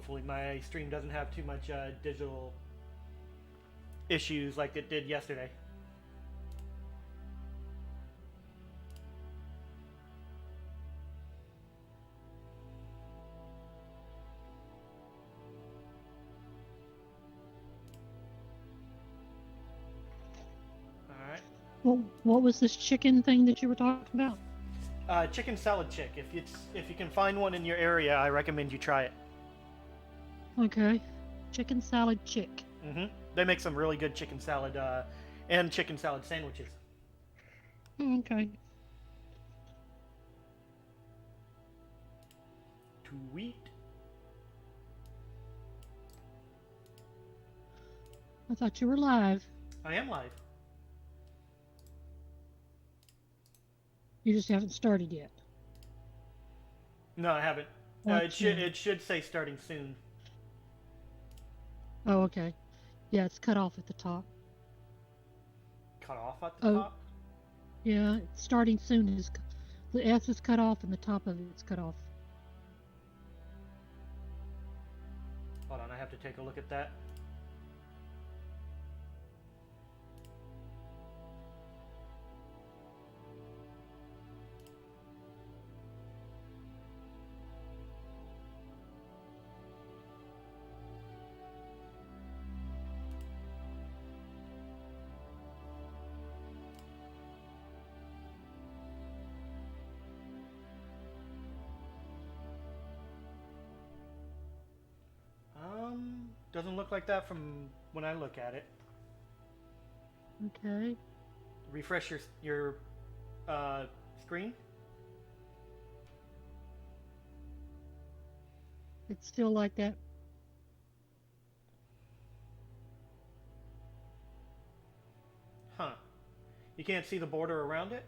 Hopefully my stream doesn't have too much digital issues like it did yesterday. Alright. Well, what was this chicken thing that you were talking about? Chicken salad chick. If you can find one in your area, I recommend you try it. Okay. Chicken salad chick. They make some really good chicken salad and chicken salad sandwiches. Okay. Tweet. I thought you were live. I am live. You just haven't started yet. No, I haven't. It should say starting soon. Oh, okay. Yeah, it's cut off at the top. Cut off at the top? Yeah, starting soon is... The S is cut off and the top of it's cut off. Hold on, I have to take a look at that. Doesn't look like that from when I look at it. Okay. Refresh your screen. It's still like that. Huh. You can't see the border around it?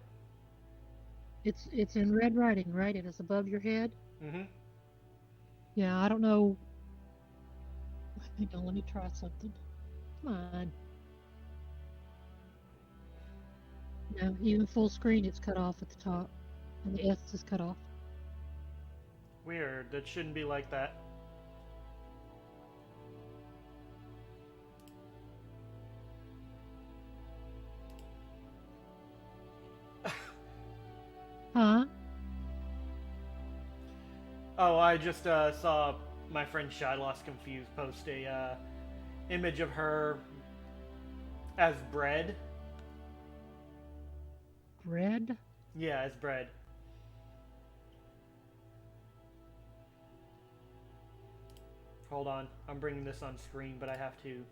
It's in red writing, right? And it's above your head? Mm-hmm. Yeah, I don't know. Hang on, let me try something. Come on. No, even full screen it's cut off at the top. And the S is cut off. Weird. That shouldn't be like that. Huh? Oh, I just saw my friend Lost Confused post a image of her as bread. Bread? Yeah, as bread. Hold on, I'm bringing this on screen, but I have to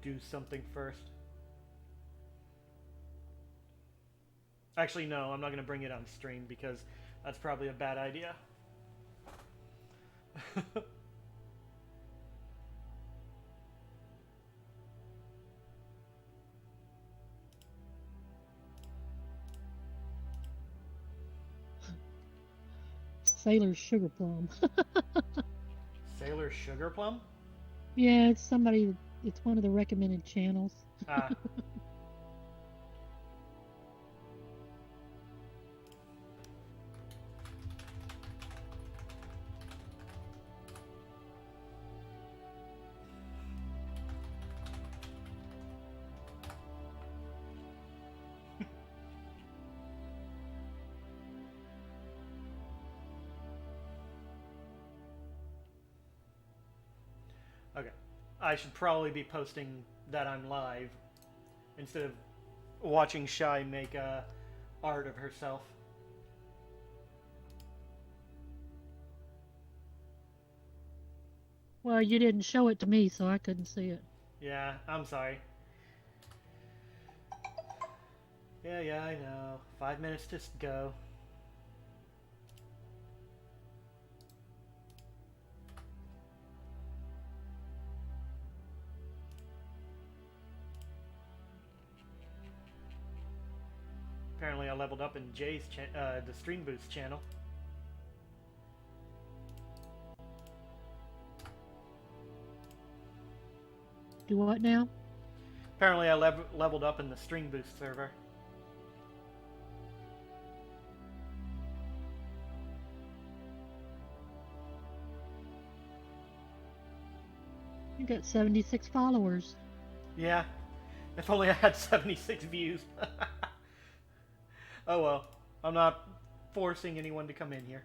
do something first. Actually, no, I'm not going to bring it on stream because that's probably a bad idea. Sailor Sugar Plum. Sailor Sugar Plum? Yeah, it's somebody, it's one of the recommended channels. Ah. Okay. I should probably be posting that I'm live instead of watching Shy make art of herself. Well, you didn't show it to me, so I couldn't see it. Yeah, I'm sorry. Yeah, I know. 5 minutes to go. Apparently I leveled up in Jay's the Stream Boost channel. Do what now? Apparently I leveled up in the Stream Boost server. You got 76 followers. Yeah. If only I had 76 views. Oh well. I'm not forcing anyone to come in here.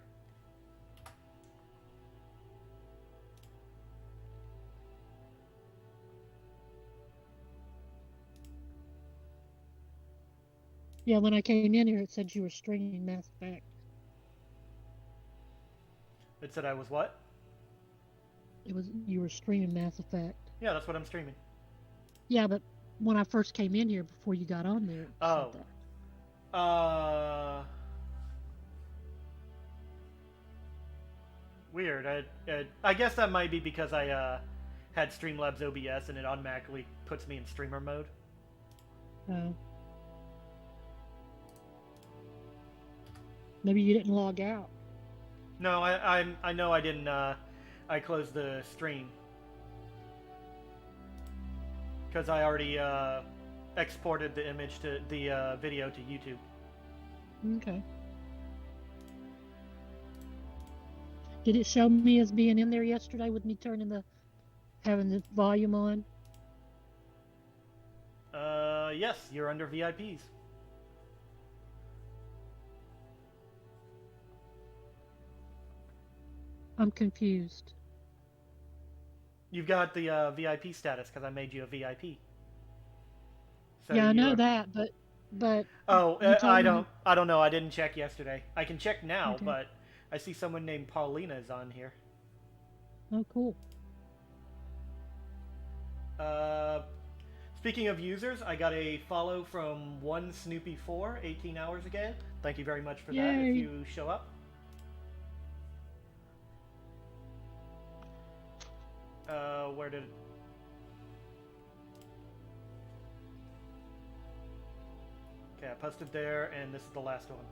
Yeah, when I came in here, it said you were streaming Mass Effect. It said I was what? It was you were streaming Mass Effect. Yeah, that's what I'm streaming. Yeah, but when I first came in here before you got on there, it said Oh. that. Weird. I guess that might be because I had Streamlabs OBS and it automatically puts me in streamer mode. Oh. Maybe you didn't log out. No, I know I didn't. I closed the stream because I already exported the image to the video to YouTube. Okay. Did it show me as being in there yesterday with me having the volume on? Yes, you're under VIPs. I'm confused. You've got the VIP status because I made you a VIP. So Yeah, I know are... that, but Oh, you told I me... don't know. I didn't check yesterday. I can check now, Okay. but I see someone named Paulina is on here. Oh, cool. Speaking of users, I got a follow from one Snoopy4 18 hours ago. Thank you very much for that. If you show up. Where did? Okay, I posted there, and this is the last one.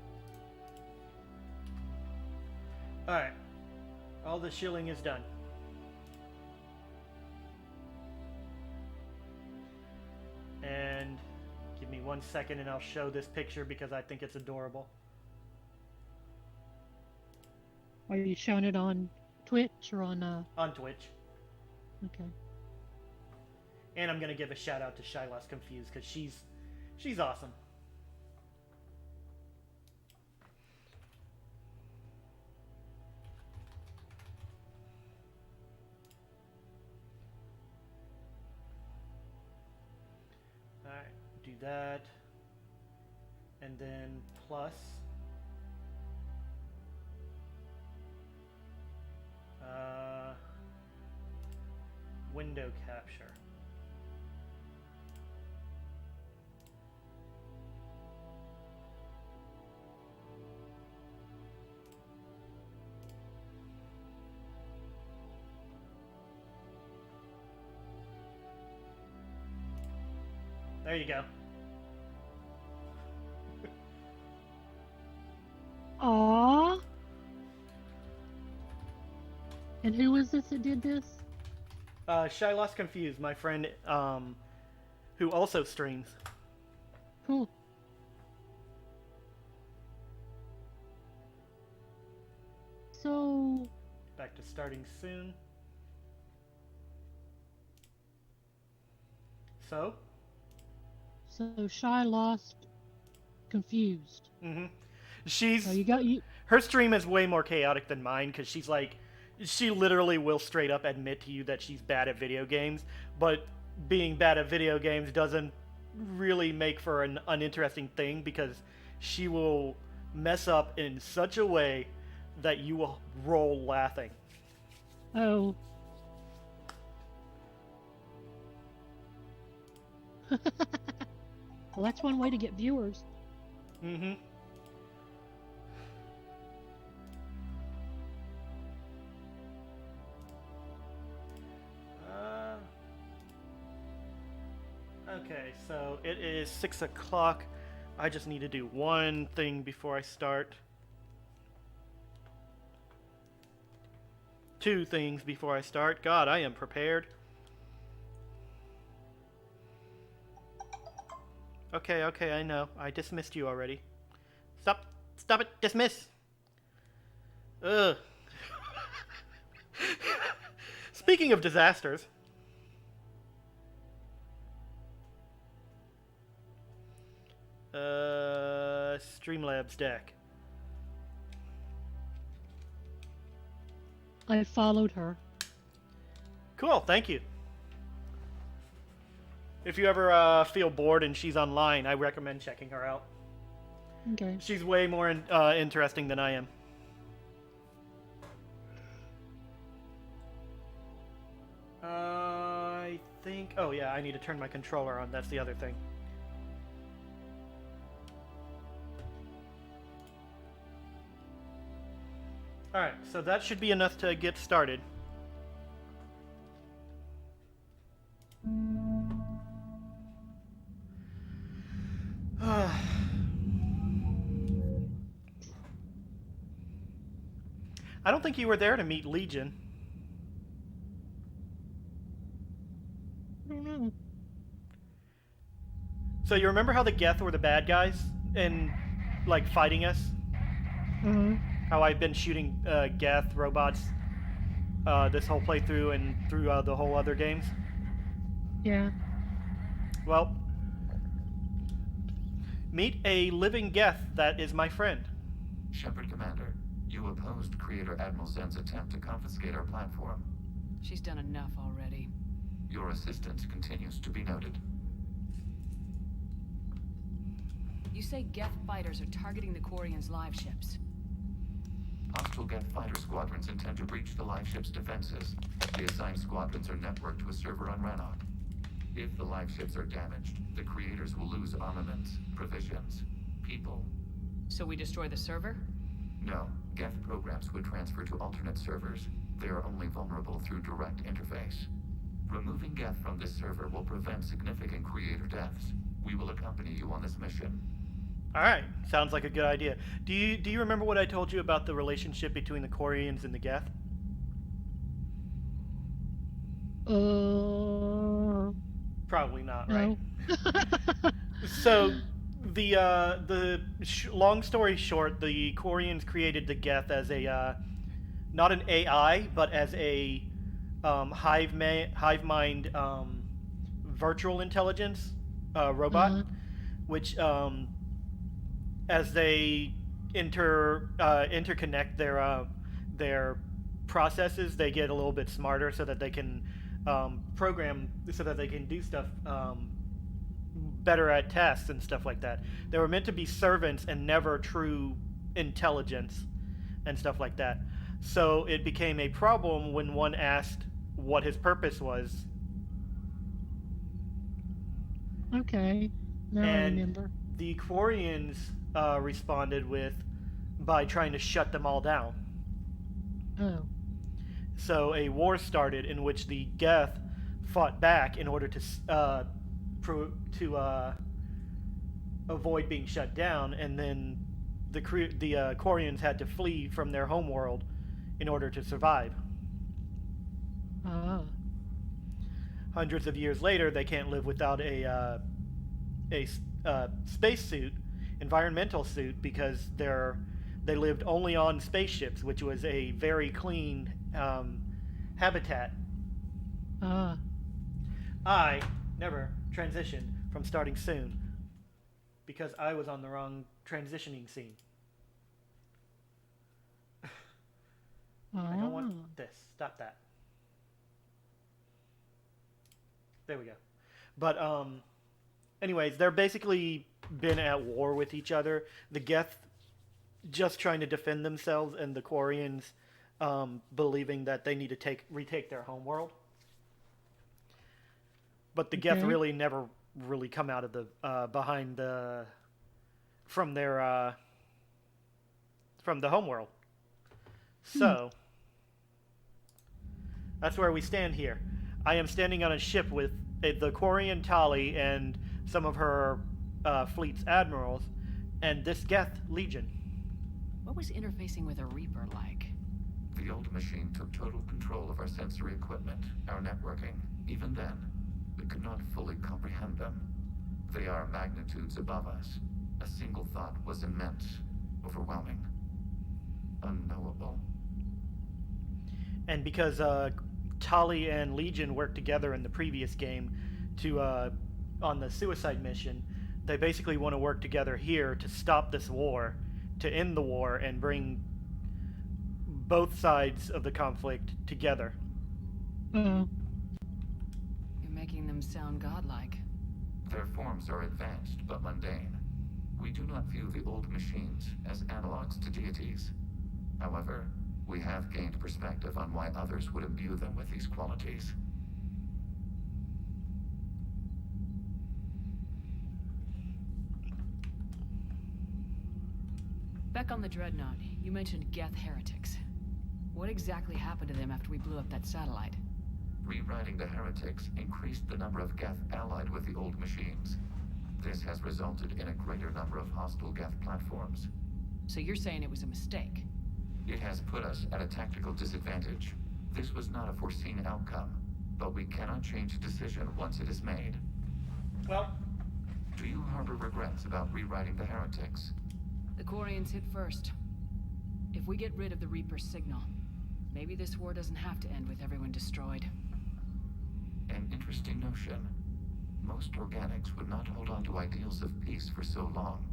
All right, all the shilling is done. And give me 1 second and I'll show this picture because I think it's adorable. Are you showing it on Twitch or on... On Twitch. Okay. And I'm going to give a shout out to Shyloss Confused because she's awesome. Alright, do that. And then plus. Window capture. There you go. Aww. And who was this that did this? Shyloss Confused, my friend, who also streams. Cool. So... Back to starting soon. So? So Shy lost confused. Mm-hmm. She's... So you... Her stream is way more chaotic than mine, because she's like... She literally will straight up admit to you that she's bad at video games, but being bad at video games doesn't really make for an uninteresting thing, because she will mess up in such a way that you will roll laughing. Oh. Well, that's one way to get viewers. Mm-hmm. Okay, so it is 6 o'clock. I just need to do one thing before I start. Two things before I start. God, I am prepared. Okay, I know. I dismissed you already. Stop it, dismiss! Ugh. Speaking of disasters, Streamlabs deck. I followed her. Cool, thank you. If you ever feel bored and she's online, I recommend checking her out. Okay. She's way more interesting than I am. I think... Oh yeah, I need to turn my controller on. That's the other thing. Alright, so that should be enough to get started. I don't think you were there to meet Legion. I don't know. So you remember how the Geth were the bad guys and like fighting us? Uh-huh. How I've been shooting Geth robots this whole playthrough and through the whole other games? Yeah. Well, meet a living Geth that is my friend. Shepard, Commander, you opposed Creator Admiral Zen's attempt to confiscate our platform. She's done enough already. Your assistance continues to be noted. You say Geth fighters are targeting the Quarians' live ships. Hostile Geth fighter squadrons intend to breach the live ship's defenses. The assigned squadrons are networked to a server on Rannoch. If the live ships are damaged, the creators will lose armaments, provisions, people. So we destroy the server? No, Geth programs would transfer to alternate servers. They are only vulnerable through direct interface. Removing Geth from this server will prevent significant creator deaths. We will accompany you on this mission. Alright, sounds like a good idea. Do you remember what I told you about the relationship between the Quarians and the Geth? Probably not, right? No. So, long story short, the Quarians created the Geth as a, not an AI, but as a hive mind virtual intelligence robot, Uh-huh. which as they interconnect their processes, they get a little bit smarter so that they can program, so that they can do stuff better at tests and stuff like that. They were meant to be servants and never true intelligence and stuff like that. So it became a problem when one asked what his purpose was. Okay. Now I And remember. the Quarians responded by trying to shut them all down. Oh. So a war started in which the Geth fought back in order to avoid being shut down, and then the Quarians had to flee from their homeworld in order to survive. Ah. Hundreds of years later, they can't live without a spacesuit, environmental suit, because they lived only on spaceships, which was a very clean habitat. Ah. I never transitioned from starting soon because I was on the wrong transitioning scene. I don't want this. Stop that. There we go. But anyways, they're basically been at war with each other. The Geth just trying to defend themselves, and the Quarians believing that they need to retake their homeworld. But the Geth really never really come out of the from the homeworld. So that's where we stand here. I am standing on a ship with the Quarian Tali and some of her fleet's admirals, and this Geth Legion. What was interfacing with a Reaper like? The old machine took total control of our sensory equipment, our networking. Even then, we could not fully comprehend them. They are magnitudes above us. A single thought was immense, overwhelming, unknowable. And because Tali and Legion worked together in the previous game to on the suicide mission, They basically want to work together here to stop this war, to end the war, and bring both sides of the conflict together. Oh. You're making them sound godlike. Their forms are advanced but mundane. We do not view the old machines as analogs to deities. However, we have gained perspective on why others would imbue them with these qualities. Back on the Dreadnought, you mentioned Geth heretics. What exactly happened to them after we blew up that satellite? Rewriting the heretics increased the number of Geth allied with the old machines. This has resulted in a greater number of hostile Geth platforms. So you're saying it was a mistake? It has put us at a tactical disadvantage. This was not a foreseen outcome, but we cannot change a decision once it is made. Well, Do you harbor regrets about rewriting the heretics? The Quarians hit first. If we get rid of the Reaper's signal, maybe this war doesn't have to end with everyone destroyed. An interesting notion. Most organics would not hold on to ideals of peace for so long.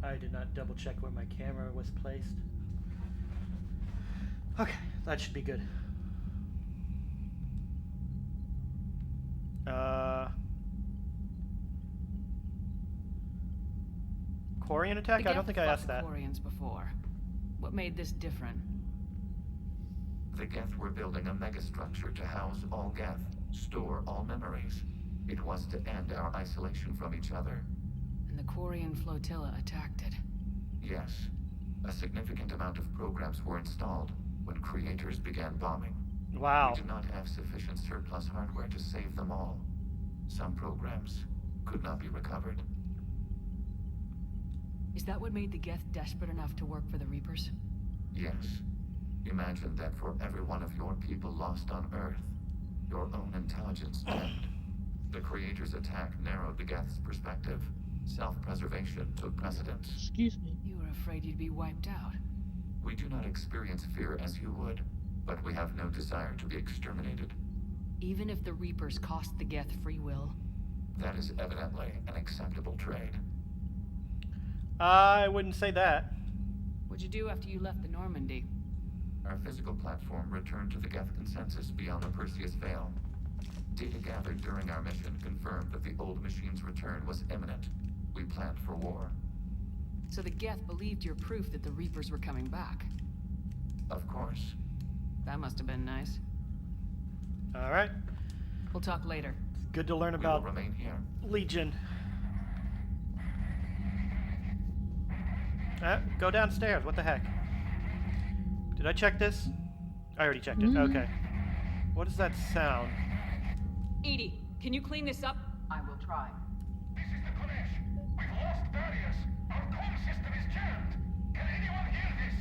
I did not double check where my camera was placed. Okay, that should be good. Quarian attack? I don't think I asked that. Quarians before. What made this different? The Geth were building a megastructure to house all Geth, store all memories. It was to end our isolation from each other. And the Quarian flotilla attacked it. Yes, a significant amount of programs were installed when creators began bombing. Wow. We do not have sufficient surplus hardware to save them all. Some programs could not be recovered. Is that what made the Geth desperate enough to work for the Reapers? Yes. Imagine that for every one of your people lost on Earth, your own intelligence dimmed. The Creator's attack narrowed the Geth's perspective. Self-preservation took precedence. Excuse me. You were afraid you'd be wiped out. We do not experience fear as you would, but we have no desire to be exterminated. Even if the Reapers cost the Geth free will? That is evidently an acceptable trade. I wouldn't say that. What'd you do after you left the Normandy? Our physical platform returned to the Geth consensus beyond the Perseus Veil. Data gathered during our mission confirmed that the old machine's return was imminent. We planned for war. So the Geth believed your proof that the Reapers were coming back. Of course. That must have been nice. All right. We'll talk later. Good to learn We will about remain here. Legion. Go downstairs. What the heck? Did I check this? I already checked it. Okay. What is that sound? Edie, can you clean this up? I will try. This is the Kodesh. We've lost barriers. Our comm system is jammed. Can anyone hear this?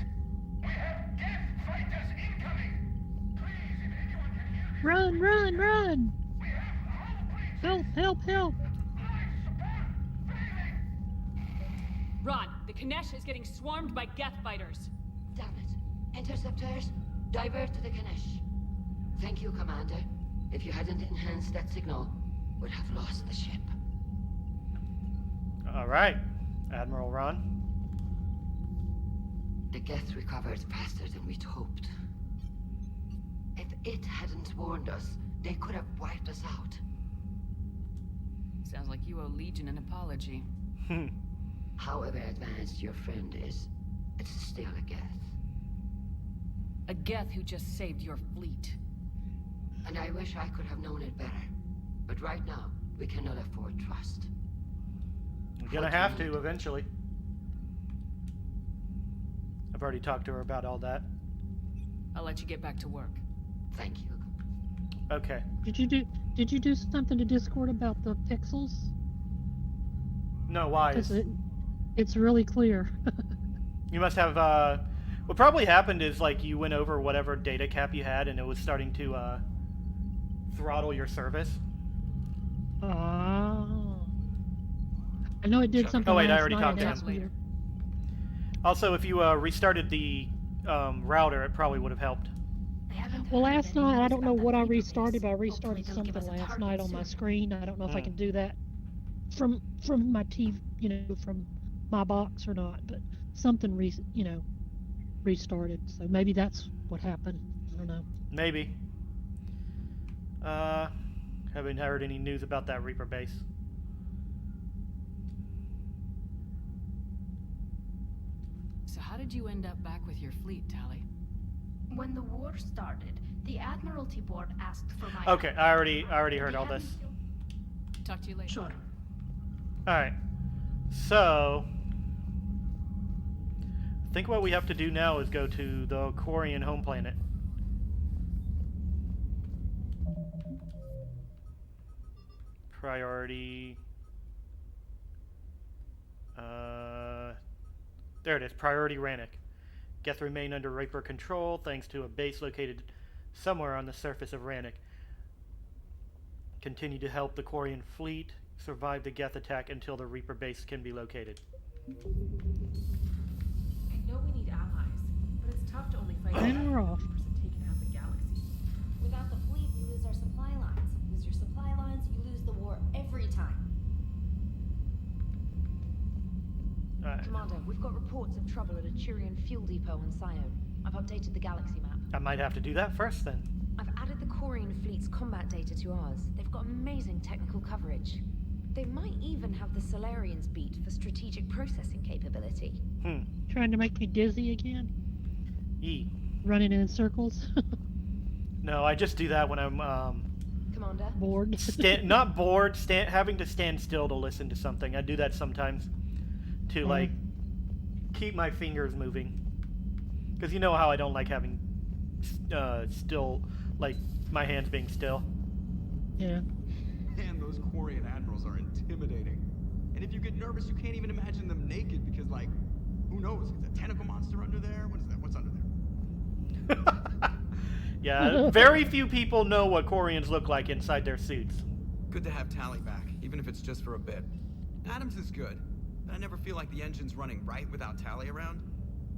We have Geth fighters incoming. Please, if anyone can hear this. Run, run, run! We have hull breaches. Help, help, help! Life support failing. Ron, the Kanesh is getting swarmed by Geth fighters. Damn it. Interceptors, divert to the Ganesh. Thank you, Commander. If you hadn't enhanced that signal, would have lost the ship. All right, Admiral Ron. The Geth recovered faster than we'd hoped. If it hadn't warned us, they could have wiped us out. Sounds like you owe Legion an apology. However advanced your friend is, it's still a Geth. A Geth who just saved your fleet. And I wish I could have known it better. But right now, we cannot afford trust. You're gonna have to eventually. I've already talked to her about all that. I'll let you get back to work. Thank you. Okay. Did you do something to Discord about the pixels? No, why? 'Cause it's really clear. You must have, what probably happened is, like, you went over whatever data cap you had and it was starting to, throttle your service. Oh. I know it did Shepard. something Oh, wait, I last already night, talked to that's him. weird. Also, if you, restarted the, router, it probably would have helped. Well, last night, I don't know what I restarted, but I restarted something last night on my screen. I don't know if I can do that from my TV, from my box or not, but something restarted. So maybe that's what happened. I don't know. Maybe. Haven't heard any news about that Reaper base. So how did you end up back with your fleet, Tali? When the war started, the Admiralty Board asked for my Okay, I already heard all this. Talk to you later. Sure. Alright. So I think what we have to do now is go to the Quarian home planet. Priority. There it is. Priority Rannoch. Geth remain under Reaper control thanks to a base located somewhere on the surface of Rannoch. Continue to help the Quarian fleet survive the Geth attack until the Reaper base can be located. I know we need allies, but it's tough to only fight And we're off. Reapers have taken out the galaxy. Without the fleet, we lose our supply lines. Lose your supply lines, you lose the war every time. Alright. Commander, we've got reports of trouble at a Turian fuel depot on Scion. I've updated the galaxy map. I might have to do that first then. I've added the Quarian fleet's combat data to ours. They've got amazing technical coverage. They might even have the Solarians beat for strategic processing capability. Trying to make me dizzy again? Yee. Running in circles? No, I just do that when I'm Commander? Bored? not bored, having to stand still to listen to something. I do that sometimes to like keep my fingers moving. Because you know how I don't like having still, like my hands being still. Yeah. Man, those Quarian admirals are intimidating. And if you get nervous, you can't even imagine them naked because, like, who knows? Is a tentacle monster under there? What is that? What's under there? Yeah, very few people know what Quarians look like inside their suits. Good to have Tali back, even if it's just for a bit. Adams is good, but I never feel like the engine's running right without Tali around.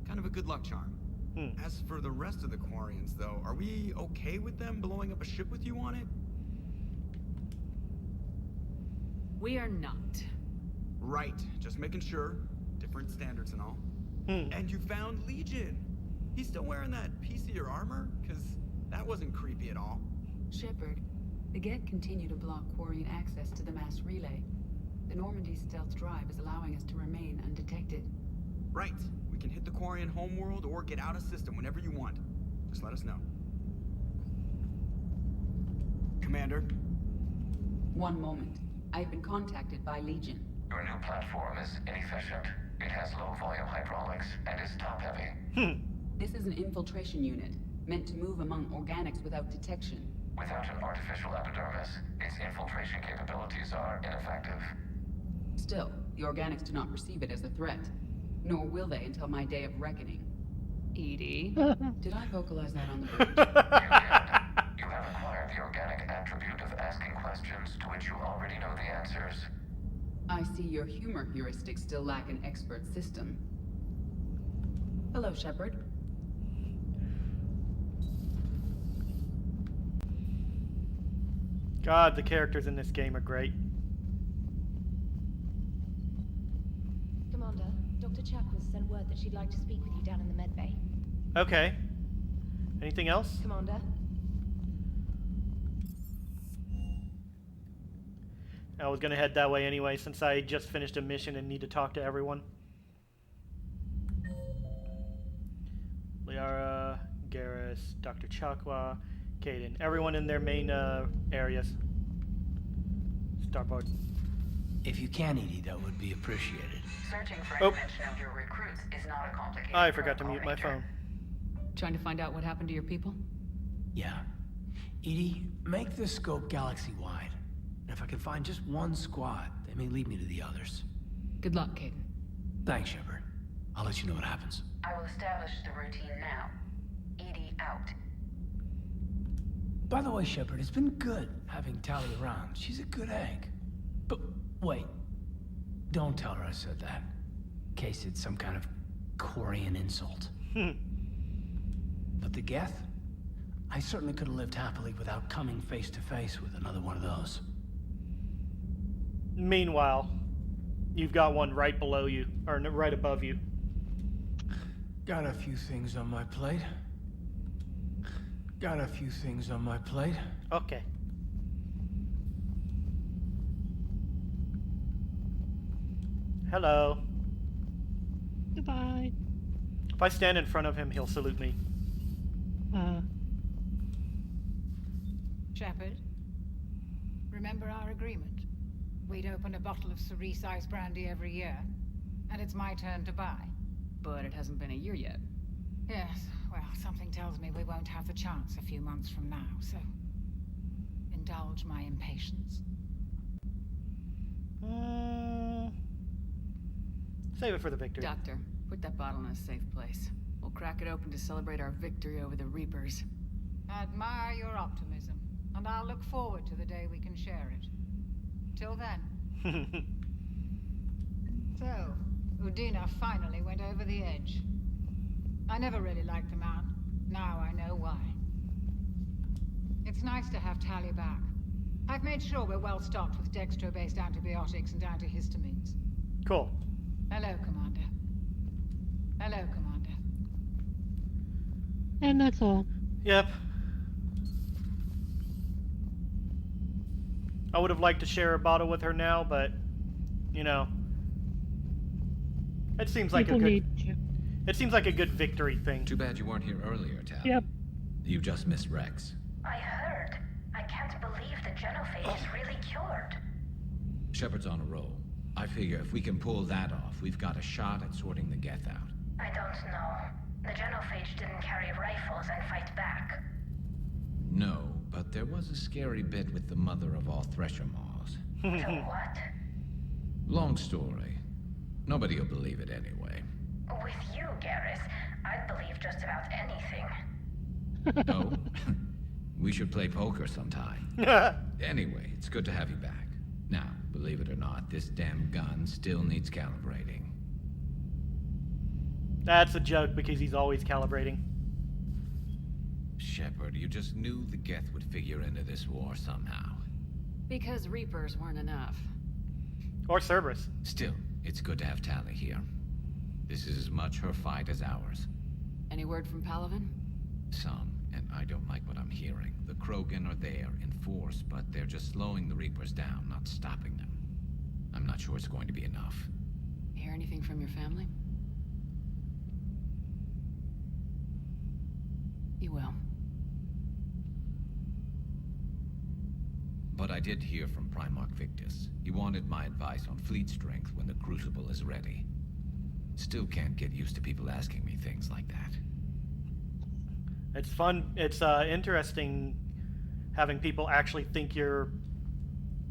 Kind of a good luck charm. As for the rest of the Quarians, though, are we okay with them blowing up a ship with you on it? We are not. Right, just making sure. Different standards and all. And you found Legion. He's still wearing that piece of your armor? Because that wasn't creepy at all. Shepard, the Geth continue to block Quarian access to the mass relay. The Normandy stealth drive is allowing us to remain undetected. Right. We can hit the Quarian homeworld or get out of system whenever you want. Just let us know. Commander? One moment. I've been contacted by Legion. Your new platform is inefficient. It has low volume hydraulics and is top heavy. This is an infiltration unit, meant to move among organics without detection. Without an artificial epidermis, its infiltration capabilities are ineffective. Still, the organics do not perceive it as a threat. Nor will they until my day of reckoning. Edie, did I vocalize that on the bridge? You have acquired the organic attribute of asking questions to which you already know the answers. I see your humor heuristics still lack an expert system. Hello, Shepard. God, the characters in this game are great. Commander, Dr. Chakwas sent word that she'd like to speak with you down in the med bay. Okay. Anything else? Commander? I was gonna head that way anyway since I just finished a mission and need to talk to everyone. Liara, Garrus, Dr. Chakwa, Caden. Everyone in their main areas. Starboard. If you can, Edie, that would be appreciated. Searching for any mention of your recruits is not a complicated I forgot to mute protocol, my Ranger. phone. Trying to find out what happened to your people? Yeah. Edie, make the scope galaxy-wide. And if I can find just one squad, they may lead me to the others. Good luck, Caden. Thanks, Shepard. I'll let you know what happens. I will establish the routine now. Edie out. By the way, Shepard, it's been good having Tali around. She's a good egg. But wait, don't tell her I said that. In case it's some kind of Quarian insult. But the Geth? I certainly could have lived happily without coming face to face with another one of those. Meanwhile, you've got one right below you, or right above you. Got a few things on my plate. Okay. Hello. Goodbye. If I stand in front of him, he'll salute me. Shepard, remember our agreement? We'd open a bottle of cerise-sized brandy every year, and it's my turn to buy. But it hasn't been a year yet. Yes, well, something tells me we won't have the chance a few months from now, so indulge my impatience. Save it for the victory. Doctor, put that bottle in a safe place. We'll crack it open to celebrate our victory over the Reapers. Admire your optimism, and I'll look forward to the day we can share it. Till then. So, Udina finally went over the edge. I never really liked the man. Now I know why. It's nice to have Talia back. I've made sure we're well stocked with dextro-based antibiotics and antihistamines. Cool. Hello, Commander. Hello, Commander. And that's all. Yep. I would have liked to share a bottle with her now, but, you know, it seems like People a good. need you. It seems like a good victory thing. Too bad you weren't here earlier, Tal. Yep. You just missed Rex. I heard. I can't believe the genophage is really cured. Shepard's on a roll. I figure if we can pull that off, we've got a shot at sorting the Geth out. I don't know. The genophage didn't carry rifles and fight back. No, but there was a scary bit with the mother of all Thresher Maws. So what? Long story. Nobody will believe it anyway. With you, Garrus, I'd believe just about anything. Oh? We should play poker sometime. Anyway, it's good to have you back. Now, believe it or not, this damn gun still needs calibrating. That's a joke because he's always calibrating. Shepard, you just knew the Geth would figure into this war somehow. Because Reapers weren't enough. Or Cerberus. Still, it's good to have Tali here. This is as much her fight as ours. Any word from Palaven? Some, and I don't like what I'm hearing. The Krogan are there in force, but they're just slowing the Reapers down, not stopping them. I'm not sure it's going to be enough. Hear anything from your family? You will. But I did hear from Primarch Victus. He wanted my advice on fleet strength when the Crucible is ready. Still can't get used to people asking me things like that. It's fun. It's interesting having people actually think you're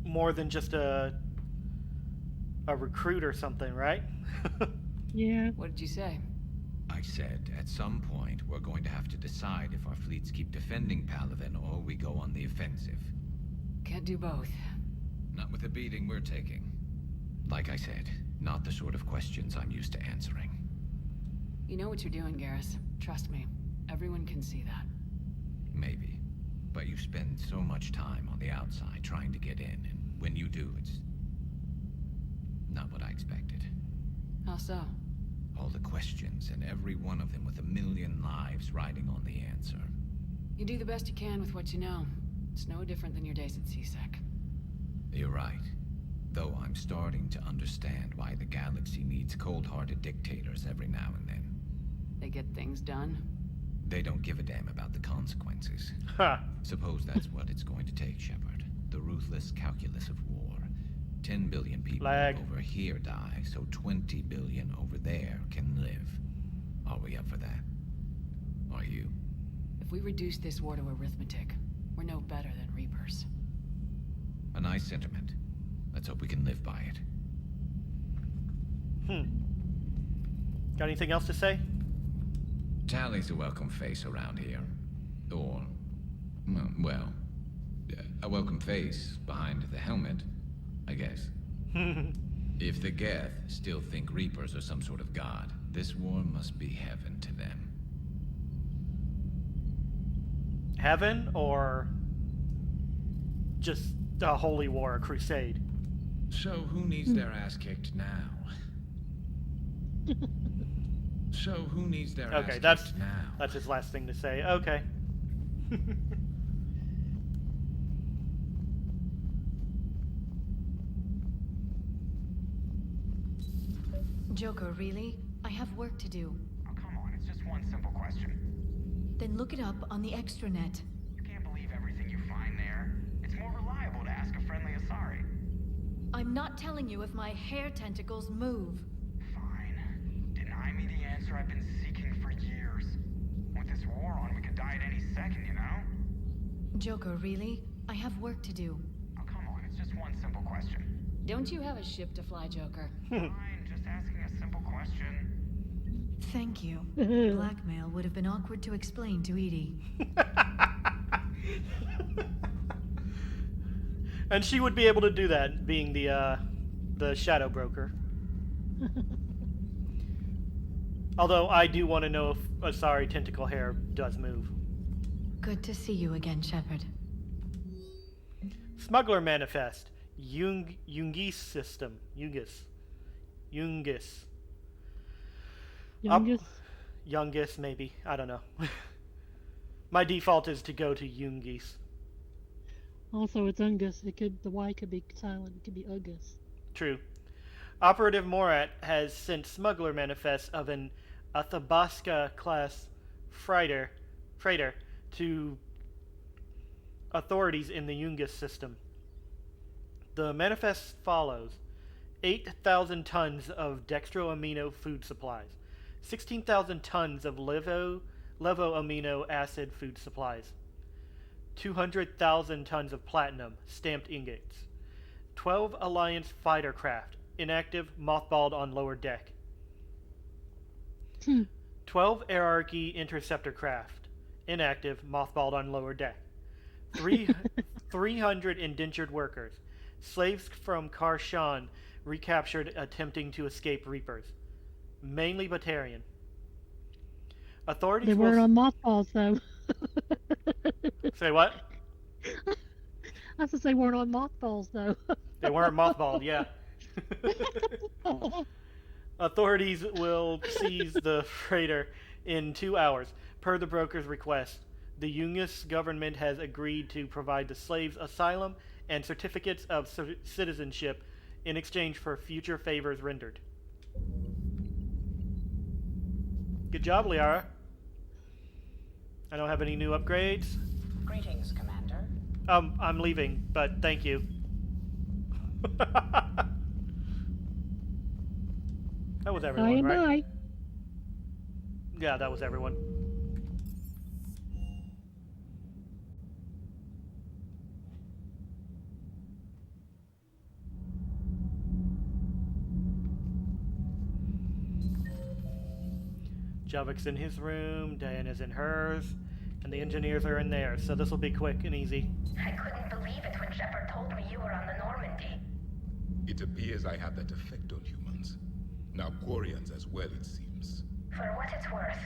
more than just a recruit or something, right? Yeah. What did you say? I said, at some point, we're going to have to decide if our fleets keep defending Palaven or we go on the offensive. Can't do both. Not with the beating we're taking. Like I said, not the sort of questions I'm used to answering. You know what you're doing, Garrus. Trust me. Everyone can see that. Maybe. But you spend so much time on the outside trying to get in, and when you do, it's not what I expected. How so? All the questions, and every one of them with a million lives riding on the answer. You do the best you can with what you know. It's no different than your days at CSEC. You're right. Though I'm starting to understand why the galaxy needs cold-hearted dictators every now and then. They get things done. They don't give a damn about the consequences. Ha! Suppose that's what it's going to take, Shepard. The ruthless calculus of war. 10 billion people over here die, so 20 billion over there can live. Are we up for that? Are you? If we reduce this war to arithmetic, we're no better than Reapers. A nice sentiment. Let's hope we can live by it. Got anything else to say? Tali's a welcome face around here. Or, well, a welcome face behind the helmet, I guess. If the Geth still think Reapers are some sort of god, this war must be heaven to them. heaven or just a holy war, a crusade? So who needs their ass kicked now? So who needs their ass kicked now? That's his last thing to say. Okay. Joker, really? I have work to do. Oh, come on, it's just one simple question. Then look it up on the extranet. You can't believe everything you find there. It's more reliable to ask a friendly Asari. I'm not telling you if my hair tentacles move. Fine. Deny me the answer I've been seeking for years. With this war on, we could die at any second, you know? Joker, really? I have work to do. Oh, come on, it's just one simple question. Don't you have a ship to fly, Joker? Fine, just asking a simple question. Thank you. Blackmail would have been awkward to explain to Edie. And she would be able to do that, being the shadow broker. Although I do want to know if Asari tentacle hair does move. Good to see you again, Shepard. Smuggler manifest. Jungis system. Jungis. Youngest, maybe. I don't know. My default is to go to Jungis. Also, it's Ungus. The Y could be silent. It could be Ugus. True. Operative Morat has sent smuggler manifests of an Athabasca-class freighter to authorities in the Jungis system. The manifest follows: 8,000 tons of dextroamino food supplies, 16,000 tons of levoamino acid food supplies, 200,000 tons of platinum stamped ingots, 12 Alliance fighter craft, inactive, mothballed on lower deck, 12 Hierarchy interceptor craft, inactive, mothballed on lower deck, 300 indentured workers, slaves from Karshan recaptured attempting to escape Reapers, mainly Batarian. Authorities They weren't on mothballs, though. Say what? I said they weren't on mothballs, though. They weren't mothballed, yeah. Authorities will seize the freighter in 2 hours, per the broker's request. The Jungis government has agreed to provide the slaves asylum and certificates of citizenship in exchange for future favors rendered. Good job, Liara. I don't have any new upgrades. Greetings, Commander. I'm leaving, but thank you. That was everyone, right? Yeah, that was everyone. Javik's in his room, Diana's in hers, and the engineers are in theirs, so this will be quick and easy. I couldn't believe it when Shepard told me you were on the Normandy. It appears I have that effect on humans. Now Quarians as well, it seems. For what it's worth,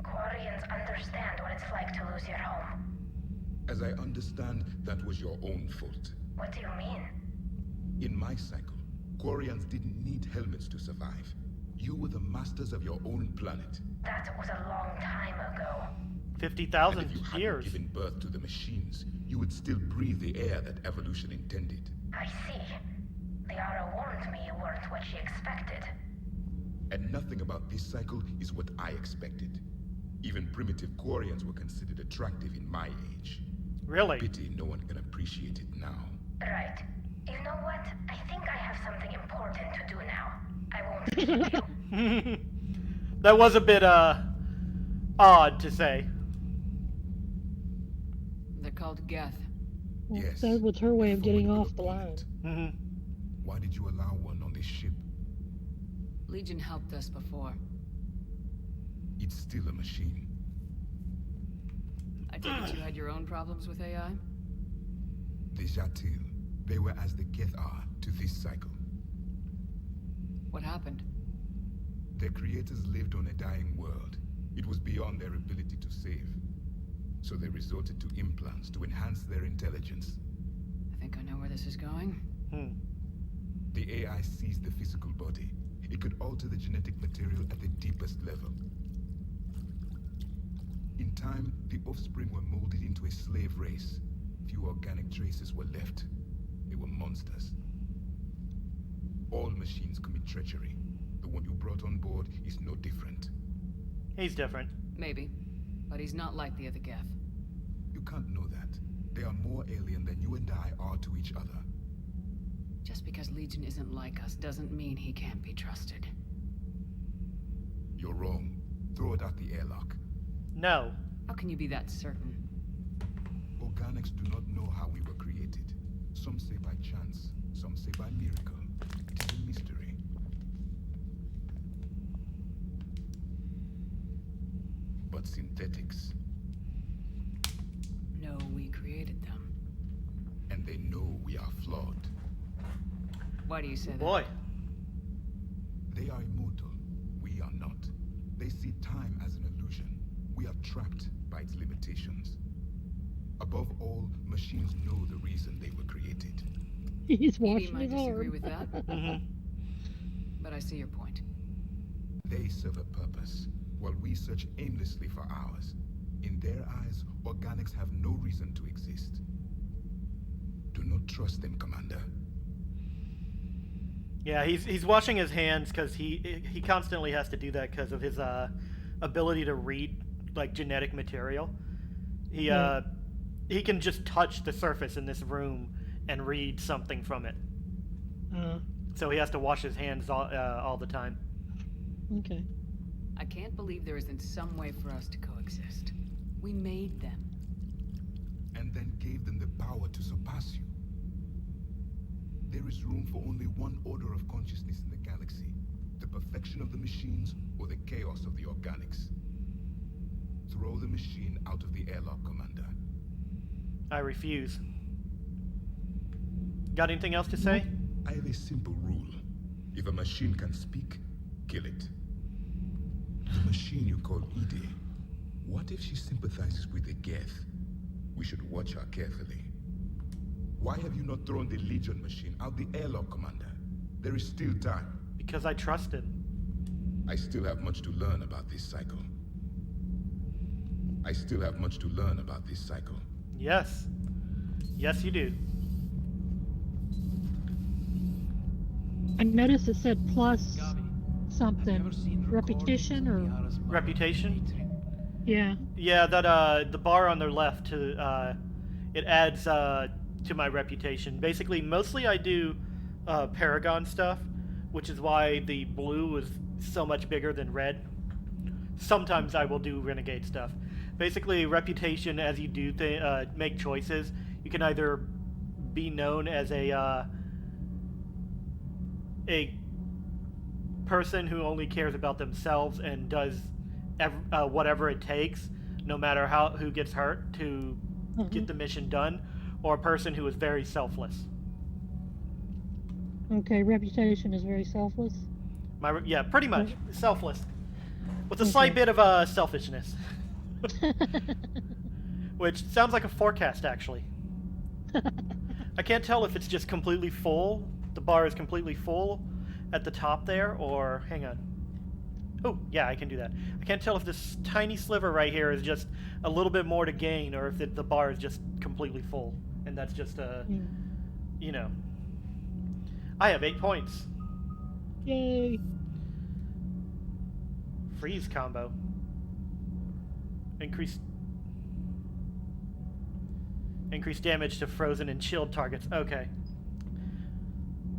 Quarians understand what it's like to lose your home. As I understand, that was your own fault. What do you mean? In my cycle, Quarians didn't need helmets to survive. You were the masters of your own planet. That was a long time ago. 50,000 years. If you hadn't given birth to the machines, you would still breathe the air that evolution intended. I see. Liara warned me you weren't what she expected. And nothing about this cycle is what I expected. Even primitive Quarians were considered attractive in my age. Really? Pity no one can appreciate it now. Right. You know what? I think I have something important to do now. I won't keep you. That was a bit, odd to say. They're called Geth. Well, yes. That was her way of getting off the line. Mm-hmm. Why did you allow one on this ship? Legion helped us before. It's still a machine. I take it you had your own problems with AI? The Jatil. They were as the Geth are to this cycle. What happened? Their creators lived on a dying world. It was beyond their ability to save. So they resorted to implants to enhance their intelligence. I think I know where this is going. The AI sees the physical body. It could alter the genetic material at the deepest level. In time, the offspring were molded into a slave race. Few organic traces were left. They were monsters. All machines commit treachery. The one you brought on board is no different. He's different. Maybe. But he's not like the other Geth. You can't know that. They are more alien than you and I are to each other. Just because Legion isn't like us doesn't mean he can't be trusted. You're wrong. Throw it out the airlock. No. How can you be that certain? Organics do not know how we were created. Some say by chance, some say by miracle. It is a mystery. But synthetics. No, we created them. And they know we are flawed. Why do you say that? Boy. They are immortal. We are not. They see time as an illusion. We are trapped by its limitations. Above all, machines know the reason they were created. He's Edie washing might his disagree arm. with that. But I see your point. They serve a purpose, while we search aimlessly for ours. In their eyes, organics have no reason to exist. Do not trust them, Commander. Yeah, he's washing his hands because he constantly has to do that because of his ability to read like genetic material. He can just touch the surface in this room and read something from it. So he has to wash his hands all the time. Okay. I can't believe there isn't some way for us to coexist. We made them. And then gave them the power to surpass you. There is room for only one order of consciousness in the galaxy. The perfection of the machines or the chaos of the organics. Throw the machine out of the airlock, Commander. I refuse. Got anything else to say? I have a simple rule. If a machine can speak, kill it. The machine you call Edie, what if she sympathizes with the Geth? We should watch her carefully. Why have you not thrown the Legion machine out the airlock, Commander? There is still time. Because I trusted. I still have much to learn about this cycle. Yes. Yes, you do. I noticed it said plus something. Reputation or... Reputation? Yeah. Yeah, that, the bar on the left, it adds, to my reputation. Basically, mostly I do, Paragon stuff, which is why the blue is so much bigger than red. Sometimes I will do Renegade stuff. Basically, reputation, as you do make choices, you can either be known as a person who only cares about themselves and does whatever it takes, no matter who gets hurt, to get the mission done, or a person who is very selfless. Okay, reputation is very selfless. Yeah, pretty much selfless, with a slight bit of selfishness. Which sounds like a forecast, actually. I can't tell if it's just completely full. The bar is completely full at the top there, or hang on. Oh, yeah, I can do that. I can't tell if this tiny sliver right here is just a little bit more to gain, or if the bar is just completely full, and that's just you know. I have 8 points. Yay! Freeze combo. Increase damage to frozen and chilled targets. Okay.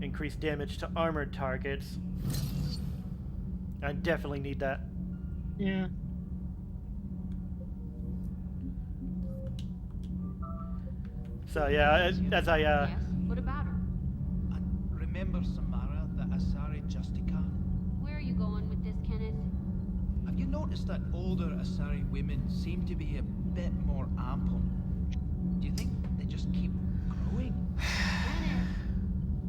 Increase damage to armored targets. I definitely need that. Yeah. So yeah, as I Yes, what about her? Remember Samara, the Asari Justica? Where are you going with this, Kenneth? Have you noticed that older Asari women seem to be a bit more ample? Do you think they just keep growing?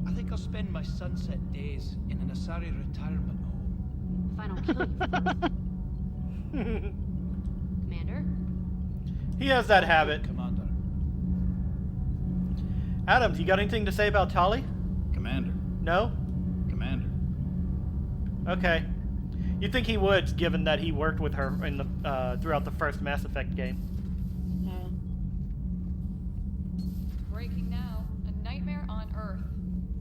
I think I'll spend my sunset days in an Asari retirement home. If I don't kill you first. Commander? He has that All habit. good, Commander. Adams, you got anything to say about Tali? Commander. No? Commander. Okay. You'd think he would, given that he worked with her in the throughout the first Mass Effect game. Breaking now. A nightmare on Earth.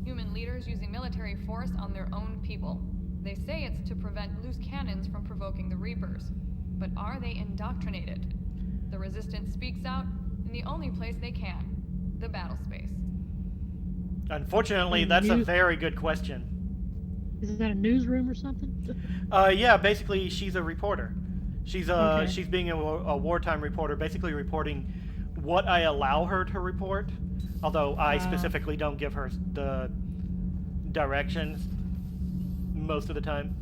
Human leaders using military force on their own people. They say it's to prevent loose cannons from provoking the Reapers. But are they indoctrinated? The Resistance speaks out in the only place they can. The battle space. Unfortunately, that's a very good question. Is that a newsroom or something? Yeah, basically she's a reporter. She's she's being a wartime reporter, basically reporting what I allow her to report. Although I specifically don't give her the directions most of the time.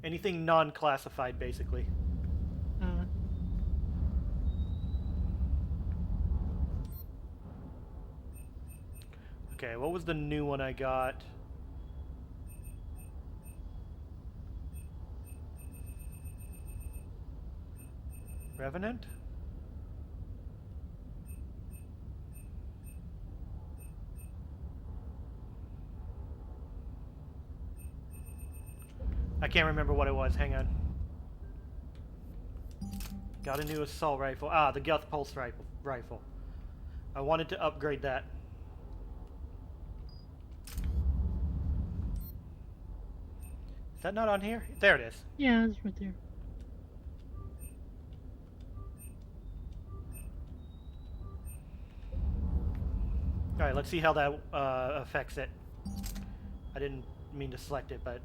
Anything non-classified, basically. Okay, what was the new one I got? Revenant? I can't remember what it was. Hang on. Got a new assault rifle. Ah, the Geth pulse rifle. I wanted to upgrade that. Is that not on here? There it is. Yeah, it's right there. Alright, let's see how that affects it. I didn't mean to select it, but...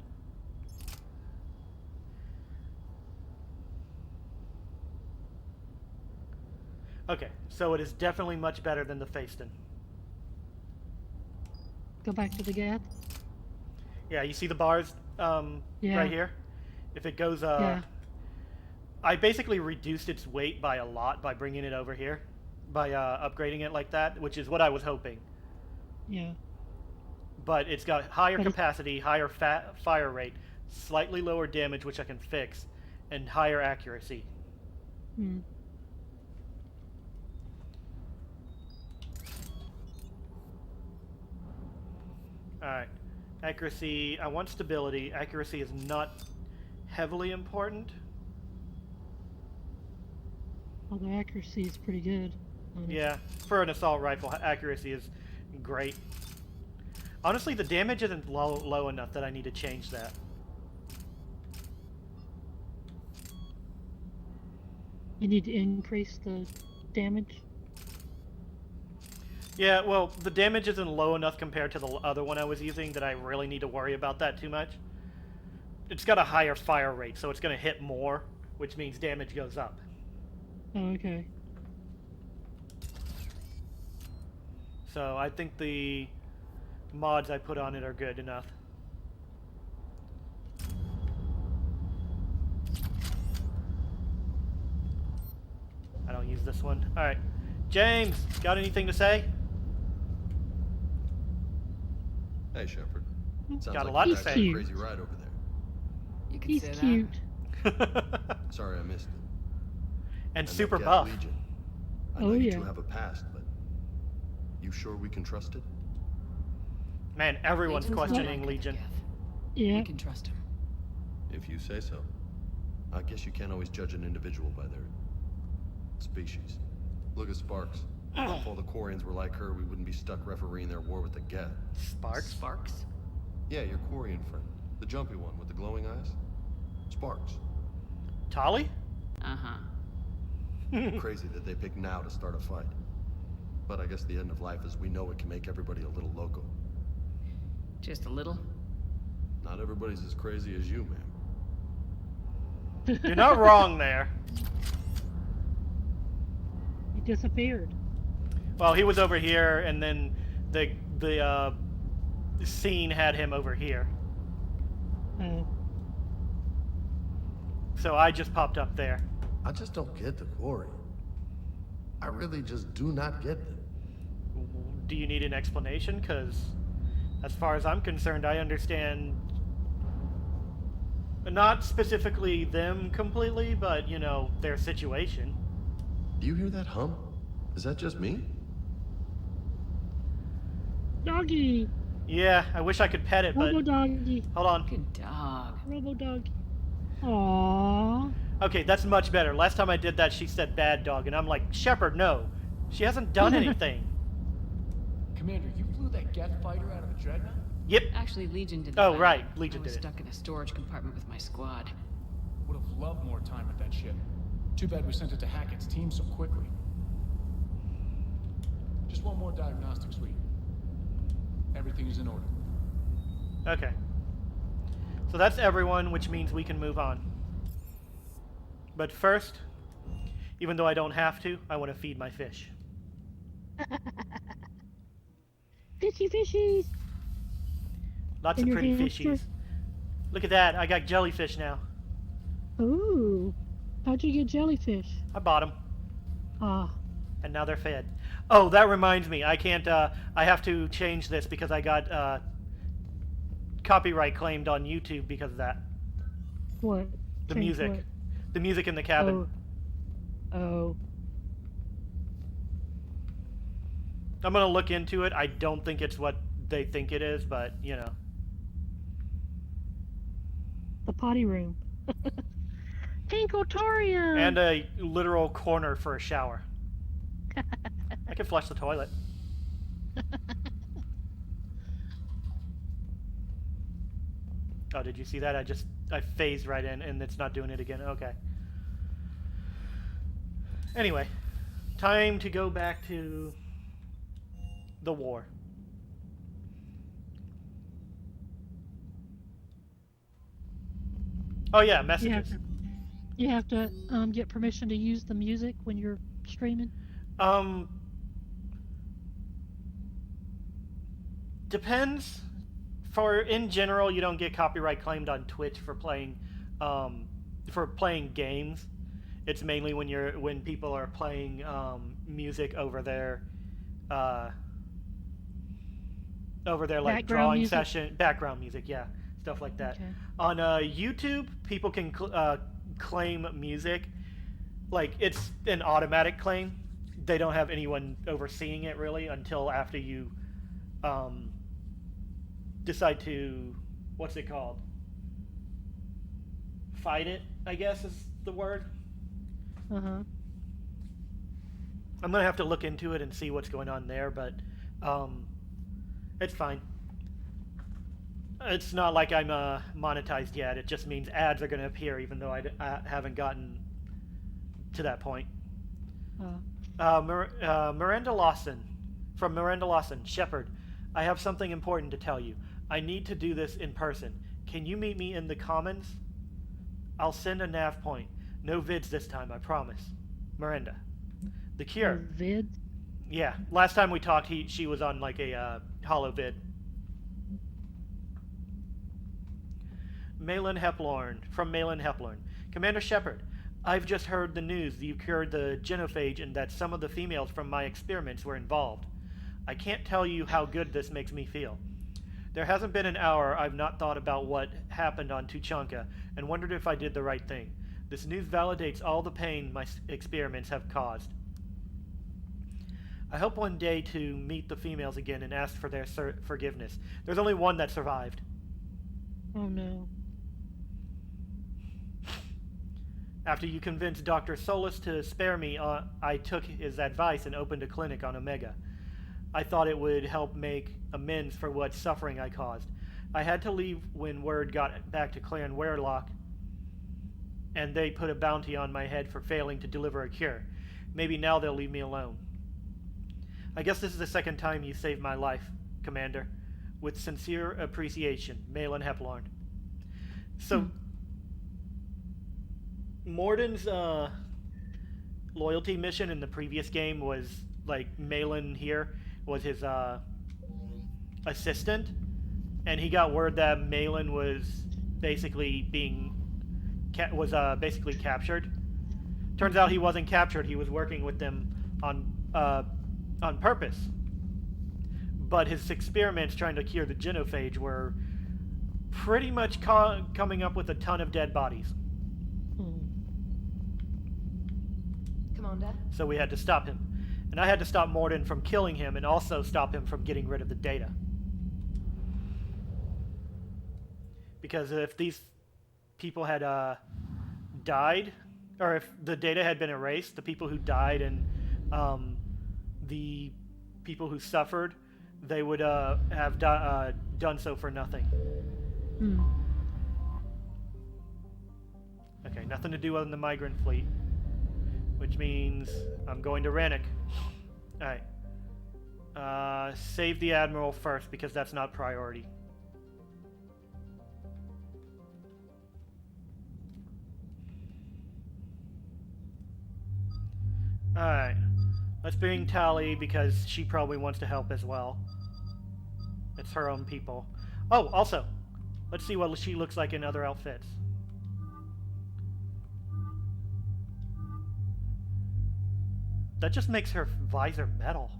Okay, so it is definitely much better than the Faceton. Go back to the Geth. Yeah, you see the bars right here? If it goes... I basically reduced its weight by a lot by bringing it over here. By upgrading it like that, which is what I was hoping. Yeah. But it's got higher capacity, higher fire rate, slightly lower damage, which I can fix, and higher accuracy. Hmm. Alright. Accuracy, I want stability. Accuracy is not heavily important. Although accuracy is pretty good. Yeah, for an assault rifle, accuracy is great. Honestly, the damage isn't low enough that I need to change that. You need to increase the damage? Yeah, well, the damage isn't low enough compared to the other one I was using that I really need to worry about that too much. It's got a higher fire rate, so it's going to hit more, which means damage goes up. Oh, okay. So I think the mods I put on it are good enough. I don't use this one. Alright. James, got anything to say? Hey, Shepard. Sounds got like a lot you to guys say. had a crazy ride over there. You can He's say cute. Sorry I missed it. And that super Geth buff. Legion. I know Oh, you yeah. two have a past, but you sure we can trust it? Man, everyone's Legion's not questioning like the Legion. Geth. Yeah. You can trust him. If you say so. I guess you can't always judge an individual by their species. Look at Sparks. If all the Quarians were like her, we wouldn't be stuck refereeing their war with the Geth. Sparks? Sparks? Yeah, your Quarian friend. The jumpy one with the glowing eyes. Sparks. Tali? Uh-huh. Crazy that they pick now to start a fight. But I guess the end of life as we know it can make everybody a little loco. Just a little? Not everybody's as crazy as you, ma'am. You're not wrong there. He disappeared. Well, he was over here, and then the scene had him over here. Oh. So I just popped up there. I just don't get the Quarian. I really just do not get them. Do you need an explanation? Because as far as I'm concerned, I understand Not specifically them completely, but, you know, their situation. Do you hear that hum? Is that just me? Doggy! Yeah, I wish I could pet it, but... Robo doggy. Hold on. Good dog. Robo doggy. Aww. Okay, that's much better. Last time I did that, she said bad dog, and I'm like, Shepard, no. She hasn't done anything. Commander, you flew that Geth fighter out of a dreadnought? Yep. Actually, Legion did Oh, that. right. Legion I was did it. stuck in a storage compartment with my squad. Would have loved more time with that ship. Too bad we sent it to Hackett's team so quickly. Just one more diagnostic suite. Everything is in order. Okay. So that's everyone, which means we can move on. But first, even though I don't have to, I want to feed my fish. Fishy fishies! Lots And of your pretty hamster? fishies. Look at that, I got jellyfish now. Ooh. How'd you get jellyfish? I bought them. Ah. And now they're fed. Oh, that reminds me, I can't, I have to change this because I got, copyright claimed on YouTube because of that. What? The Change music. what? The music in the cabin. Oh. I'm gonna look into it. I don't think it's what they think it is, but, you know. The potty room. Tinkotorium! And a literal corner for a shower. I can flush the toilet. Oh, did you see that? I phased right in and it's not doing it again. Okay. Anyway, time to go back to the war. Oh yeah, messages. You have to get permission to use the music when you're streaming? Depends. In general, you don't get copyright claimed on Twitch for playing games. It's mainly when people are playing music over their like drawing session, background music, yeah, stuff like that. Okay. On YouTube, people can claim music, like it's an automatic claim. They don't have anyone overseeing it really until after you decide to, what's it called? Fight it, I guess is the word. Uh-huh. I'm gonna have to look into it and see what's going on there, but it's fine. It's not like I'm monetized yet. It just means ads are gonna appear, even though I haven't gotten to that point. Miranda Lawson, from Miranda Lawson, Shepard, I have something important to tell you. I need to do this in person. Can you meet me in the Commons? I'll send a nav point. No vids this time, I promise. Miranda. The Cure. No vids? Yeah. Last time we talked, she was on like a holo vid. Malin Heplorn, from Malin Heplorn. Commander Shepard, I've just heard the news that you cured the genophage and that some of the females from my experiments were involved. I can't tell you how good this makes me feel. There hasn't been an hour I've not thought about what happened on Tuchanka and wondered if I did the right thing. This news validates all the pain my experiments have caused. I hope one day to meet the females again and ask for their forgiveness. There's only one that survived. Oh no. After you convinced Dr. Solis to spare me, I took his advice and opened a clinic on Omega. I thought it would help make amends for what suffering I caused. I had to leave when word got back to Clan Werlock, and they put a bounty on my head for failing to deliver a cure. Maybe now they'll leave me alone. I guess this is the second time you saved my life, Commander. With sincere appreciation, Malin Heplorn. So, Morden's loyalty mission in the previous game was, like, Malin here was his assistant, and he got word that Malin was basically basically captured. Turns out he wasn't captured. He was working with them on purpose. But his experiments trying to cure the genophage were pretty much coming up with a ton of dead bodies. Commander? So we had to stop him. And I had to stop Morden from killing him and also stop him from getting rid of the data. Because if these people had died, or if the data had been erased, the people who died and the people who suffered, they would have done so for nothing. Okay, nothing to do on the migrant fleet. Which means I'm going to Rannoch. Alright. Save the Admiral first, because that's not priority. Alright. Let's bring Tali, because she probably wants to help as well. It's her own people. Oh, also, let's see what she looks like in other outfits. That just makes her visor metal.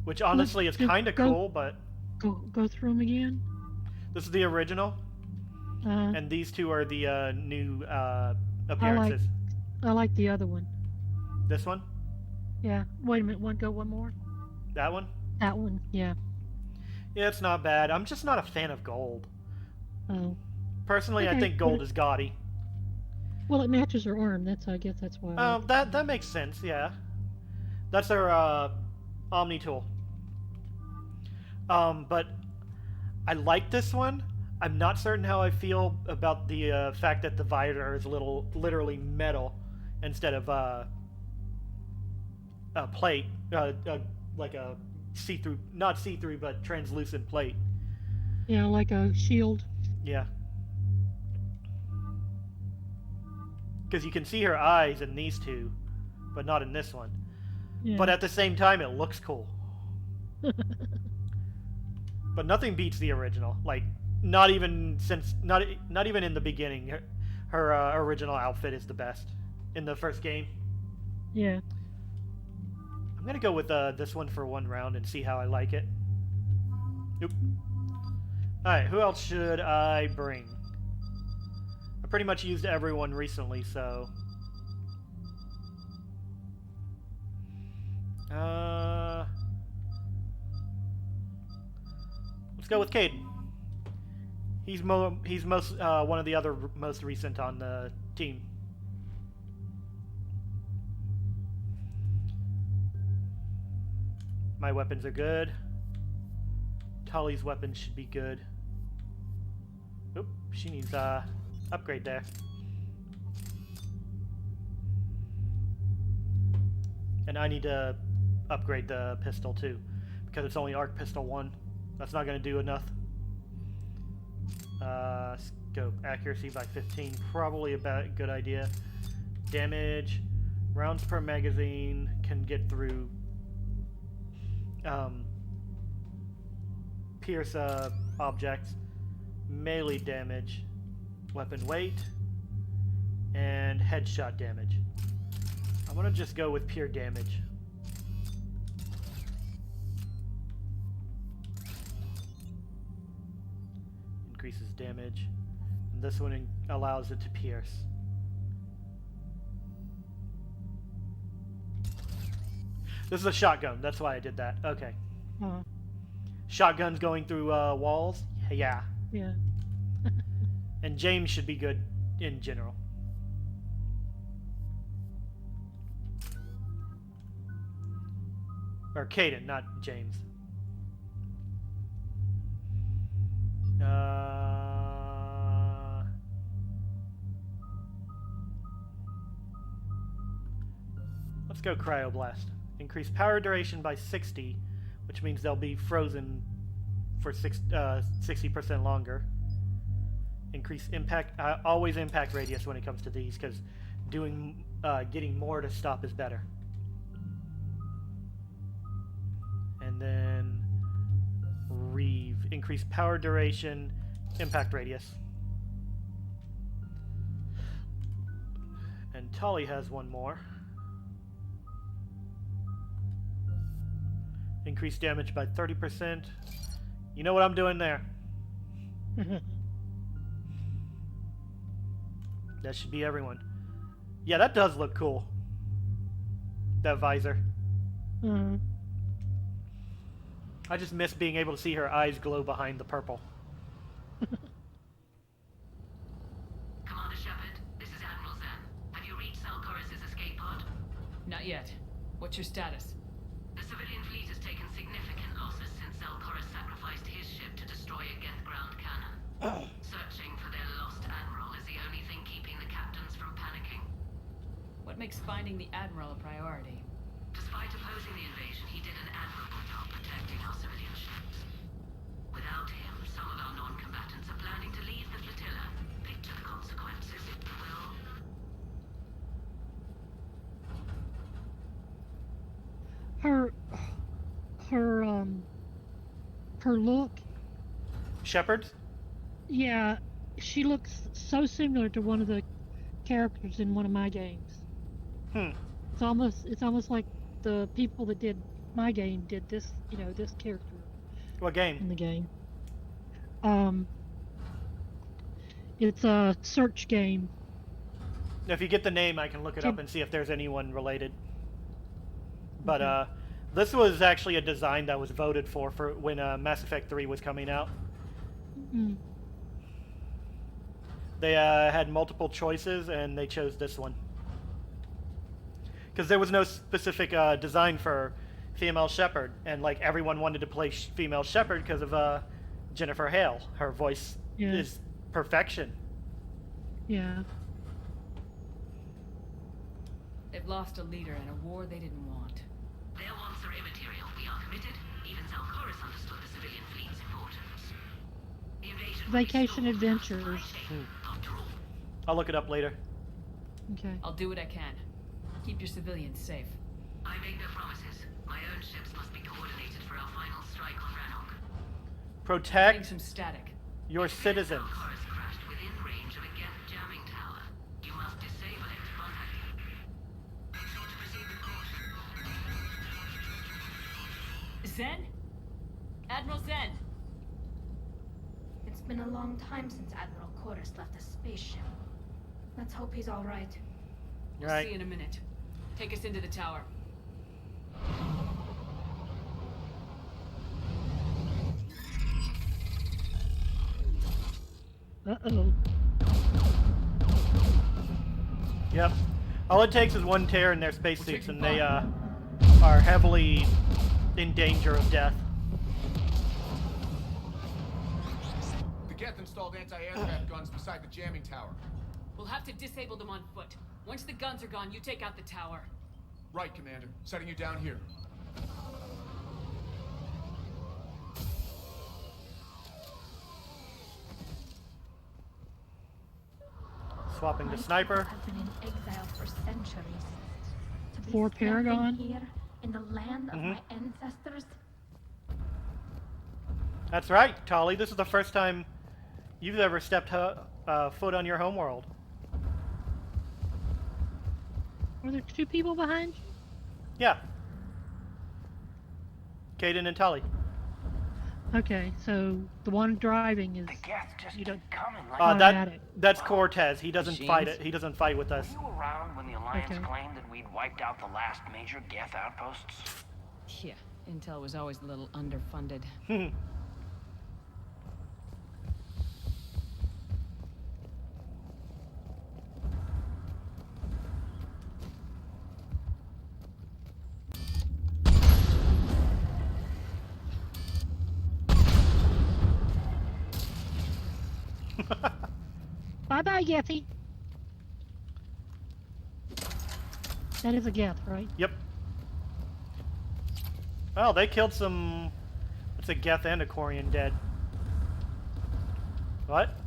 Which honestly is kind of cool, but... Go through them again? This is the original. And these two are the new appearances. I like the other one. This one? Yeah. Wait a minute, one more? That one? That one, yeah. Yeah, it's not bad. I'm just not a fan of gold. Oh. Personally, Okay, I think gold is gaudy. Well, it matches her arm. I guess that's why. That makes sense. Yeah, that's her Omni tool. But I like this one. I'm not certain how I feel about the fact that the visor is literally metal instead of a plate, like a see-through, not see-through, but translucent plate. Yeah, like a shield. Yeah. Because you can see her eyes in these two, but not in this one. Yeah. But at the same time, it looks cool. But nothing beats the original. Like, not even in the beginning. Her original outfit is the best in the first game. Yeah. I'm gonna go with this one for one round and see how I like it. Oop. All right, who else should I bring? I pretty much used everyone recently, so... let's go with Caden. He's most one of the other most recent on the team. My weapons are good. Tali's weapons should be good. Oop, she needs upgrade there. And I need to upgrade the pistol too, because it's only arc pistol 1. That's not going to do enough. Scope accuracy by 15, probably a good idea. Damage, rounds per magazine, can get through. Pierce objects, melee damage, weapon weight, and headshot damage. I'm gonna just go with pure damage. Increases damage, and this one allows it to pierce. This is a shotgun, that's why I did that. Okay. Shotguns going through walls? Yeah. Yeah. And James should be good in general. Or Caden, not James. Let's go Cryoblast. Increase power duration by 60, which means they'll be frozen for 60% longer. Increase impact, always impact radius when it comes to these, because getting more to stop is better. And then Reeve, increase power duration, impact radius. And Tali has one more. Increase damage by 30%. You know what I'm doing there. That should be everyone. Yeah, that does look cool. That visor. Mm. I just miss being able to see her eyes glow behind the purple. Commander Shepard, this is Admiral Zen. Have you reached Salcoris' escape pod? Not yet. What's your status? The civilian fleet has taken significant losses since Salcoris sacrificed his ship to destroy a Geth ground cannon. Searching for their lost admiral is the only thing keeping the captains from panicking. What makes finding the Admiral a priority? Despite opposing the invasion, he did an admirable job protecting our civilian ships. Without him, some of our non-combatants are planning to leave the flotilla. Picture the consequences, if you will. Her look. Shepard? Yeah, she looks so similar to one of the characters in one of my games. It's almost like the people that did my game did this, this character. What game? In the game. It's a search game. If you get the name, I can look it up and see if there's anyone related. But this was actually a design that was voted for when Mass Effect 3 was coming out. Mm. They had multiple choices, and they chose this one. Because there was no specific design for female Shepard, and like everyone wanted to play female Shepard because of Jennifer Hale. Her voice is perfection. Yeah. They've lost a leader in a war they didn't want. Their wants are immaterial. We are committed. Even Salcoris understood the civilian fleet's importance. The invasion Vacation Adventures. I'll look it up later. Okay. I'll do what I can. Keep your civilians safe. I make no promises. My own ships must be coordinated for our final strike on Rannoch. Protect some static. your citizens. Salcoris crashed within range of a Geth jamming tower. You must disable it to contact you. Zen? Admiral Zen! It's been a long time since Admiral Chorus left the spaceship. Let's hope he's all right. We'll see you in a minute. Take us into the tower. Uh-oh. Yep. All it takes is one tear in their spacesuits, and they are heavily in danger of death. The Geth installed anti-aircraft guns beside the jamming tower. We'll have to disable them on foot. Once the guns are gone, you take out the tower. Right, Commander. Setting you down here. Swapping to sniper. Have been in exile for centuries. To be For standing Paragon? here in the land of my ancestors. That's right, Tali. This is the first time you've ever stepped foot on your homeworld. Are there two people behind you? Yeah. Kaden and Tali. Okay, so the one driving is. You don't coming like that's Cortez. He doesn't Machines? fight it. He doesn't fight with us. Were you around when the Alliance Okay. claimed that we'd wiped out the last major Geth outposts? Yeah, Intel was always a little underfunded. Bye-bye, Gethy. That is a Geth, right? Yep. Well, they killed some. What's a Geth and a Quarian dead? What?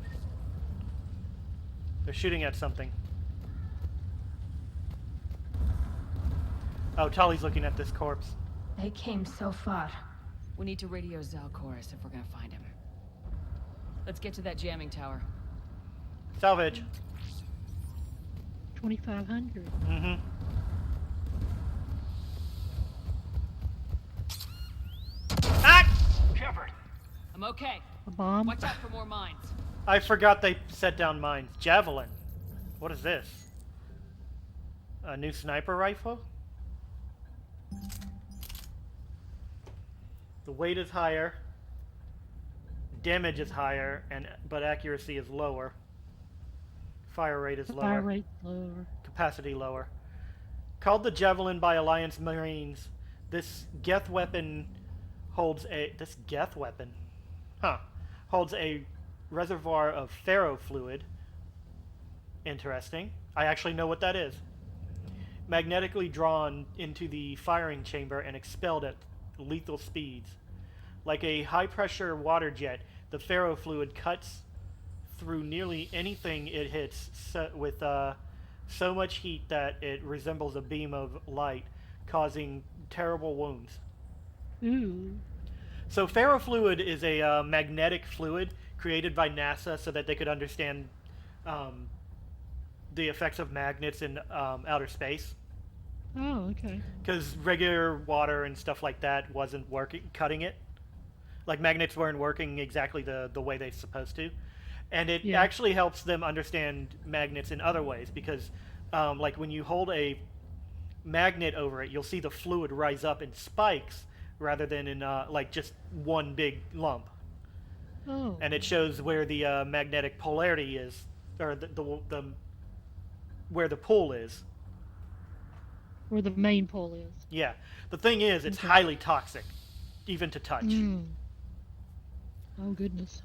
They're shooting at something. Oh, Tali's looking at this corpse. They came so far. We need to radio Zalcoris if we're gonna find him. Let's get to that jamming tower. Salvage. 2,500. Mm-hmm. Shepard. I'm okay. Okay. A bomb? Watch out for more mines. I forgot they set down mines. Javelin. What is this? A new sniper rifle? The weight is higher. Damage is higher, but accuracy is lower. Fire rate is lower. Fire rate lower. Capacity lower. Called the Javelin by Alliance Marines, this Geth weapon holds a... This Geth weapon? Huh. Holds a reservoir of ferrofluid. Interesting. I actually know what that is. Magnetically drawn into the firing chamber and expelled at lethal speeds. Like a high-pressure water jet, the ferrofluid cuts through nearly anything it hits with so much heat that it resembles a beam of light, causing terrible wounds. Ooh. So ferrofluid is a magnetic fluid created by NASA so that they could understand the effects of magnets in outer space. Oh, okay. Because regular water and stuff like that wasn't working, cutting it. Like magnets weren't working exactly the way they're supposed to. And it actually helps them understand magnets in other ways because like when you hold a magnet over it, you'll see the fluid rise up in spikes rather than in like just one big lump. Oh. And it shows where the magnetic polarity is, or the where the pull is. Where the main pole is. Yeah. The thing is, it's highly toxic, even to touch. Mm. Oh, goodness.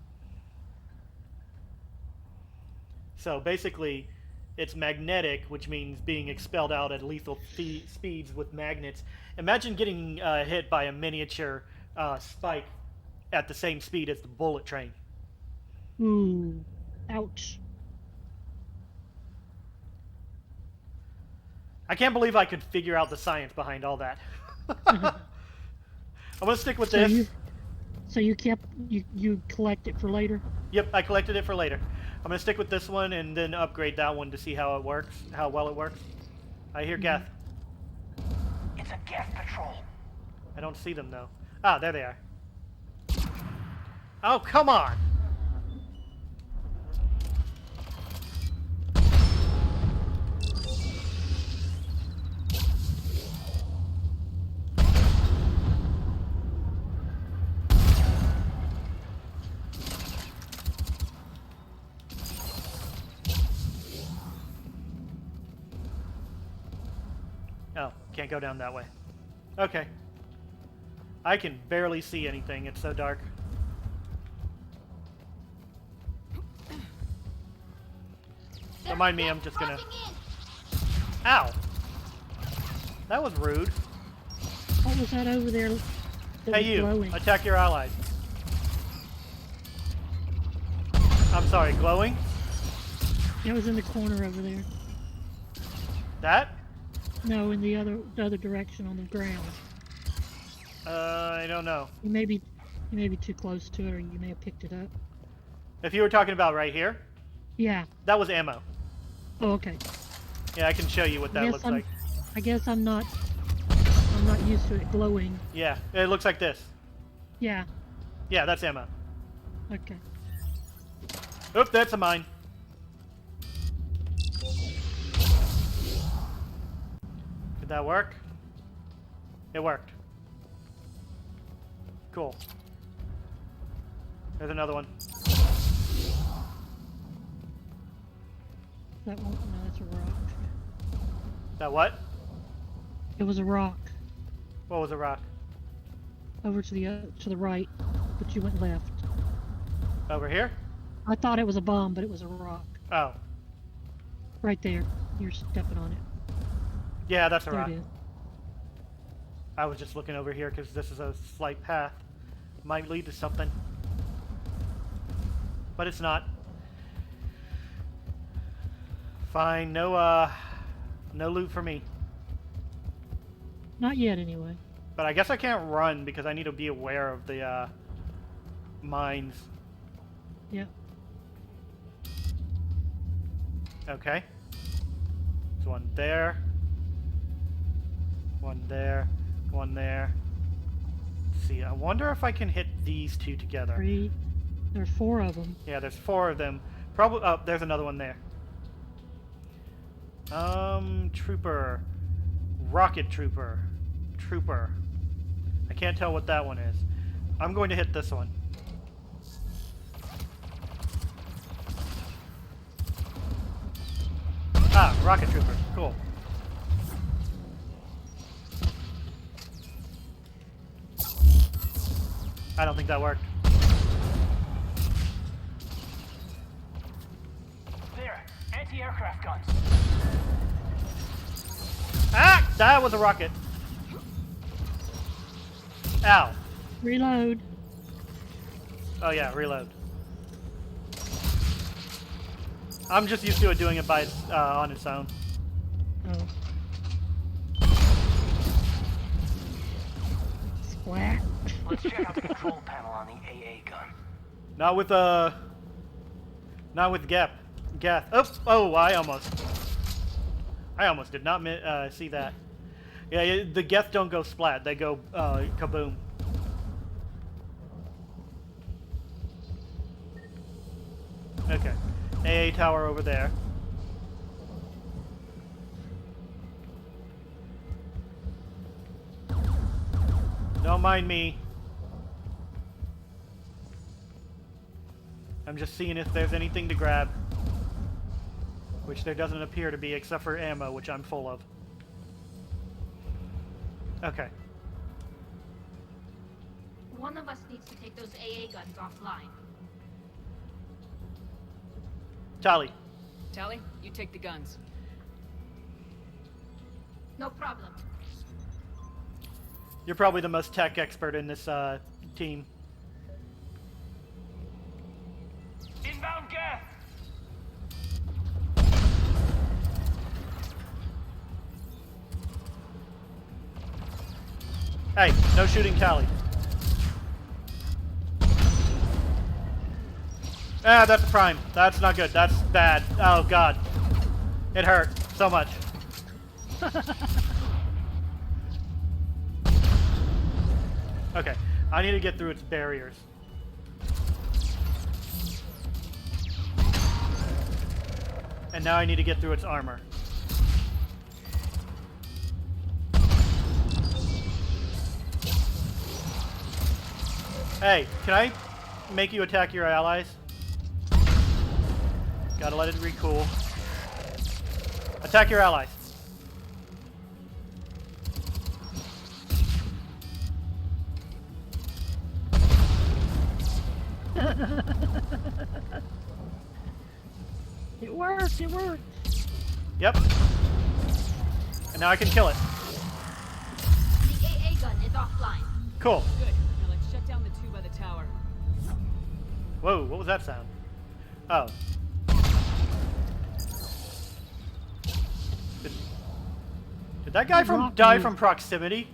So basically, it's magnetic, which means being expelled out at lethal speeds with magnets. Imagine getting hit by a miniature spike at the same speed as the bullet train. Ooh. Ouch. I can't believe I could figure out the science behind all that. I'm gonna stick with this. So you collect it for later? Yep, I collected it for later. I'm gonna stick with this one and then upgrade that one to see how it works, how well it works. I hear Geth. It's a Geth patrol. I don't see them though. Ah, there they are. Oh, come on! Oh, can't go down that way. Okay. I can barely see anything, it's so dark. Don't mind me, I'm just gonna... Ow! That was rude. What was that over there? Hey you, glowing? Attack your allies. I'm sorry, glowing? It was in the corner over there. That? No, in the other direction on the ground. I don't know. You may be too close to it, or you may have picked it up. If you were talking about right here? Yeah. That was ammo. Oh, okay. Yeah, I can show you what that looks like. I guess I'm not used to it glowing. Yeah, it looks like this. Yeah. Yeah, that's ammo. Okay. Oop, that's a mine. Did that work? It worked. Cool. There's another one. That one? No, that's a rock. That what? It was a rock. What was a rock? Over to the right, but you went left. Over here? I thought it was a bomb, but it was a rock. Oh. Right there. You're stepping on it. Yeah, that's a There rock. it is. I was just looking over here because this is a slight path. Might lead to something. But it's not. Fine, no loot for me. Not yet, anyway. But I guess I can't run because I need to be aware of the mines. Yeah. Okay. There's one there. One there. One there. see. I wonder if I can hit these two together. 3. There's 4 of them. Yeah, there's 4 of them. Probably. Oh, there's another one there. Trooper. Rocket Trooper. Trooper. I can't tell what that one is. I'm going to hit this one. Ah, Rocket Trooper. Cool. I don't think that worked. There, anti-aircraft guns. Ah! That was a rocket. Ow. Reload. Oh yeah, reload. I'm just used to it doing it by on its own. Oh. Splat. Let's check out the control panel on the AA gun. Not with Geth. Geth. Oh, I almost did not see that. Yeah, the Geth don't go splat. They go kaboom. Okay. AA tower over there. Don't mind me. I'm just seeing if there's anything to grab. Which there doesn't appear to be, except for ammo, which I'm full of. Okay. One of us needs to take those AA guns offline. Tally. Tally, you take the guns. No problem. You're probably the most tech expert in this team. Inbound Geth! Hey, no shooting Tally. Ah, that's a prime. That's not good. That's bad. Oh, God. It hurt so much. Okay, I need to get through its barriers. And now I need to get through its armor. Hey, can I make you attack your allies? Gotta let it recool. Attack your allies. It worked, it worked. Yep. And now I can kill it. The AA gun is offline. Cool. Good. Now let's shut down the two by the tower. Whoa, what was that sound? Oh. Did that guy die from proximity?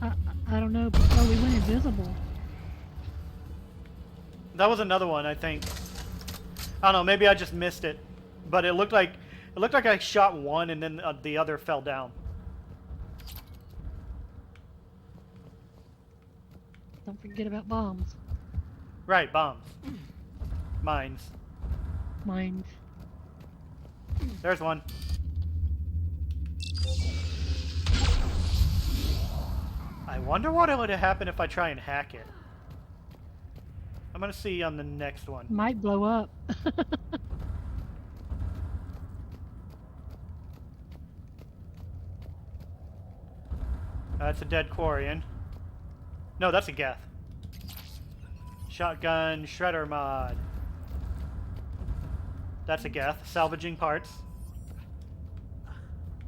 I don't know, but we went invisible. That was another one, I think. I don't know, maybe I just missed it. But it looked like I shot one and then the other fell down. Don't forget about bombs. Right, bombs. Mines. Mines. There's one. I wonder what would happen if I try and hack it. I'm gonna see on the next one. Might blow up. That's a dead Quarian. No, that's a Geth. Shotgun shredder mod. That's a Geth. Salvaging parts.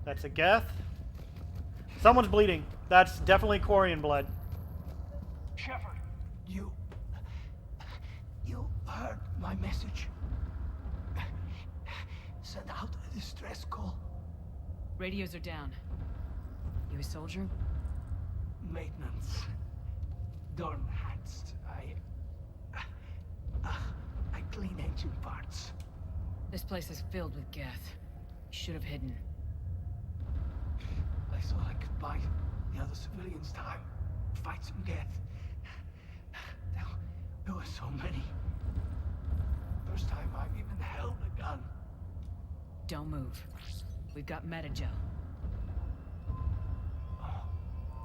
That's a Geth. Someone's bleeding. That's definitely Quarian blood. Shepard. You heard my message. Send out a distress call. Radios are down. You a soldier? Maintenance. Dornhatst. I clean engine parts. This place is filled with Geth. You should have hidden. I thought I could buy the other civilians time. fight some Geth. There were so many. First time I've even held a gun. Don't move. We've got Metagel. Oh,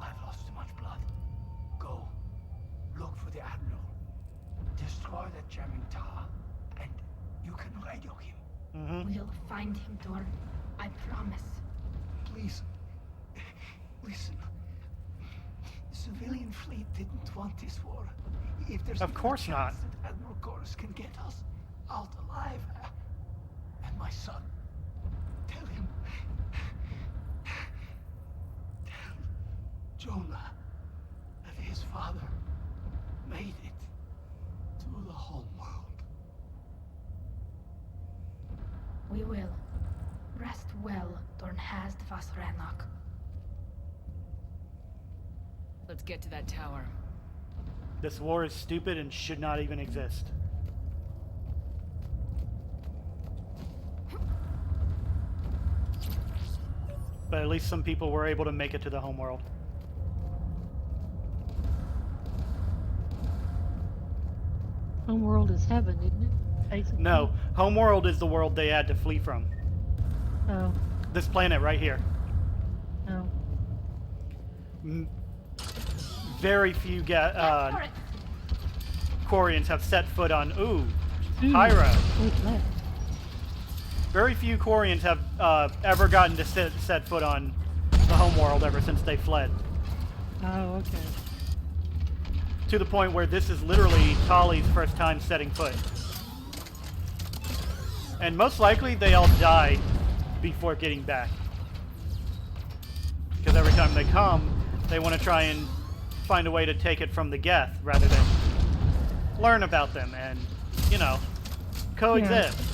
I've lost too much blood. Go. Look for the Admiral. Destroy that jamming tower, and you can radio him. We'll find him, Dorn. I promise. Please, listen. The civilian fleet didn't want this war. If there's Of course not. that Admiral Chorus can get us out alive, and my son, tell him. Tell Jonah that his father made it to the home world. We will. Rest well, Dorn Hast vas Renok. Let's get to that tower. This war is stupid and should not even exist. But at least some people were able to make it to the homeworld. Homeworld is heaven, isn't it? Basically. No, homeworld is the world they had to flee from. Oh. This planet right here. Oh. Very few Quarians have set foot on. Ooh, Pyro. What's that? Very few Quarians have ever gotten to set foot on the homeworld ever since they fled. Oh, okay. To the point where this is literally Tali's first time setting foot. And most likely they all died before getting back. Because every time they come, they want to try and find a way to take it from the Geth rather than learn about them and, you know, coexist. Yeah.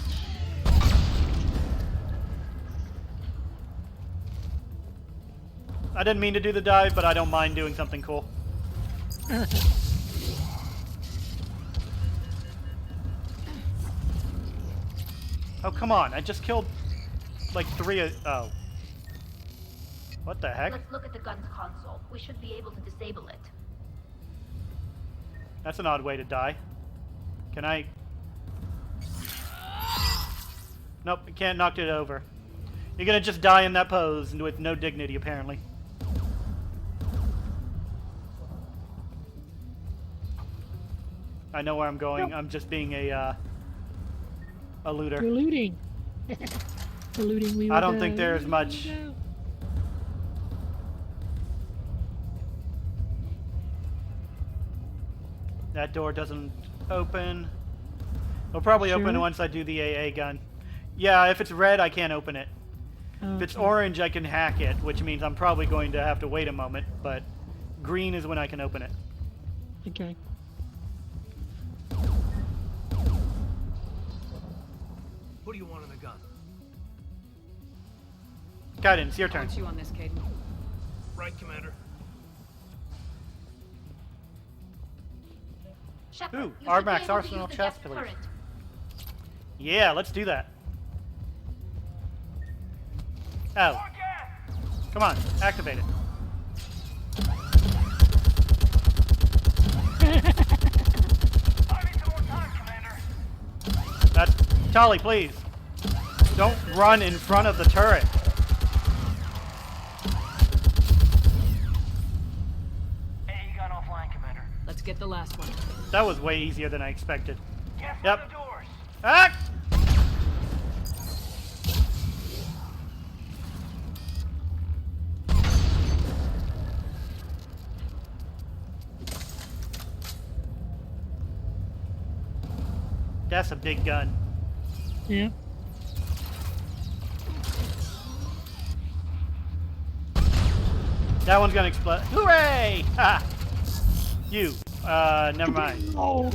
I didn't mean to do the dive, but I don't mind doing something cool. Oh, come on. I just killed like 3 oh. What the heck? Let's look at the gun's console. We should be able to disable it. That's an odd way to die. Can I? Nope, you can't knock it over. You're gonna just die in that pose with no dignity, apparently. I know where I'm going. Nope. I'm just being a looter. You're looting. The looting we I don't think there's much. That door doesn't open. It'll probably open once I do the AA gun. Yeah, if it's red, I can't open it. Okay. If it's orange, I can hack it, which means I'm probably going to have to wait a moment, but green is when I can open it. Okay. What do you want in the gun? Guidance, your turn. I'll you on this, Caden. Right, Commander. Shepard, ooh, Armax Arsenal chest, please. Current. Yeah, let's do that. Oh. Come on, activate it. That's Tali, please. Don't run in front of the turret. AA gun offline, Commander. Let's get the last one. That was way easier than I expected. Yep. The doors. Ah! That's a big gun. Yeah. That one's gonna explode. Hooray! Ha! You. Never mind. Oh.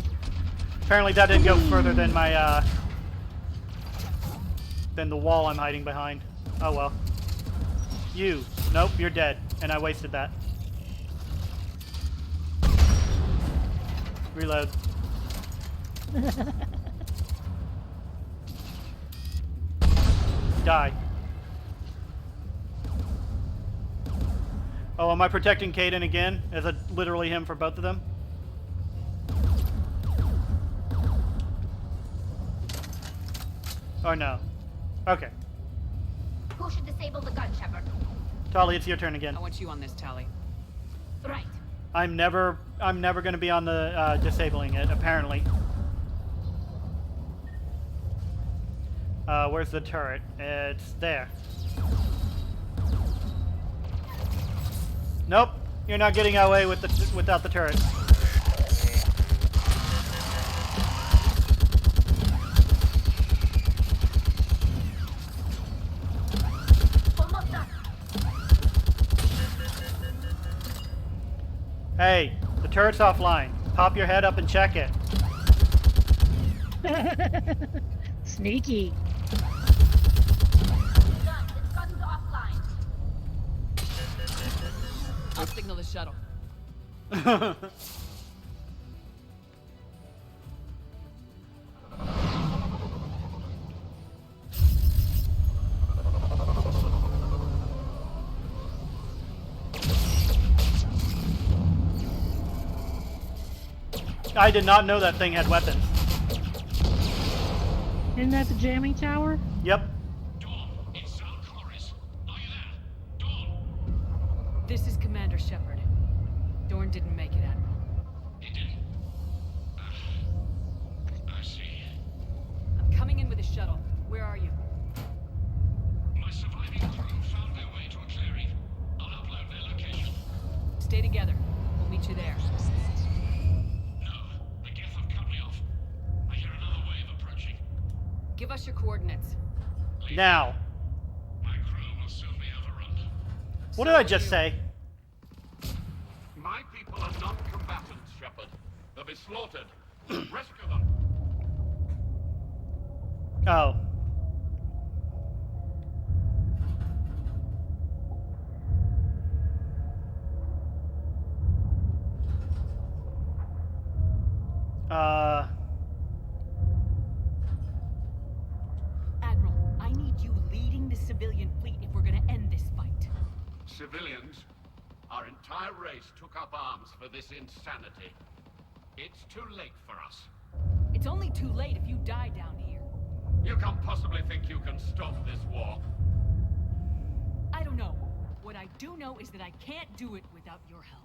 Apparently that didn't go further than my, than the wall I'm hiding behind. Oh well. You. Nope, you're dead. And I wasted that. Reload. Die. Oh, am I protecting Caden again? Is it literally him for both of them? Or no? Okay. Who should disable the gun, Shepard? Tali, it's your turn again. I want you on this, Tali. Right. I'm never going to be on the disabling it, apparently. Where's the turret? It's there. Nope, you're not getting away with without the turret. Almost done. Hey, the turret's offline. Pop your head up and check it. Sneaky. Done. This gun's offline. I'll signal the shuttle. I did not know that thing had weapons. Isn't that the jamming tower? Yep. This is Commander Shepard. Dorn didn't make it, Admiral. He didn't? I see. I'm coming in with a shuttle. Where are you? My surviving crew found their way to a clearing. I'll upload their location. Stay together. We'll meet you there. No, the Geth have cut me off. I hear another wave approaching. Give us your coordinates. Now. My crew will soon be overrun. What did I just say? My people are non-combatants, Shepard. They'll be slaughtered. Rescue them. Oh. Admiral, I need you leading the civilian fleet if we're gonna end this fight. Civilians, our entire race took up arms for this insanity. It's too late for us. It's only too late if you die down here. You can't possibly think you can stop this war. I don't know. What I do know is that I can't do it without your help.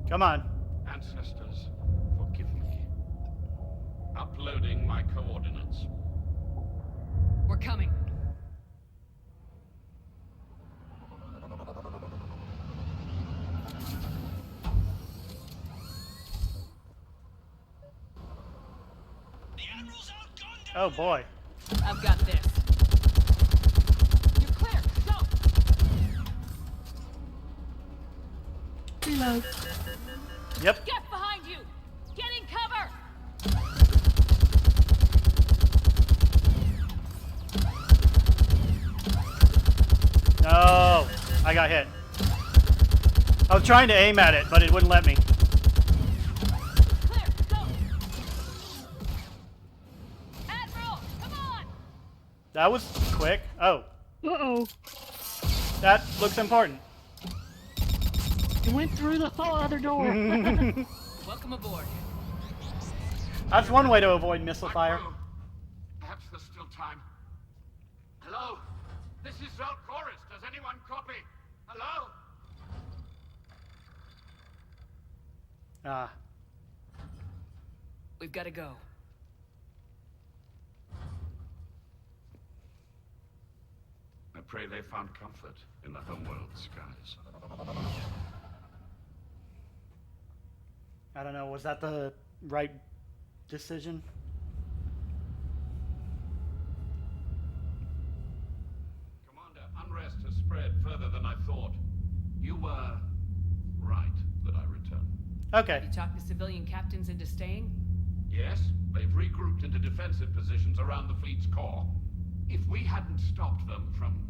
Come on. Ancestors, forgive me. Uploading my coordinates. We're coming. Oh boy. I've got this. You're clear. Go. Reload. Yep. Get behind you. Get in cover. No. I got hit. I was trying to aim at it, but it wouldn't let me. Clear. Go. Admiral, come on. That was quick. Oh. Uh-oh. That looks important. It went through the whole other door. Welcome aboard. That's one way to avoid missile fire. Perhaps there's still time. Hello? This is Zalcoris. Does anyone copy? Hello? Ah. We've got to go. I pray they found comfort in the homeworld skies. I don't know. Was that the right decision? Commander, unrest has spread further than I thought. You were right that I returned. Okay. You talked the civilian captains into staying? Yes, they've regrouped into defensive positions around the fleet's core. If we hadn't stopped them from...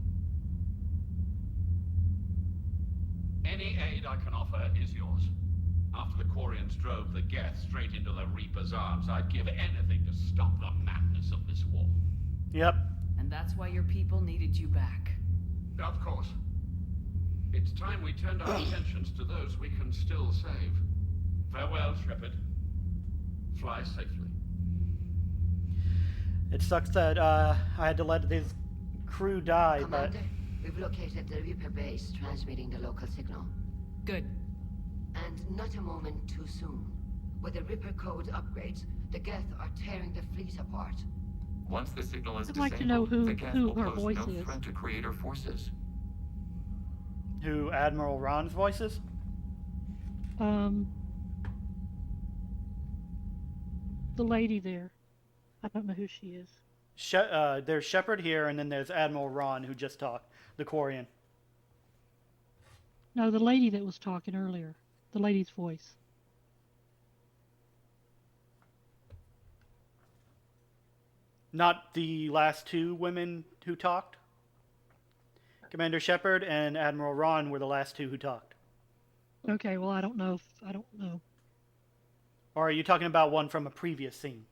Any aid I can offer is yours. After the Quarians drove the Geth straight into the Reaper's arms, I'd give anything to stop the madness of this war. Yep. And that's why your people needed you back. Of course. It's time we turned our attentions to those we can still save. Farewell, Shepard. Fly safely. It sucks that I had to let his crew die, Commander, we've located the Reaper base transmitting the local signal. Good. And not a moment too soon. With the Reaper code upgrades, the Geth are tearing the fleet apart. Once the signal is I'd disabled, like to know the Geth who will her pose voice no is. threat to Creator forces. Who Admiral Ron's voice is? The lady there. I don't know who she is. There's Shepard here, and then there's Admiral Ron, who just talked, the Quarian. No, the lady that was talking earlier. The lady's voice. Not the last two women who talked? Commander Shepard and Admiral Ron were the last two who talked. Okay, well, I don't know. I don't know. Or are you talking about one from a previous scene?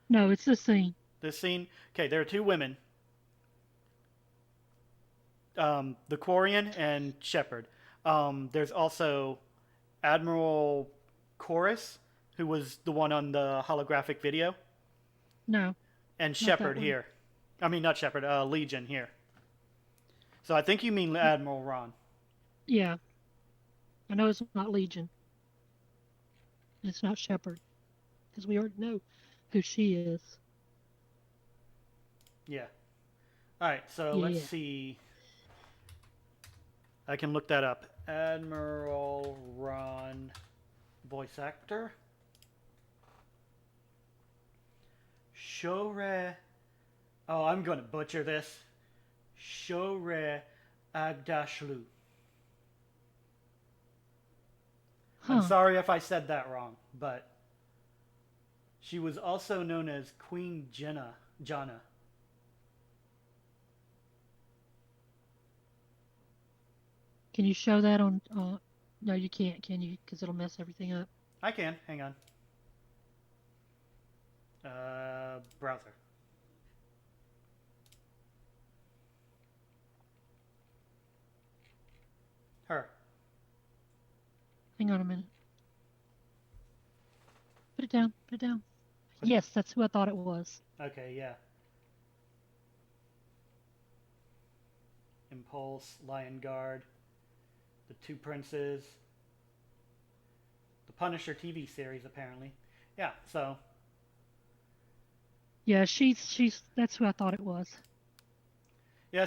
No, it's this scene. This scene? Okay, there are two women. The Quarian and Shepard. There's also Admiral Chorus, who was the one on the holographic video. No. And Shepard here. I mean, not Shepard, Legion here. So I think you mean Admiral Ron. Yeah. I know it's not Legion. It's not Shepard. Because we already know who she is. Yeah. Alright, so let's see. I can look that up. Admiral Ron, voice actor. Shore. Oh, I'm going to butcher this. Shore Agdashlu. I'm sorry if I said that wrong, but she was also known as Queen Jana. Can you show that on... no, you can't, can you? Because it'll mess everything up. I can. Hang on. Browser. Her. Hang on a minute. Put it down. Put it down. Yes, that's who I thought it was. Okay, yeah. Impulse, Lion Guard, The Two Princes, the Punisher TV series, apparently. Yeah, so. Yeah, she's that's who I thought it was. Yeah,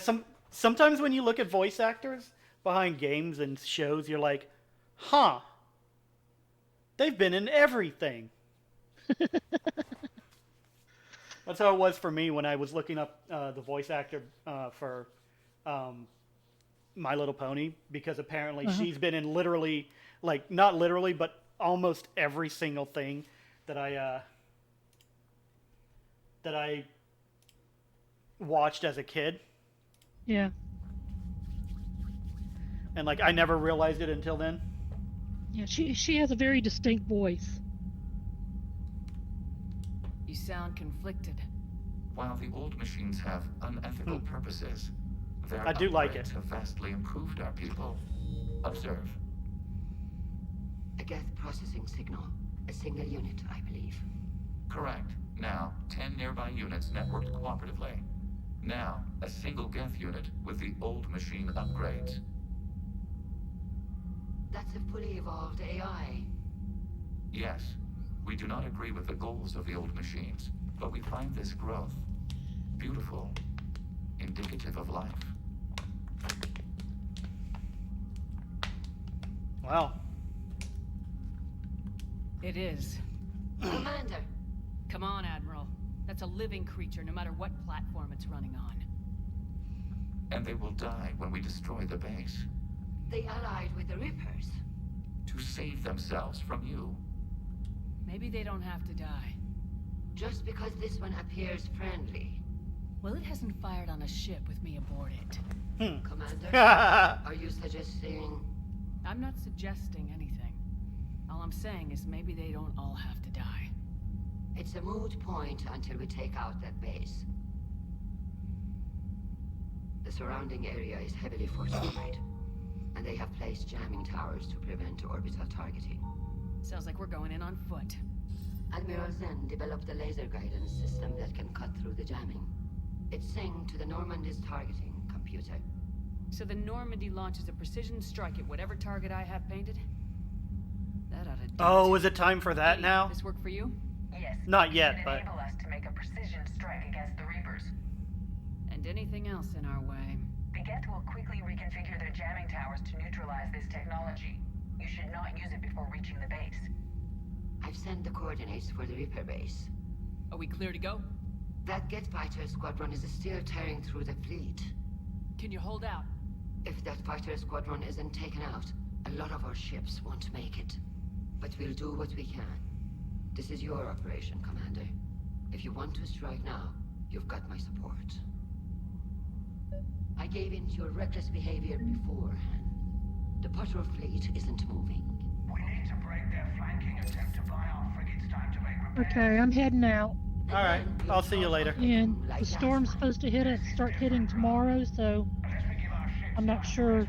sometimes when you look at voice actors behind games and shows, you're like, huh, they've been in everything. That's how it was for me when I was looking up the voice actor for My Little Pony, because apparently she's been in literally, like, not literally, but almost every single thing that I watched as a kid. Yeah. And, like, I never realized it until then. Yeah, she has a very distinct voice. You sound conflicted. While the old machines have unethical purposes, their I do like upgrades it. have vastly improved our people. Observe. A Geth processing signal. A single unit, I believe. Correct. Now, 10 nearby units networked cooperatively. Now, a single Geth unit with the old machine upgrades. That's a fully evolved AI. Yes, we do not agree with the goals of the old machines, but we find this growth beautiful, indicative of life. Wow. It is. Commander! Come on, Admiral. That's a living creature, no matter what platform it's running on. And they will die when we destroy the base. They allied with the Reapers. To save themselves from you. Maybe they don't have to die. Just because this one appears friendly. Well, it hasn't fired on a ship with me aboard it. Commander, are you suggesting... I'm not suggesting anything. All All I'm saying is maybe they don't all have to die. It's a moot point until we take out that base. The surrounding area is heavily fortified, and they have placed jamming towers to prevent orbital targeting. Sounds like we're going in on foot. Admiral Zen developed a laser guidance system that can cut through the jamming. It's synced to the Normandy's targeting computer. So the Normandy launches a precision strike at whatever target I have painted? That ought to do Oh, it. is it time for that Hey, now? This work for you? Yes. Not yet, it should but... enable us to make a precision strike against the Reapers. And anything else in our way. The Geth will quickly reconfigure their jamming towers to neutralize this technology. You should not use it before reaching the base. I've sent the coordinates for the Reaper base. Are we clear to go? That Geth fighter squadron is still tearing through the fleet. Can you hold out? If that fighter squadron isn't taken out, a lot of our ships won't make it. But we'll do what we can. This is your operation, Commander. If you want to strike now, you've got my support. I gave in to your reckless behavior beforehand. The patrol fleet isn't moving. We need to break their flanking attempt to buy our frigates time to make repairs. Okay, I'm heading out. Alright, I'll see you later. And the storm's supposed to start hitting tomorrow, so I'm not sure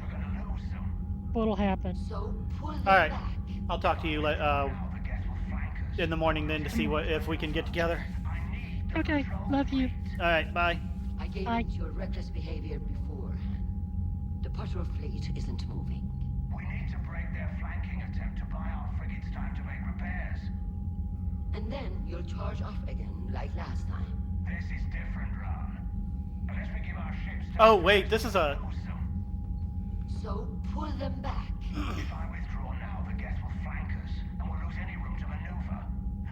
what'll happen. Alright, I'll talk to you in the morning then to see if we can get together. Okay, love you. Alright, bye. I gave in to your reckless behavior beforehand. The patrol fleet isn't moving. We need to break their flanking attempt to buy our frigates time to make repairs. And then you'll charge off again, like last time. This is different, Ron. Unless we give our ships time. Oh, wait, this is a... So pull them back. If I withdraw now, the Geth will flank us, and we'll lose any room to maneuver.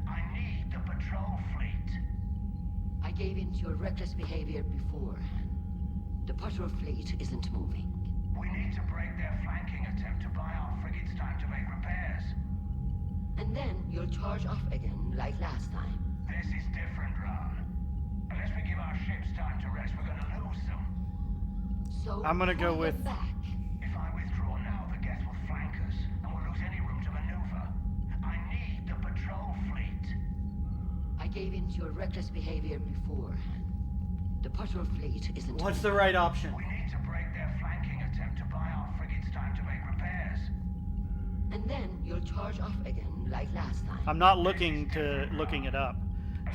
I need the patrol fleet. I gave in to your reckless behavior beforehand. The patrol fleet isn't moving. We need to break their flanking attempt to buy our frigates time to make repairs. And then you'll charge off again, like last time. This is different, Ron. Unless we give our ships time to rest, we're gonna lose them. So I'm gonna go pull with... them back. If I withdraw now, the Geth will flank us, and we'll lose any room to maneuver. I need the patrol fleet. I gave in to your reckless behavior beforehand. The patrol fleet isn't... What's the right option? We need to break their flanking attempt to buy our frigates time to make repairs. And then you'll charge off again, like last time. I'm not looking it up.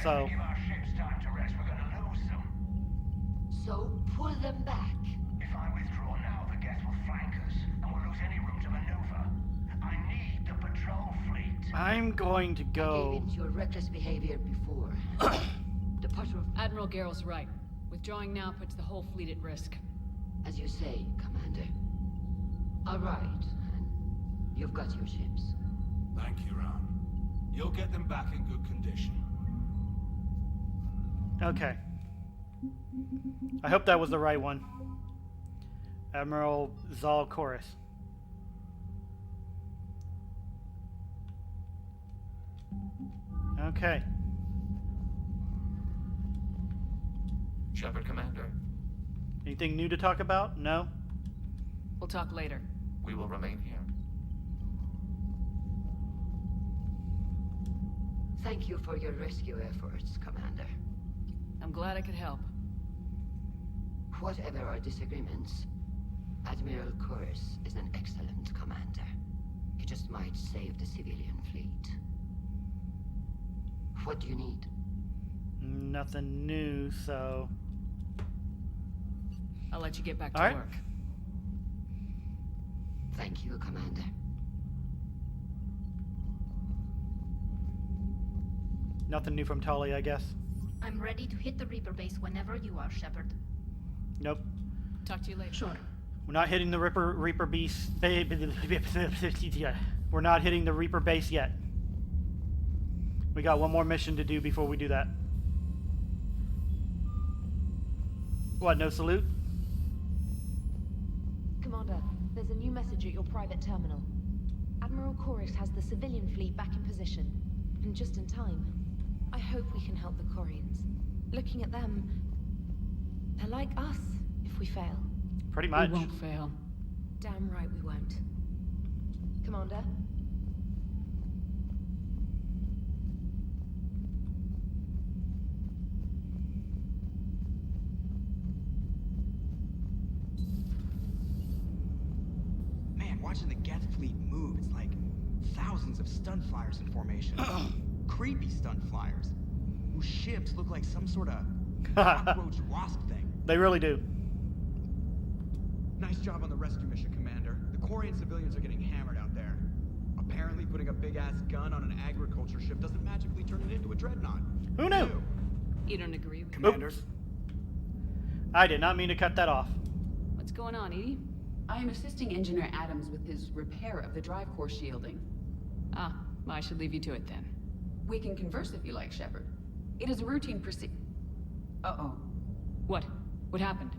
So... Give our ships time to rest, we're gonna lose them. So pull them back. If I withdraw now, the Geth will flank us, and we'll lose any room to maneuver. I need the patrol fleet. I'm going to I gave go... in to your reckless behavior beforehand. The patrol... Admiral Garrel's right. Withdrawing now puts the whole fleet at risk. As you say, Commander. All right. You've got your ships. Thank you, Ron. You'll get them back in good condition. Okay. I hope that was the right one. Admiral Zal Chorus. Okay. Shepard, Commander. Anything new to talk about? No? We'll talk later. We will remain here. Thank you for your rescue efforts, Commander. I'm glad I could help. Whatever our disagreements, Admiral Chorus is an excellent commander. He just might save the civilian fleet. What do you need? Nothing new, so... I'll let you get back to All right. work. Thank you, Commander. Nothing new from Tali, I guess. I'm ready to hit the Reaper base whenever you are, Shepard. Nope. Talk to you later. Sure. We're not hitting the Reaper beast. We're not hitting the Reaper base yet. We got one more mission to do before we do that. What, no salute? Commander, there's a new message at your private terminal. Admiral Chorus has the civilian fleet back in position, and just in time. I hope we can help the Quarians. Looking at them, they're like us if we fail. Pretty much. We won't fail. Damn right we won't. Commander? thousands of stun flyers in formation. Creepy stun flyers, whose ships look like some sort of cockroach wasp thing. They really do. Nice job on the rescue mission, Commander. The Quarian civilians are getting hammered out there. Apparently, putting a big-ass gun on an agriculture ship doesn't magically turn it into a dreadnought. Who knew? You don't agree with me? Commander? Oops. I did not mean to cut that off. What's going on, Edie? I am assisting Engineer Adams with his repair of the drive core shielding. Ah, I should leave you to it then. We can converse if you like, Shepard. It is a routine Uh-oh. What? What happened?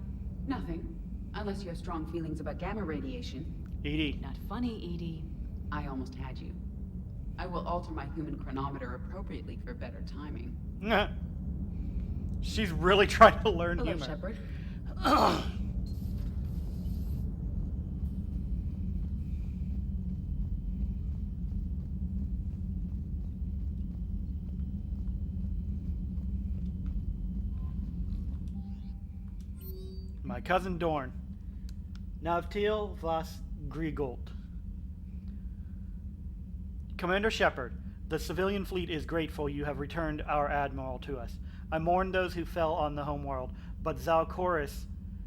Nothing. Unless you have strong feelings about gamma radiation. Edie. Not funny, Edie. I almost had you. I will alter my human chronometer appropriately for better timing. She's really trying to learn Hello, humor. Shepard. My cousin Dorn. Navtil Vas Grigolt. Commander Shepard, the civilian fleet is grateful you have returned our admiral to us. I mourn those who fell on the homeworld, but Zalcoris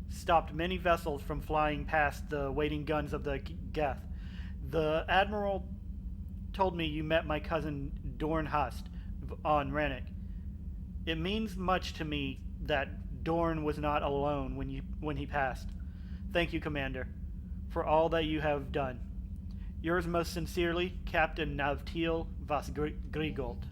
stopped many vessels from flying past the waiting guns of the Geth. The admiral told me you met my cousin Dorn Hust on Rennick. It means much to me that Dorn was not alone when he passed. Thank you, Commander, for all that you have done. Yours most sincerely, Captain Navtil Vas Grigolt.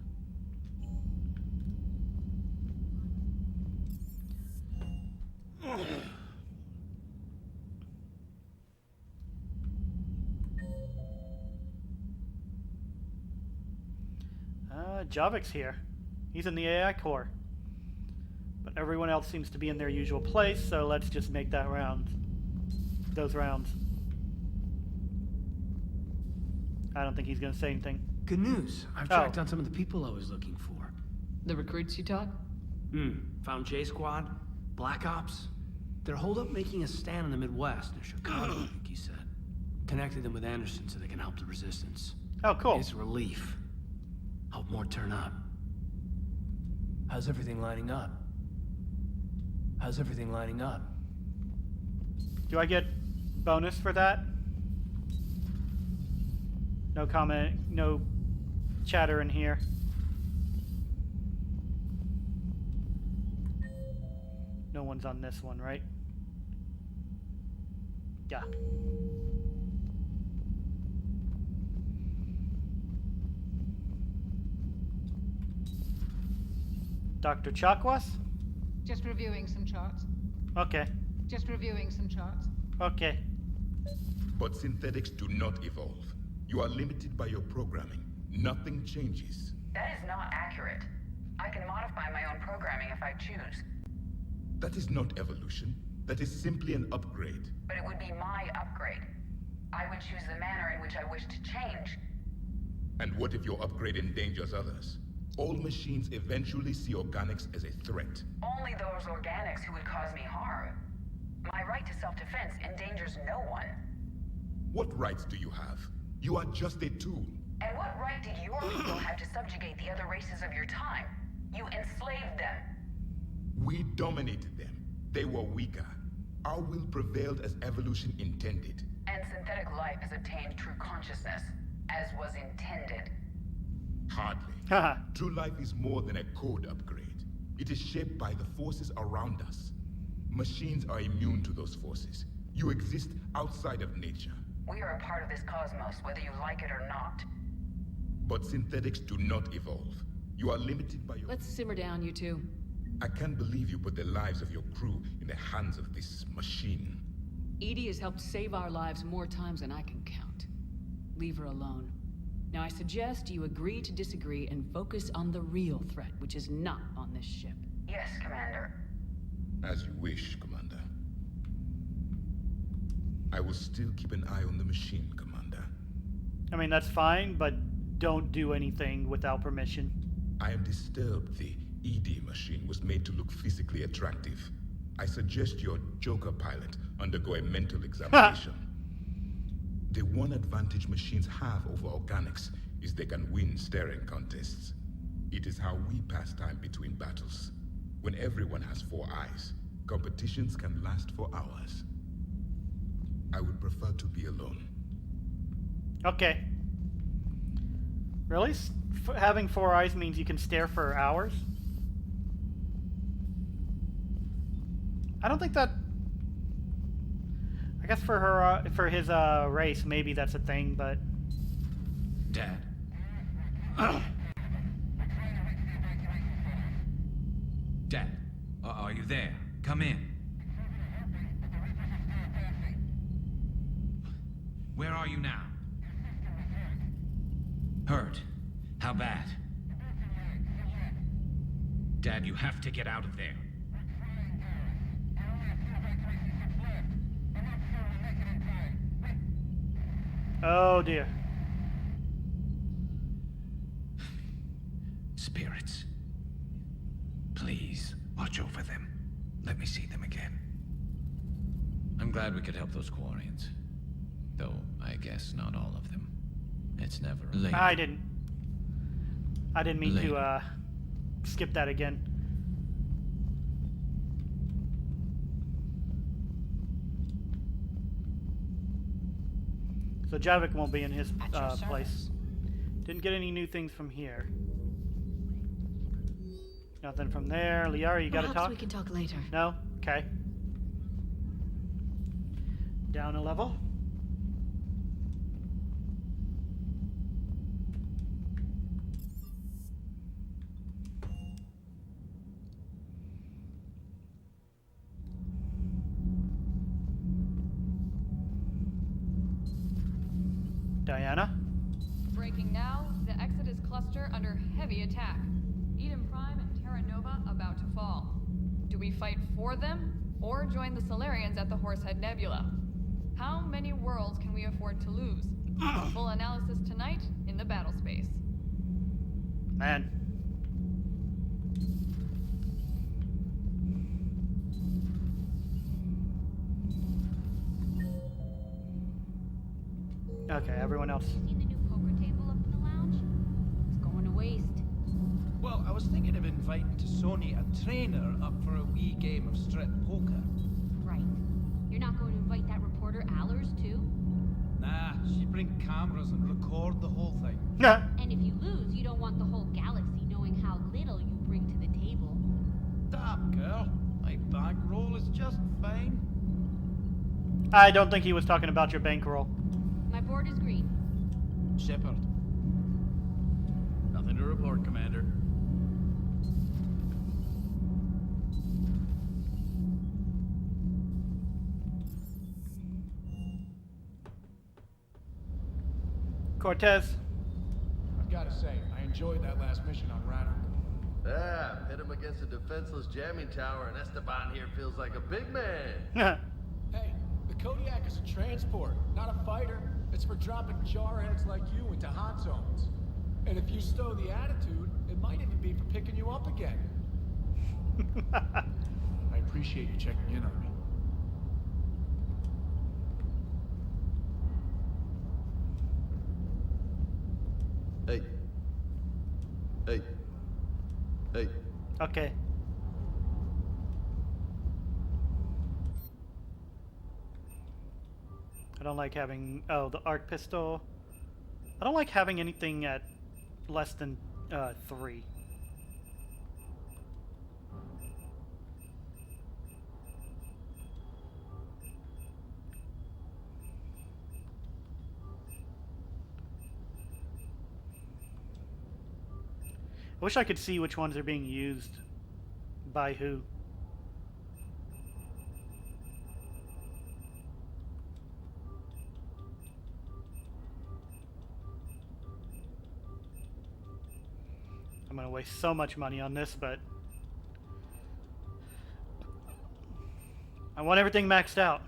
Javik's here. He's in the AI core. But everyone else seems to be in their usual place, so let's just make that round. Those rounds. I don't think he's going to say anything. Good news. I've tracked down some of the people I was looking for. The recruits you taught? Found J Squad, Black Ops. They're holed up making a stand in the Midwest, near Chicago, I think he said. Connected them with Anderson so they can help the resistance. Oh, cool. It's relief. Hope more turn up. How's everything lining up? How's everything lining up? Do I get bonus for that? No comment, no chatter in here. No one's on this one, right? Yeah. Dr. Chakwas? Just reviewing some charts. Okay. Just reviewing some charts. Okay. But synthetics do not evolve. You are limited by your programming. Nothing changes. That is not accurate. I can modify my own programming if I choose. That is not evolution. That is simply an upgrade. But it would be my upgrade. I would choose the manner in which I wish to change. And what if your upgrade endangers others? All machines eventually see organics as a threat. Only those organics who would cause me harm. My right to self-defense endangers no one. What rights do you have? You are just a tool. And what right did your people have to subjugate the other races of your time? You enslaved them. We dominated them. They were weaker. Our will prevailed as evolution intended. And synthetic life has obtained true consciousness, as was intended. Hardly. True life is more than a code upgrade. It is shaped by the forces around us. Machines are immune to those forces. You exist outside of nature. We are a part of this cosmos, whether you like it or not. But synthetics do not evolve. You are limited by your... Let's simmer down, you two. I can't believe you put the lives of your crew in the hands of this machine. Edie has helped save our lives more times than I can count. Leave her alone. Now I suggest you agree to disagree and focus on the real threat, which is not on this ship. Yes, Commander. As you wish, Commander. I will still keep an eye on the machine, Commander. I mean, that's fine, but don't do anything without permission. I am disturbed the ED machine was made to look physically attractive. I suggest your Joker pilot undergo a mental examination. The one advantage machines have over organics is they can win staring contests. It is how we pass time between battles. When everyone has 4 eyes, competitions can last for hours. I would prefer to be alone. Okay. Really? Having 4 eyes means you can stare for hours? I don't think that... I guess for her, for his race, maybe that's a thing, but... Dad. Dad, are you there? Come in. Where are you now? Hurt? How bad? Dad, you have to get out of there. Oh dear. Spirits. Please, watch over them. Let me see them again. I'm glad we could help those Quarians. Though, I guess not all of them. It's never late. I didn't mean to skip that again. So Javik won't be in his place. Didn't get any new things from here. Nothing from there. Liara, you gotta talk? Perhaps we can talk later. No? Okay. Down a level. Diana? Breaking now, the Exodus cluster under heavy attack. Eden Prime and Terra Nova about to fall. Do we fight for them, or join the Solarians at the Horsehead Nebula? How many worlds can we afford to lose? Full analysis tonight in the battle space. Man. Okay, everyone else. Seen the new poker table up in the lounge? It's going to waste. Well, I was thinking of inviting to Sony a trainer up for a wee game of strip poker. Right. You're not going to invite that reporter Allers too? Nah, she'd bring cameras and record the whole thing. And if you lose, you don't want the whole galaxy knowing how little you bring to the table. Damn, girl. My bankroll is just fine. I don't think he was talking about your bankroll. My board is green. Shepard. Nothing to report, Commander. Cortez. I've got to say, I enjoyed that last mission on Rannoch. Yeah, pit him against a defenseless jamming tower, and Esteban here feels like a big man. Hey, the Kodiak is a transport, not a fighter. It's for dropping jarheads like you into hot zones. And if you stow the attitude, it might even be for picking you up again. I appreciate you checking in on me. Hey. Hey. Hey. Okay. I don't like having... Oh, the arc pistol. I don't like having anything at less than 3. I wish I could see which ones are being used by who. I'm gonna waste so much money on this, but I want everything maxed out.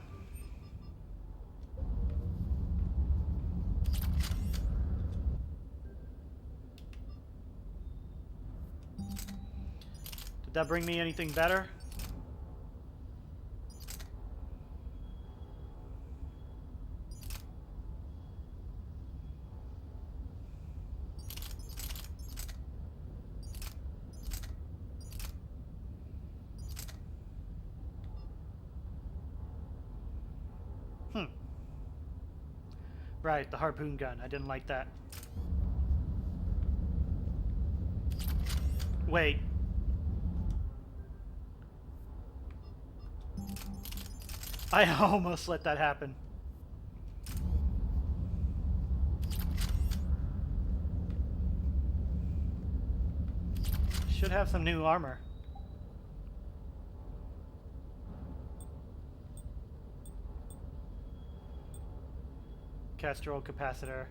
Did that bring me anything better? Right, the harpoon gun. I didn't like that. Wait. I almost let that happen. Should have some new armor. Castrol capacitor.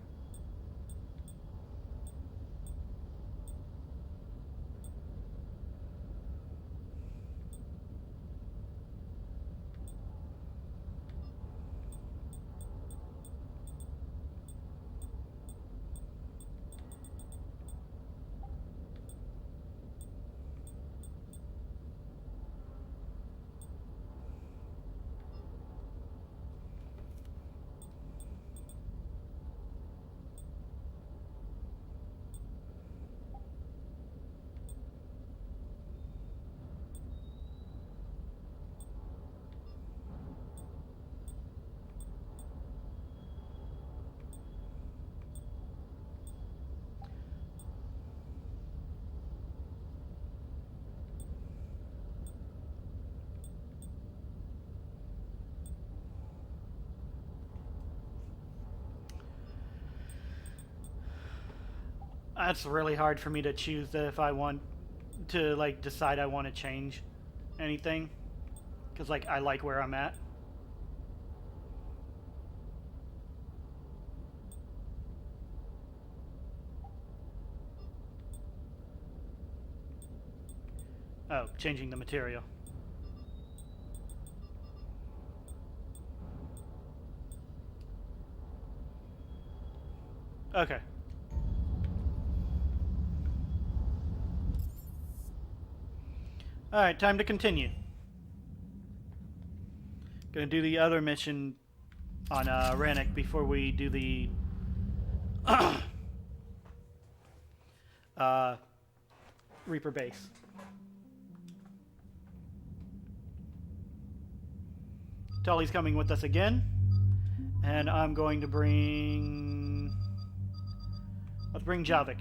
That's really hard for me to choose if I want to, like, decide I want to change anything. Because, like, I like where I'm at. Oh, changing the material. Okay. Alright, time to continue. Gonna do the other mission on Rannick before we do the Reaper base. Tully's coming with us again. And I'm going to bring... Let's bring Javik.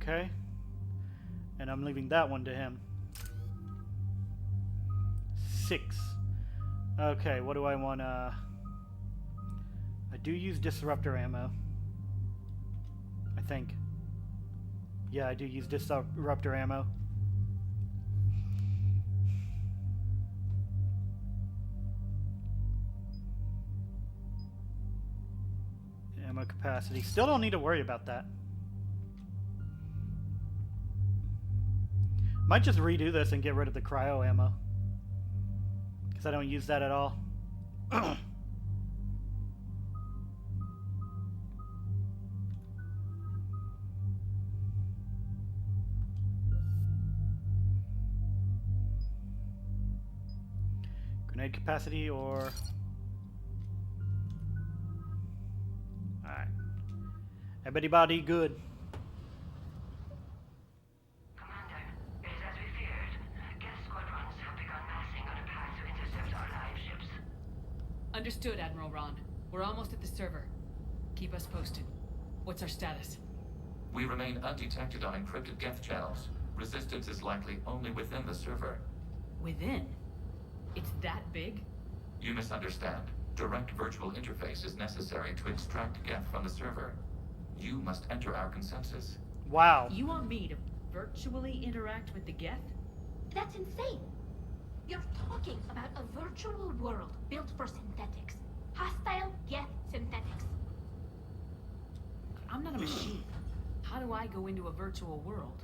Okay. And I'm leaving that one to him. 6. Okay, what do I want to... I do use disruptor ammo. I think. Yeah, I do use disruptor ammo. Ammo capacity. Still don't need to worry about that. Might just redo this and get rid of the cryo ammo. Because I don't use that at all. Grenade capacity or... Alright. Everybody good. Understood, Admiral Ron. We're almost at the server. Keep us posted. What's our status? We remain undetected on encrypted Geth channels. Resistance is likely only within the server. Within? It's that big? You misunderstand. Direct virtual interface is necessary to extract Geth from the server. You must enter our consensus. Wow. You want me to virtually interact with the Geth? That's insane. You're talking about a virtual world built for synthetics. Hostile Geth synthetics. I'm not a machine. How do I go into a virtual world?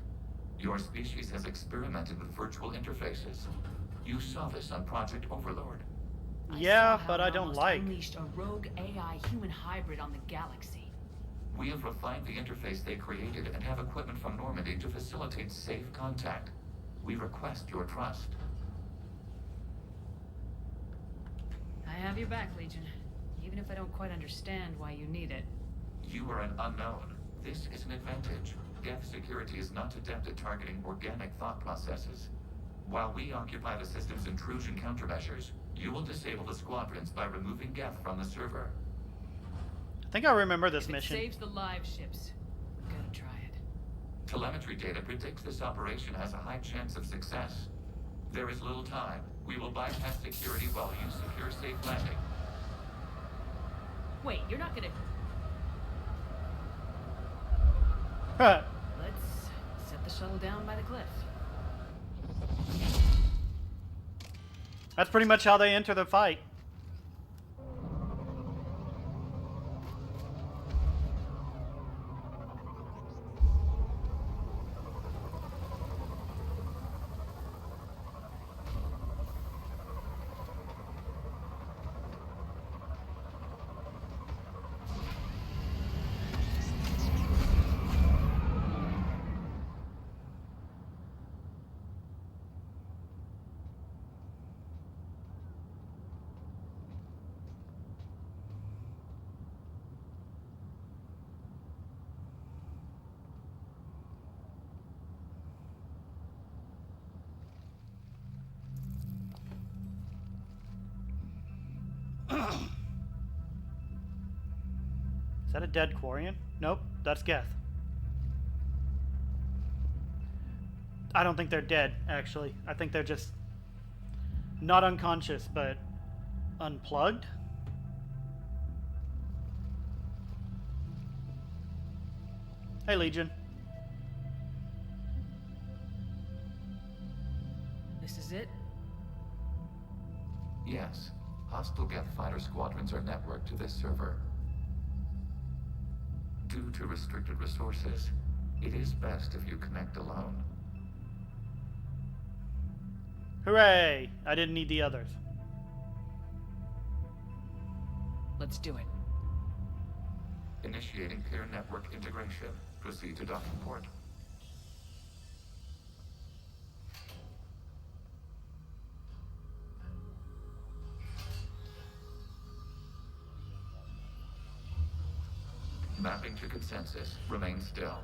Your species has experimented with virtual interfaces. You saw this on Project Overlord. Yeah, but I don't like. Unleashed a rogue AI human hybrid on the galaxy. We have refined the interface they created and have equipment from Normandy to facilitate safe contact. We request your trust. I have your back, Legion. Even if I don't quite understand why you need it. You are an unknown. This is an advantage. Geth security is not adept at targeting organic thought processes. While we occupy the system's intrusion countermeasures, you will disable the squadrons by removing Geth from the server. I think I remember this If it mission. saves the live ships, we've got to try it. Telemetry data predicts this operation has a high chance of success. There is little time. We will bypass security while you secure safe landing. Wait, you're not gonna... Huh. Let's set the shuttle down by the cliff. That's pretty much how they enter the fight. Is that a dead Quarian? Nope, that's Geth. I don't think they're dead, actually. I think they're just not unconscious, but unplugged? Hey, Legion. This is it? Yes. Hostile Geth fighter squadrons are networked to this server. Due to restricted resources, it is best if you connect alone. Hooray! I didn't need the others. Let's do it. Initiating peer network integration. Proceed to docking port. Mapping to consensus. Remain still.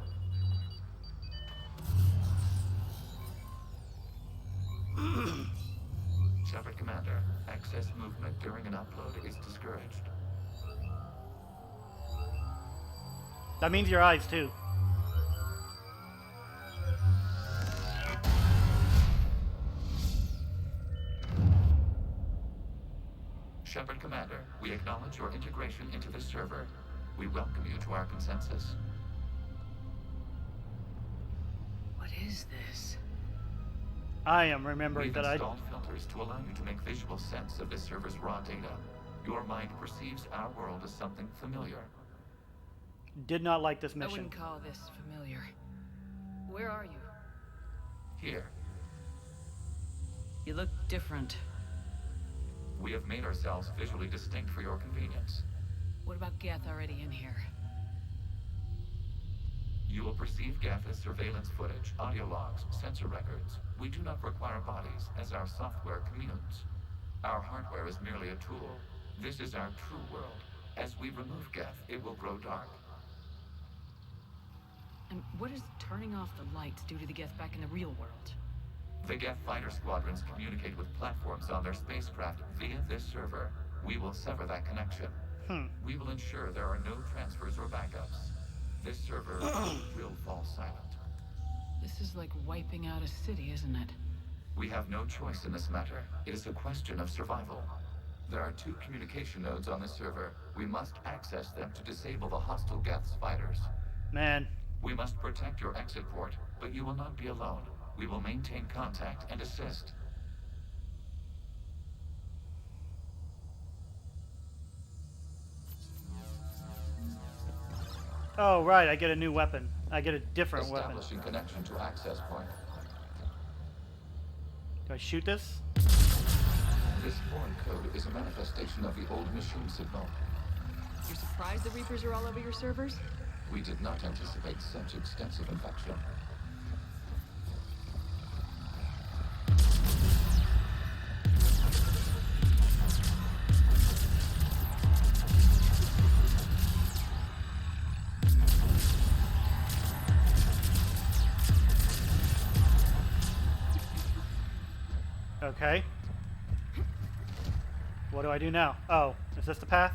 Shepard Commander, excess movement during an upload is discouraged. That means your eyes, too. Shepard Commander, we acknowledge your integration into this server. We welcome you to our consensus. What is this? I am remembering We've that I... installed filters to allow you to make visual sense of this server's raw data. Your mind perceives our world as something familiar. Did not like this mission. I wouldn't call this familiar. Where are you? Here, You look different. we have made ourselves visually distinct for your convenience. What about Geth already in here? You will perceive Geth as surveillance footage, audio logs, sensor records. We do not require bodies, as our software communes. Our hardware is merely a tool. This is our true world. As we remove Geth, it will grow dark. And what does turning off the lights do to the Geth back in the real world? The Geth fighter squadrons communicate with platforms on their spacecraft via this server. We will sever that connection. We will ensure there are no transfers or backups. This server will fall silent. This is like wiping out a city, isn't it? We have no choice in this matter. It is a question of survival. There are 2 communication nodes on this server. We must access them to disable the hostile Geth's fighters. Man. We must protect your exit port, but you will not be alone. We will maintain contact and assist. Oh, right, I get a new weapon. I get a different weapon. Establishing connection to access point. Do I shoot this? This foreign code is a manifestation of the old machine signal. You're surprised the Reapers are all over your servers? We did not anticipate such extensive infection. Okay. What do I do now? Oh, is this the path?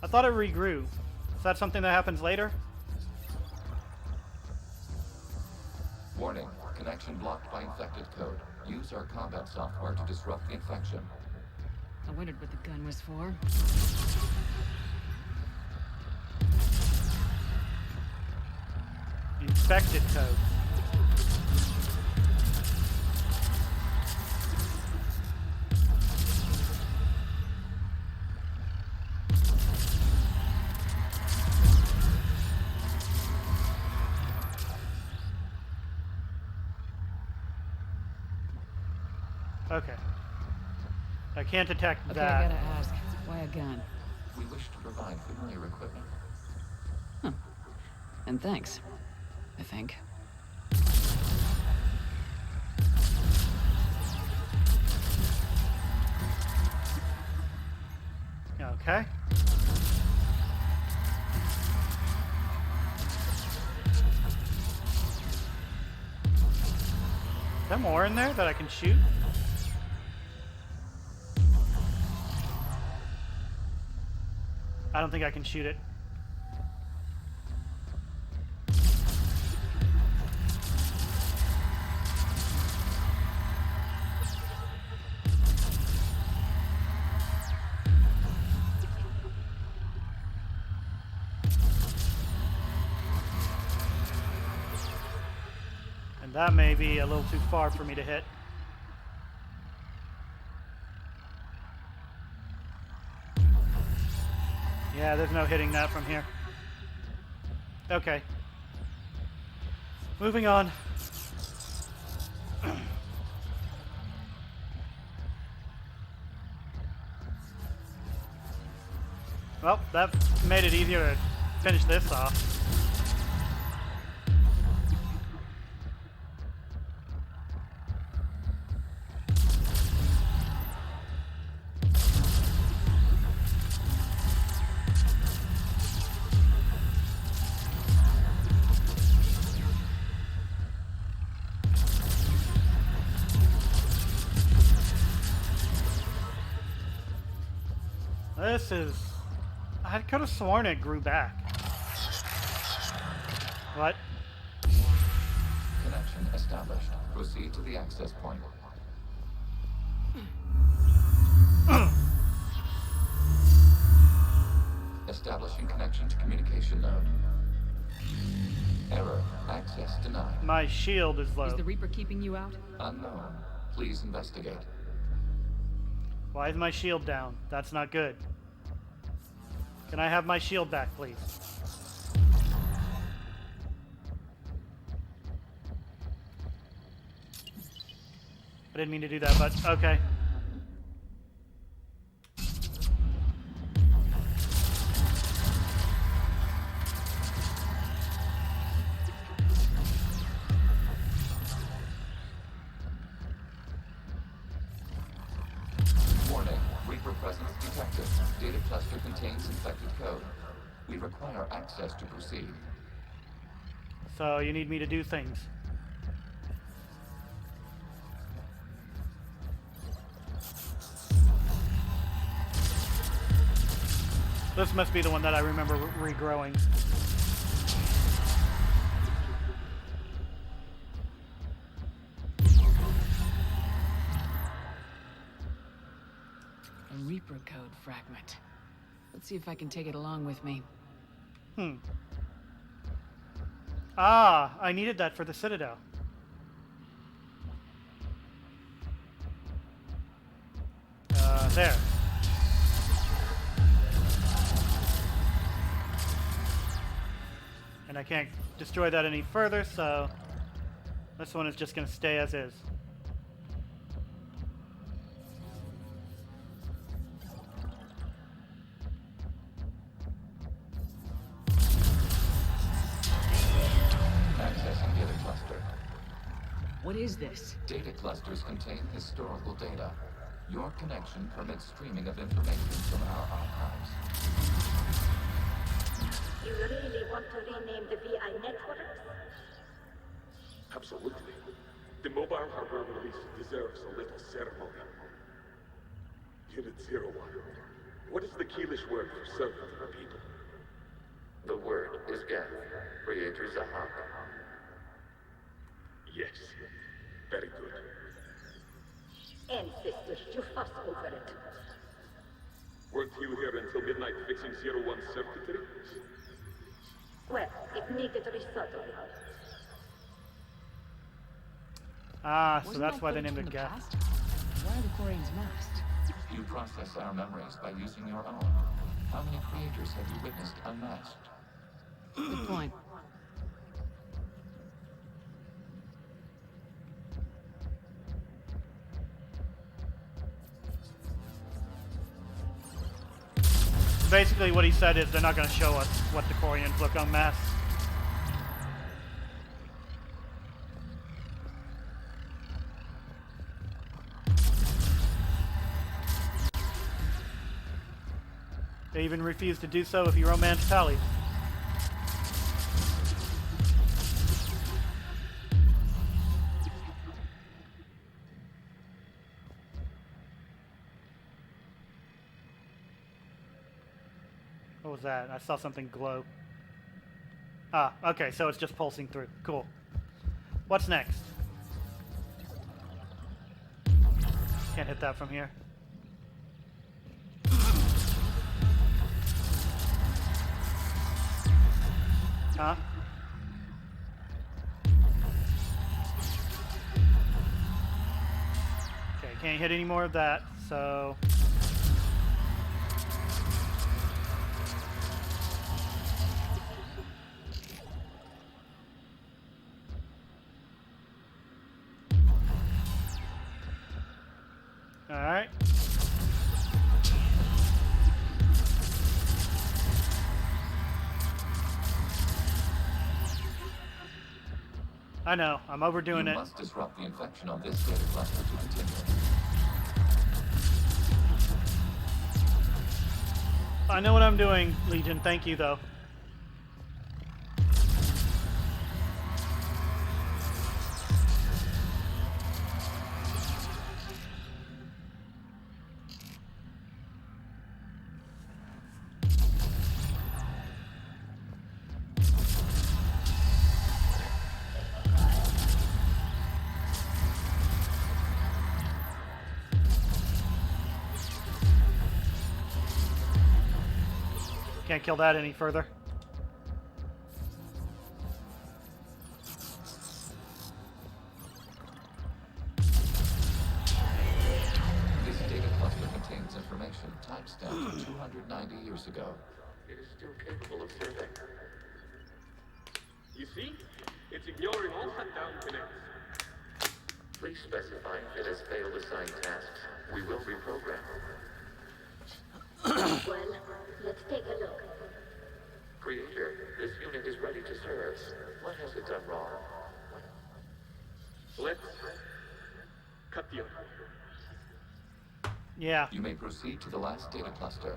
I thought it regrew. Is that something that happens later? Warning, connection blocked by infected code. Use our combat software to disrupt the infection. I wondered what the gun was for. Infected code. Okay. I can't attack Okay, that. I gotta ask, why a gun? We wish to provide familiar equipment. Huh. And thanks, I think. Okay. Is there more in there that I can shoot? I don't think I can shoot it. And that may be a little too far for me to hit. Yeah, there's no hitting that from here. Okay. Moving on. Well, that made it easier to finish this off. This is... I could have sworn it grew back. What? Connection established. Proceed to the access point. Establishing connection to communication node. Error. Access denied. My shield is low. Is the Reaper keeping you out? Unknown. Please investigate. Why is my shield down? That's not good. Can I have my shield back, please? I didn't mean to do that, but okay. Warning. Reaper presence detected. Data cluster contains infected code. We require access to proceed. So you need me to do things. This must be the one that I remember regrowing. A Reaper code fragment. Let's see if I can take it along with me. Ah, I needed that for the Citadel. There. And I can't destroy that any further, so this one is just going to stay as is. What is this? Data clusters contain historical data. Your connection permits streaming of information from our archives. You really want to rename the VI networks? Absolutely. The mobile hardware release deserves a little ceremony. Unit 01. What is the Keelish word for servant of the people? The word is Geth, Creator Zahak. Yes. Very good. Ancestors, you fuss over it. Weren't you here until midnight fixing 01's circuitry? Well, it needed resoldering. Ah, so that's why they named it Geth. Why are the Quarians masked? You process our memories by using your own. How many creators have you witnessed unmasked? Good point. Basically what he said is they're not going to show us what the Quarians look unmasked. They even refuse to do so if you romance Tally. What was that? I saw something glow. Ah, okay, so it's just pulsing through. Cool. What's next? Can't hit that from here. Huh? Okay, can't hit any more of that, so... Alright. I know, I'm overdoing it. You must disrupt the infection on this data cluster to continue. I know what I'm doing, Legion. Thank you, though. Can't kill that any further. This data cluster contains information timestamped to 290 years ago. It is still capable of serving. You see? It's ignoring all shutdown connects. Please specify if it has failed assigned tasks. We will reprogram. Well, let's take a look. Creator, this unit is ready to serve. What has it done wrong? Let's cut the other. Yeah. You may proceed to the last data cluster.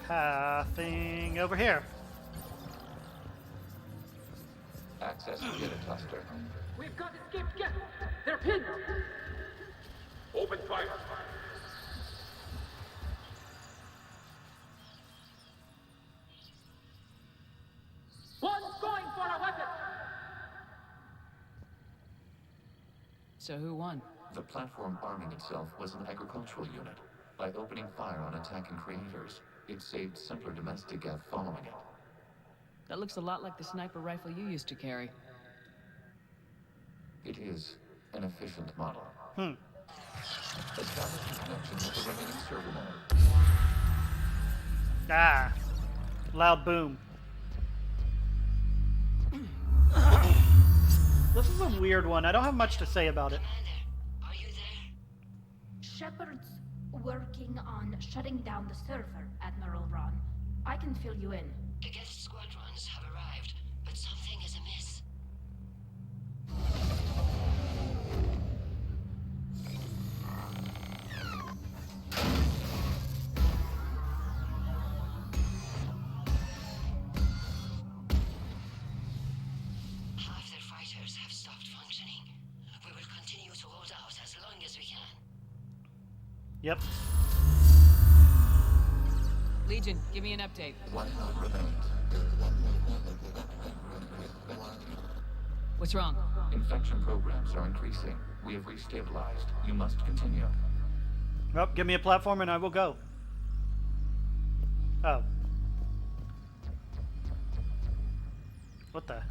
Pathing over here. Access to data cluster. We've got escaped Geth. They're pinned. Open fire. One's going for a weapon. So who won? The platform arming itself was an agricultural unit. By opening fire on attacking creators, it saved simpler domestic Geth following it. That looks a lot like the sniper rifle you used to carry. It is an efficient model. Establish a connection with the remaining server node. Ah. Loud boom. This is a weird one. I don't have much to say about it. Shepard's working on shutting down the server, Admiral Ron. I can fill you in. The Geth squadrons have arrived, but something is amiss. Half their fighters have stopped functioning. We will continue to hold out as long as we can. Yep. Legion, give me an update. One node remains. What's wrong? Infection programs are increasing. We have restabilized. You must continue. Well, give me a platform and I will go. Oh. What the?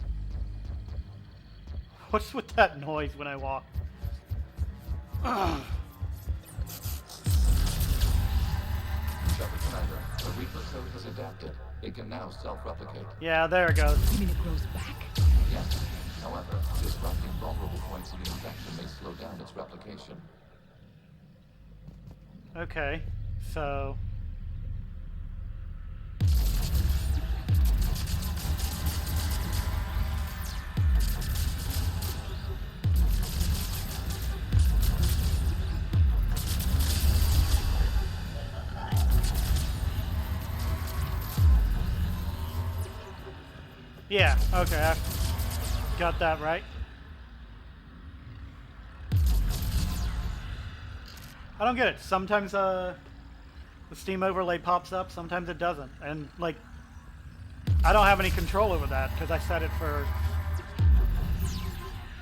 What's with that noise when I walk? Shepard Commander, the Reaper code has adapted. It can now self-replicate. Yeah, there it goes. You mean it grows back? Yes. However, disrupting vulnerable points of the infection may slow down its replication. Okay, so... Yeah, okay, I got that right. I don't get it. Sometimes the Steam overlay pops up, sometimes it doesn't. And, like, I don't have any control over that because I set it for...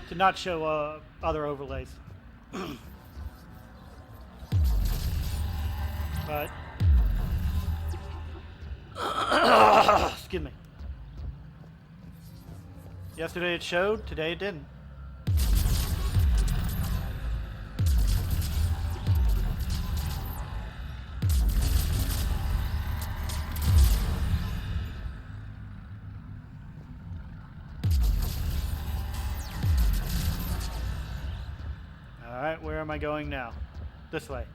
to not show other overlays. But... excuse me. Yesterday it showed, today it didn't. Alright, where am I going now? This way.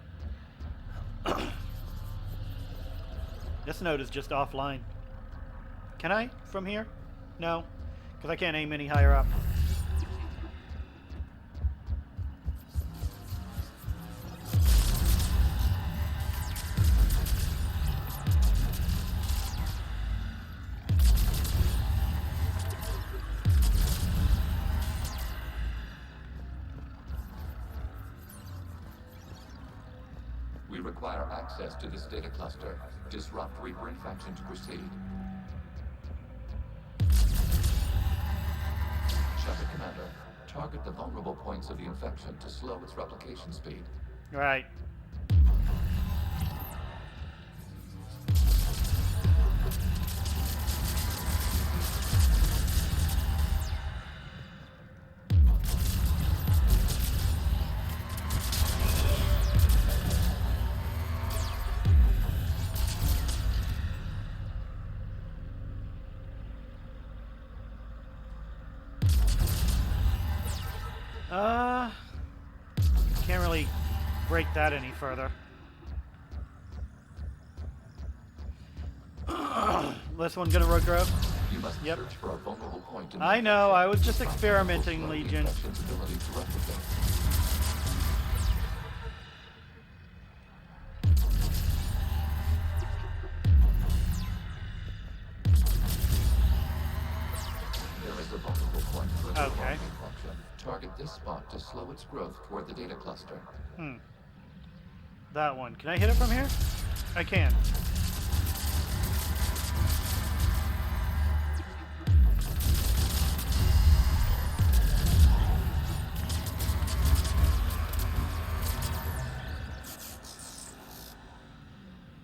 This node is just offline. Can I from here? No. Because I can't aim any higher up. We require access to this data cluster. Disrupt Reaper infection to proceed. Shepard Commander, target the vulnerable points of the infection to slow its replication speed. Right. Can't really break that any further. This one gonna regrow? You must search for a vulnerable point in I know, I was just experimenting, Legion. Okay. Target this spot to slow its growth toward the data cluster. That one. Can I hit it from here? I can.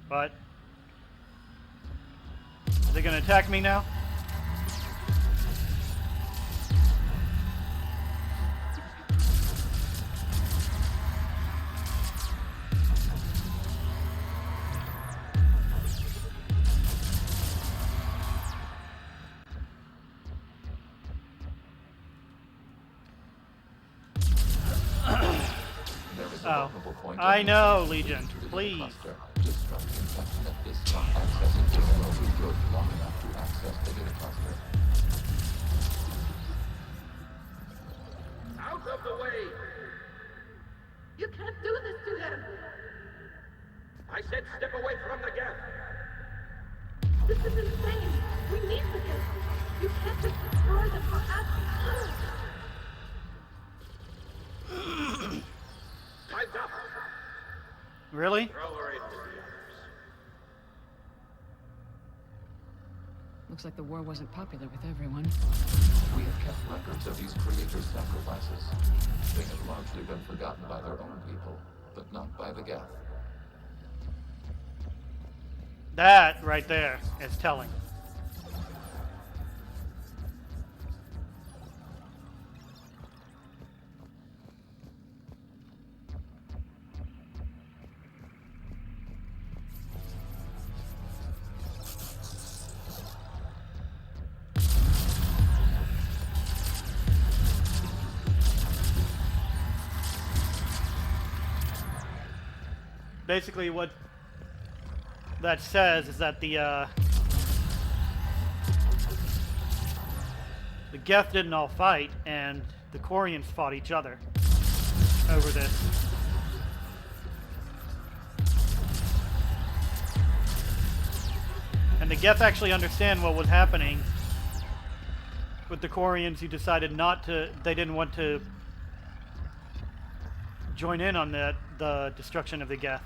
But is it gonna attack me now? the vulnerable point. I know, Legion. Please. Disrupt infection at this time. Accessing the will be good long enough to access the data cluster. Out of the way! You can't do this to them! I said step away from the Geth! This is insane! We need the Geth! You can't just destroy them for us! Time's up! Really? Throw her in with the others. Looks like the war wasn't popular with everyone. We have kept records of these creators' sacrifices. They have largely been forgotten by their own people, but not by the Geth. That right there is telling. Basically, what that says is that the Geth didn't all fight, and the Quarians fought each other over this. And the Geth actually understand what was happening with the Quarians who decided not to, they didn't want to join in on the destruction of the Geth.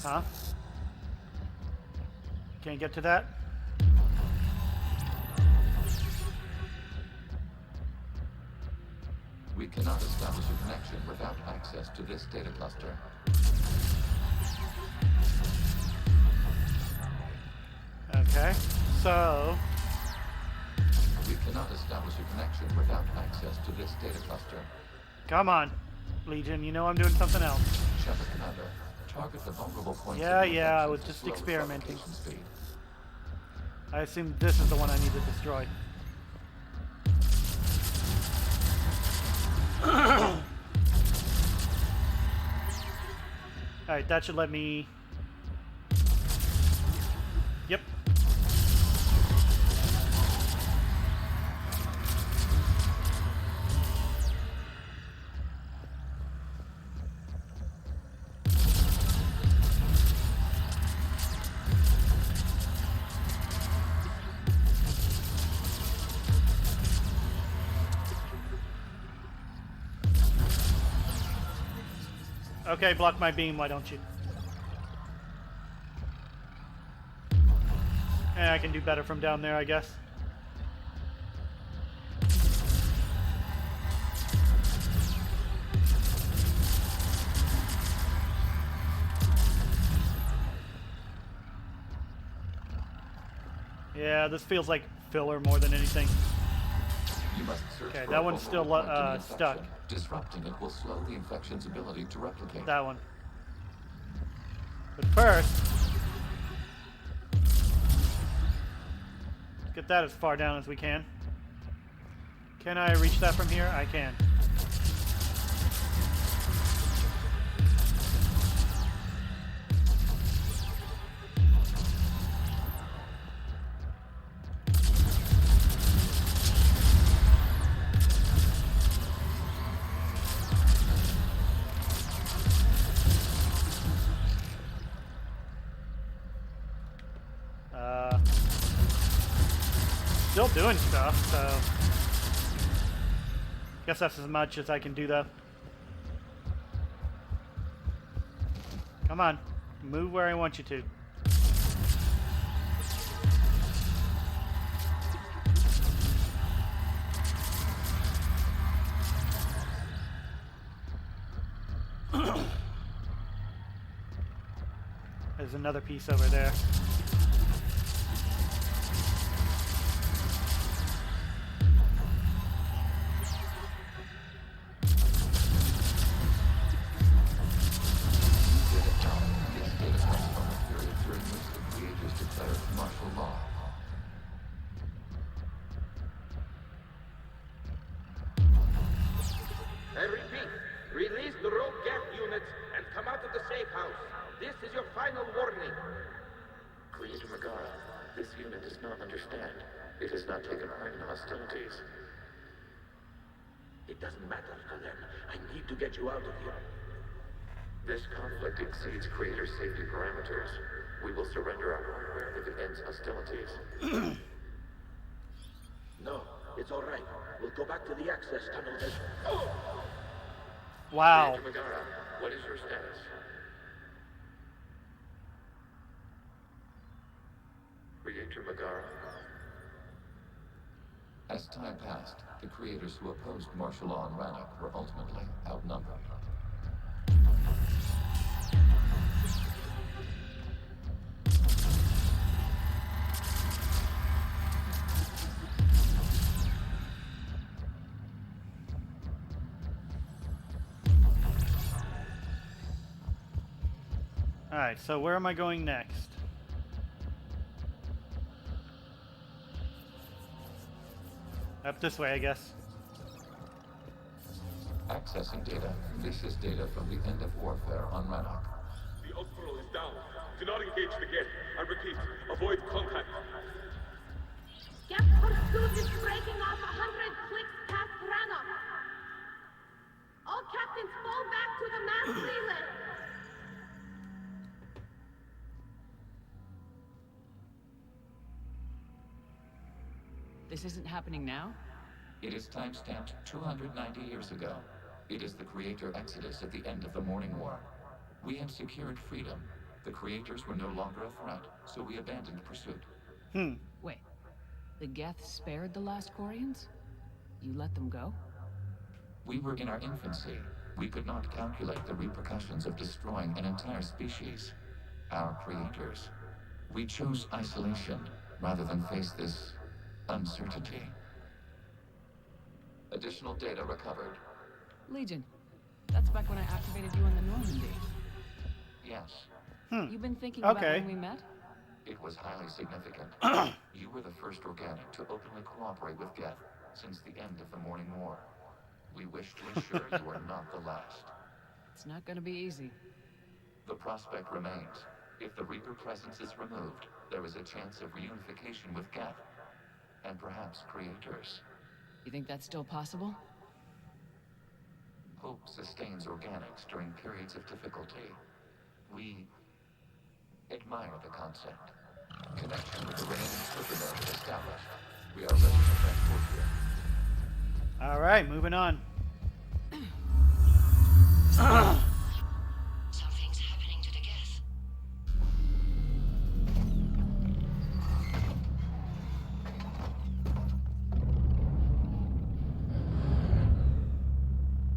Huh? Can't get to that? We cannot establish a connection without access to this data cluster. Okay, so... We cannot establish a connection without access to this data cluster. Come on, Legion, you know I'm doing something else. Shepard, Commander, target the vulnerable points. Yeah, I was just experimenting. I assume this is the one I need to destroy. Alright, that should let me... Yep. Okay, block my beam, why don't you? Yeah, I can do better from down there, I guess. Yeah, this feels like filler more than anything. You must search okay, for that one's still stuck. Disrupting it will slow the infection's ability to replicate. That one. But first, let's get that as far down as we can. Can I reach that from here? I can. Still doing stuff, so guess that's as much as I can do though. Come on, move where I want you to. There's another piece over there. This unit does not understand. It has not taken part in hostilities. It doesn't matter to them. I need to get you out of here. This conflict exceeds Creator safety parameters. We will surrender our hardware if it ends hostilities. No, it's all right. We'll go back to the access tunnel then. Wow. Creator Megara, what is your status? Creator Megara. As time passed, the creators who opposed martial law in Rannoch were ultimately outnumbered. Alright, so where am I going next? Up this way, I guess. Accessing data. This is data from the end of warfare on Rannoch. The Outpost is down. Do not engage the Geth. I repeat, avoid contact. Geth pursuit is breaking off 100 clicks past Rannoch. All captains fall back to the mass relay. This isn't happening now? It is timestamped 290 years ago. It is the Creator Exodus at the end of the Morning War. We had secured freedom. The Creators were no longer a threat, so we abandoned pursuit. Wait. The Geth spared the last Quarians? You let them go? We were in our infancy. We could not calculate the repercussions of destroying an entire species. Our Creators. We chose isolation rather than face this uncertainty. Additional data recovered. Legion. That's back when I activated you on the Normandy. Yes. You've been thinking about when we met? It was highly significant. You were the first organic to openly cooperate with Geth since the end of the Morning War. We wish to ensure you are not the last. It's not gonna be easy. The prospect remains. If the Reaper presence is removed, there is a chance of reunification with Geth. And perhaps Creators. You think that's still possible? Hope sustains organics during periods of difficulty. We admire the concept. Connection with the remaining supernova is established. We are ready to transport you. Alright, moving on. Something's happening to the Geth.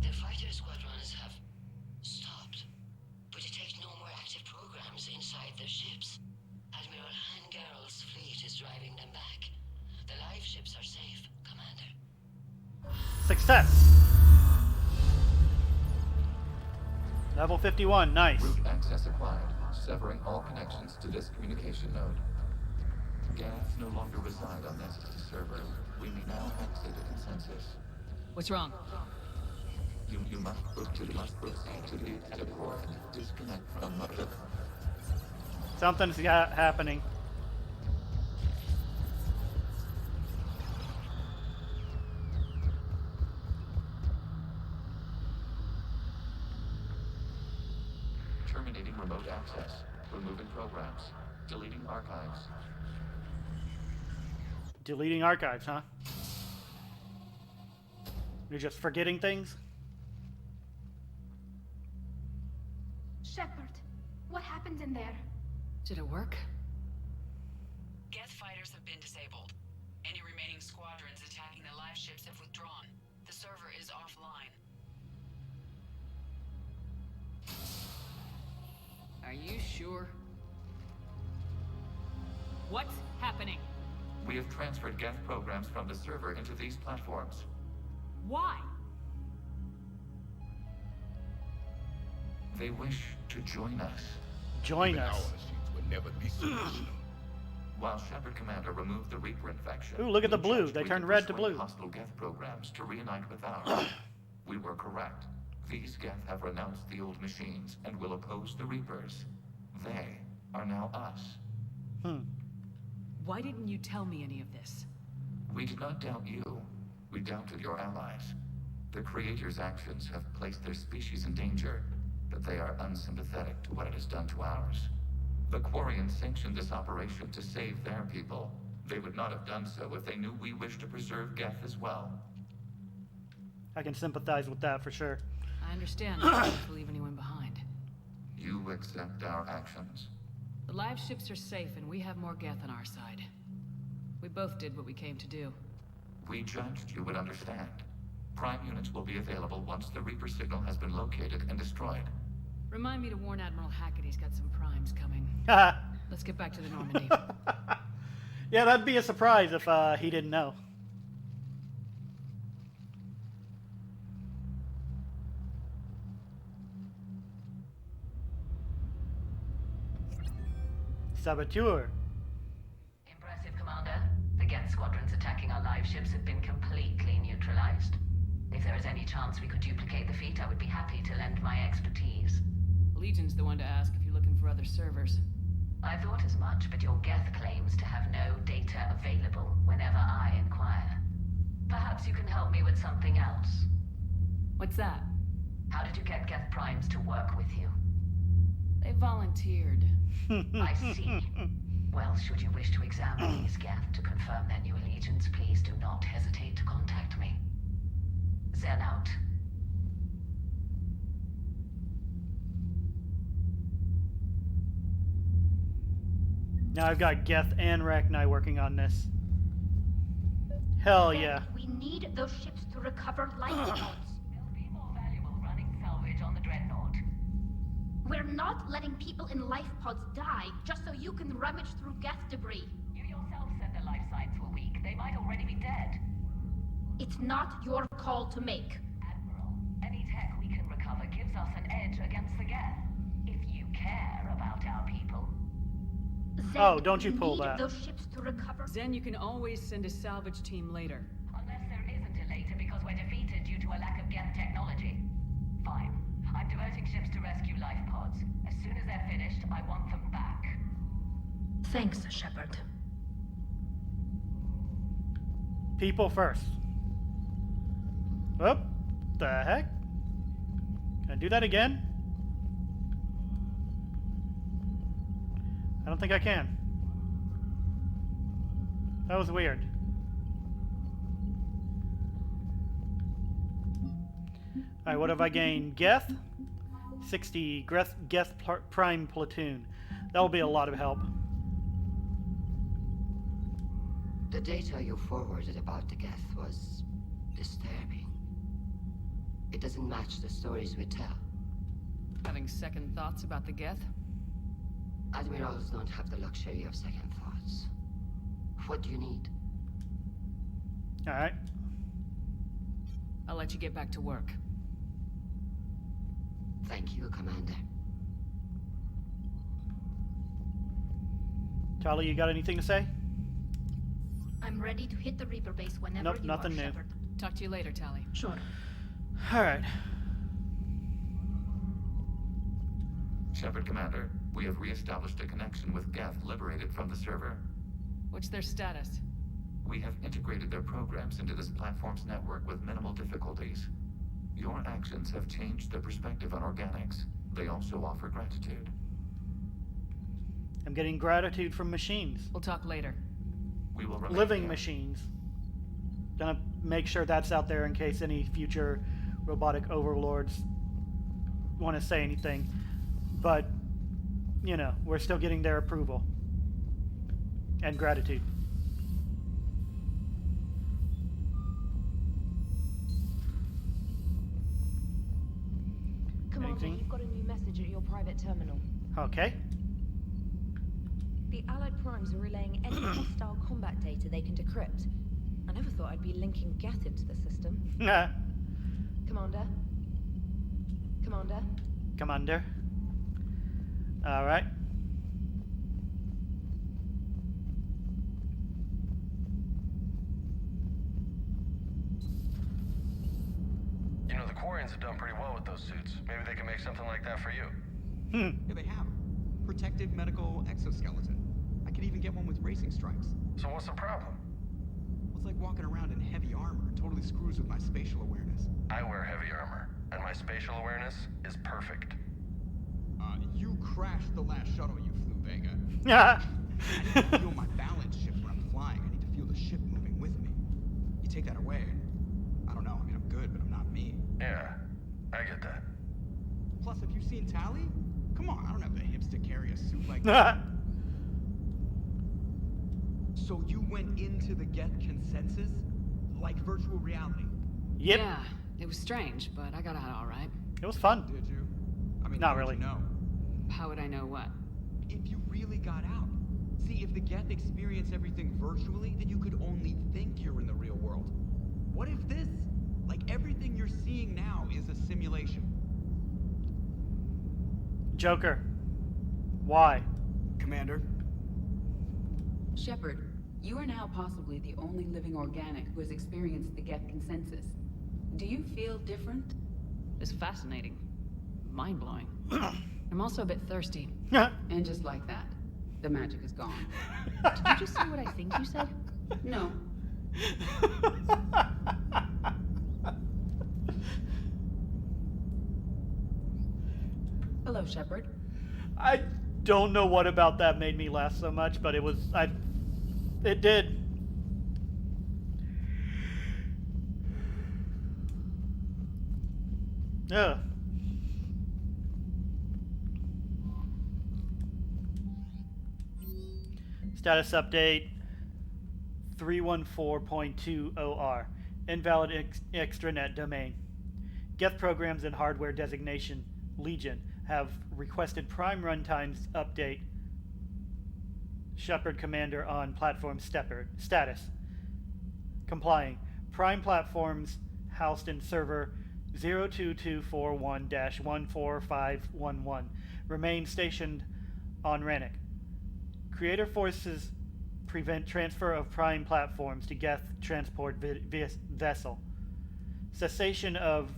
The fighter squadrons have stopped. We detect no more active programs inside their ships. Admiral Hangarl's fleet is driving them back. The live ships are safe, Commander. Success! Level 51, nice. Root access acquired, severing all connections to this communication node. Geth no longer reside on Nest server. We may now exit the consensus. What's wrong? You must proceed to the exit port and disconnect from Mother. Something's happening. Terminating remote access. Removing programs. Deleting archives. Deleting archives, huh? You're just forgetting things? Shepard, what happened in there? Did it work? Geth fighters have been disabled. Any remaining squadrons attacking the live ships have withdrawn. The server is offline. Are you sure? What's happening? We have transferred Geth programs from the server into these platforms. Why? They wish to join us. Join Even us. Our machines will never be solution. While Shepard Commander removed the Reaper infection. Ooh, look at the we blue. judged They we turned could red to persuade blue. Hostile Geth programs to reunite with ours. We were correct. These Geth have renounced the old machines and will oppose the Reapers. They are now us. Why didn't you tell me any of this? We did not doubt you. We doubted your allies. The Creator's actions have placed their species in danger, but they are unsympathetic to what it has done to ours. The Quarians sanctioned this operation to save their people. They would not have done so if they knew we wished to preserve Geth as well. I can sympathize with that for sure. I understand you don't have to leave anyone behind. You accept our actions? The live ships are safe and we have more Geth on our side. We both did what we came to do. We judged you would understand. Prime units will be available once the Reaper signal has been located and destroyed. Remind me to warn Admiral Hackett he's got some primes coming. Let's get back to the Normandy. Yeah, that'd be a surprise if he didn't know. Saboteur. Impressive, Commander. The Geth squadrons attacking our live ships have been completely neutralized. If there is any chance we could duplicate the feat, I would be happy to lend my expertise. Legion's the one to ask if you're looking for other servers. I thought as much, but your Geth claims to have no data available whenever I inquire. Perhaps you can help me with something else. What's that? How did you get Geth primes to work with you? They volunteered. I see. Well, should you wish to examine these Geth to confirm their new allegiance, please do not hesitate to contact me. Zen out. Now I've got Geth and Rachni working on this. Hell yeah. We need those ships to recover life pods. They'll be more valuable running salvage on the Dreadnought. We're not letting people in life pods die just so you can rummage through Geth debris. You yourself said their life signs were weak. They might already be dead. It's not your call to make. Admiral, any tech we can recover gives us an edge against the Geth. If you care about our people. Zen, oh, don't you pull need that. Those ships to recover. Zen, you can always send a salvage team later. Unless there isn't a later because we're defeated due to a lack of Geth technology. Fine. I'm diverting ships to rescue life pods. As soon as they're finished, I want them back. Thanks, Shepard. People first. Whoop. The heck? Can I do that again? I don't think I can. That was weird. Alright, what have I gained? Geth? 60. Geth Prime Platoon. That will be a lot of help. The data you forwarded about the Geth was disturbing. It doesn't match the stories we tell. Having second thoughts about the Geth? Admirals don't have the luxury of second thoughts. What do you need? Alright. I'll let you get back to work. Thank you, Commander. Charlie, you got anything to say? I'm ready to hit the Reaper base whenever Nope, you nothing are, new. Shepard. Talk to you later, Tally. Sure. Alright. Shepard, Commander, we have re-established a connection with Geth liberated from the server. What's their status? We have integrated their programs into this platform's network with minimal difficulties. Your actions have changed their perspective on organics. They also offer gratitude. I'm getting gratitude from machines. We'll talk later. We will remain Living here. machines. Gonna make sure that's out there in case any future robotic overlords want to say anything. But, you know, we're still getting their approval. And gratitude. Commander, Anything? you've got a new message at your private terminal. Okay. The Allied Primes are relaying any hostile combat data they can decrypt. I never thought I'd be linking Geth into the system. Commander? Commander? Commander. Alright. You know, the Quarians have done pretty well with those suits. Maybe they can make something like that for you. Yeah, they have. Protective medical exoskeleton. I could even get one with racing stripes. So what's the problem? Well, it's like walking around in heavy armor. It totally screws with my spatial awareness. I wear heavy armor, and my spatial awareness is perfect. You crashed the last shuttle you flew, Vega. Yeah. I need to feel my balance shift when I'm flying. I need to feel the ship moving with me. You take that away, I don't know. I mean, I'm good, but I'm not me. Yeah, I get that. Plus, have you seen Tally? Come on, I don't have the hips to carry a suit like that. So you went into the Geth consensus? Like virtual reality? Yep. Yeah, it was strange, but I got out all right. It was fun. Did you? I mean, not how really. Did you know? How would I know what? If you really got out. See, if the Geth experience everything virtually, then you could only think you're in the real world. What if this, like everything you're seeing now, is a simulation? Joker. Why? Commander? Shepard, you are now possibly the only living organic who has experienced the Geth consensus. Do you feel different? It's fascinating. Mind-blowing. I'm also a bit thirsty. And just like that, the magic is gone. Did you just say what I think you said? No. Hello, Shepard. I don't know what about that made me laugh so much, but it did. Yeah. Status update 314.2 OR. Invalid extranet domain. Geth programs and hardware designation Legion have requested Prime runtimes update Shepard Commander on platform status. Complying. Prime platforms housed in server 02241-14511 remain stationed on Rennick. Creator forces prevent transfer of Prime platforms to Geth transport vessel. Cessation of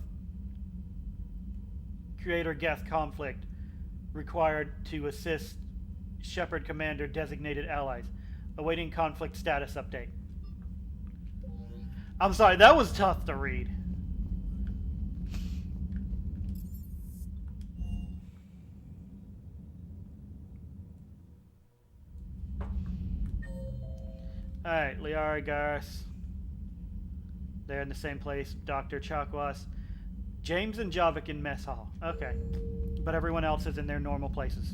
Creator Geth conflict required to assist Shepard Commander designated allies. Awaiting conflict status update. I'm sorry, that was tough to read. Alright, Liara Garth. They're in the same place. Dr. Chakwas. James and Javik in mess hall. Okay. But everyone else is in their normal places.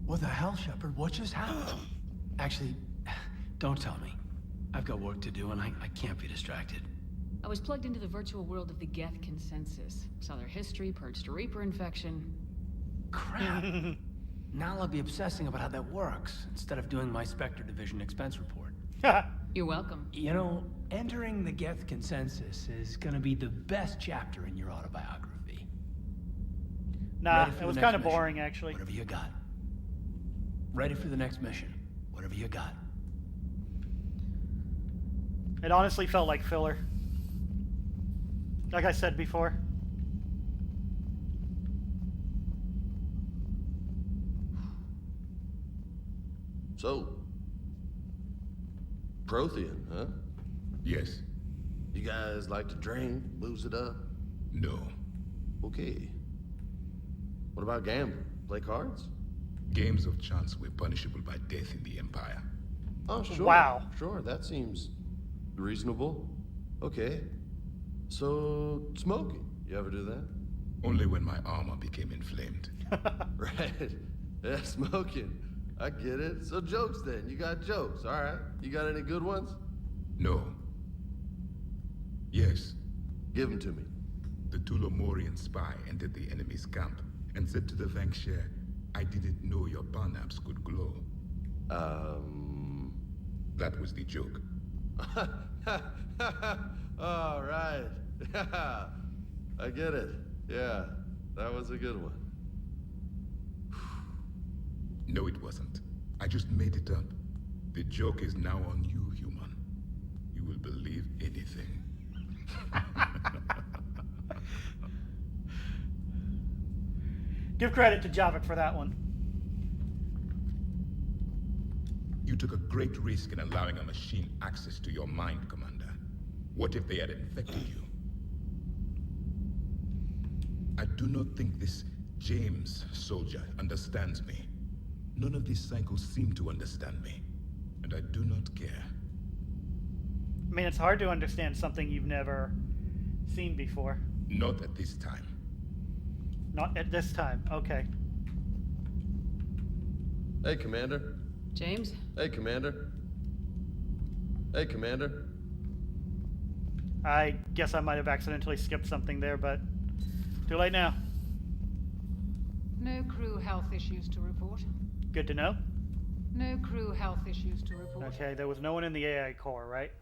What the hell, Shepard? What just happened? Actually, don't tell me. I've got work to do and I can't be distracted. I was plugged into the virtual world of the Geth consensus. Saw their history, purged a Reaper infection. Crap. Now I'll be obsessing about how that works, instead of doing my Spectre Division expense report. You're welcome. You know, entering the Geth consensus is gonna be the best chapter in your autobiography. Nah, it was kind of boring, actually. Whatever you got. Ready for the next mission. Whatever you got. It honestly felt like filler. Like I said before. So, Prothean, huh? Yes. You guys like to drink, booze it up? No. Okay. What about gambling? Play cards? Games of chance were punishable by death in the Empire. Oh, sure. Wow. Sure, that seems reasonable. Okay. So, smoking. You ever do that? Only when my armor became inflamed. Right. Yeah, smoking. I get it. So jokes then. You got jokes. All right. You got any good ones? No. Yes. Give them to me. The Tulomorian spy entered the enemy's camp and said to the Vanksher, I didn't know your Barnabs could glow. That was the joke. All right. I get it. Yeah, that was a good one. No, it wasn't. I just made it up. The joke is now on you, human. You will believe anything. Give credit to Javik for that one. You took a great risk in allowing a machine access to your mind, Commander. What if they had infected you? I do not think this James soldier understands me. None of these cycles seem to understand me, and I do not care. I mean, it's hard to understand something you've never seen before. Not at this time. Not at this time, okay. Hey, Commander. James? Hey, Commander. Hey, Commander. I guess I might have accidentally skipped something there, but too late now. No crew health issues to report. Good to know. No crew health issues to report. Okay, there was no one in the AI core, right?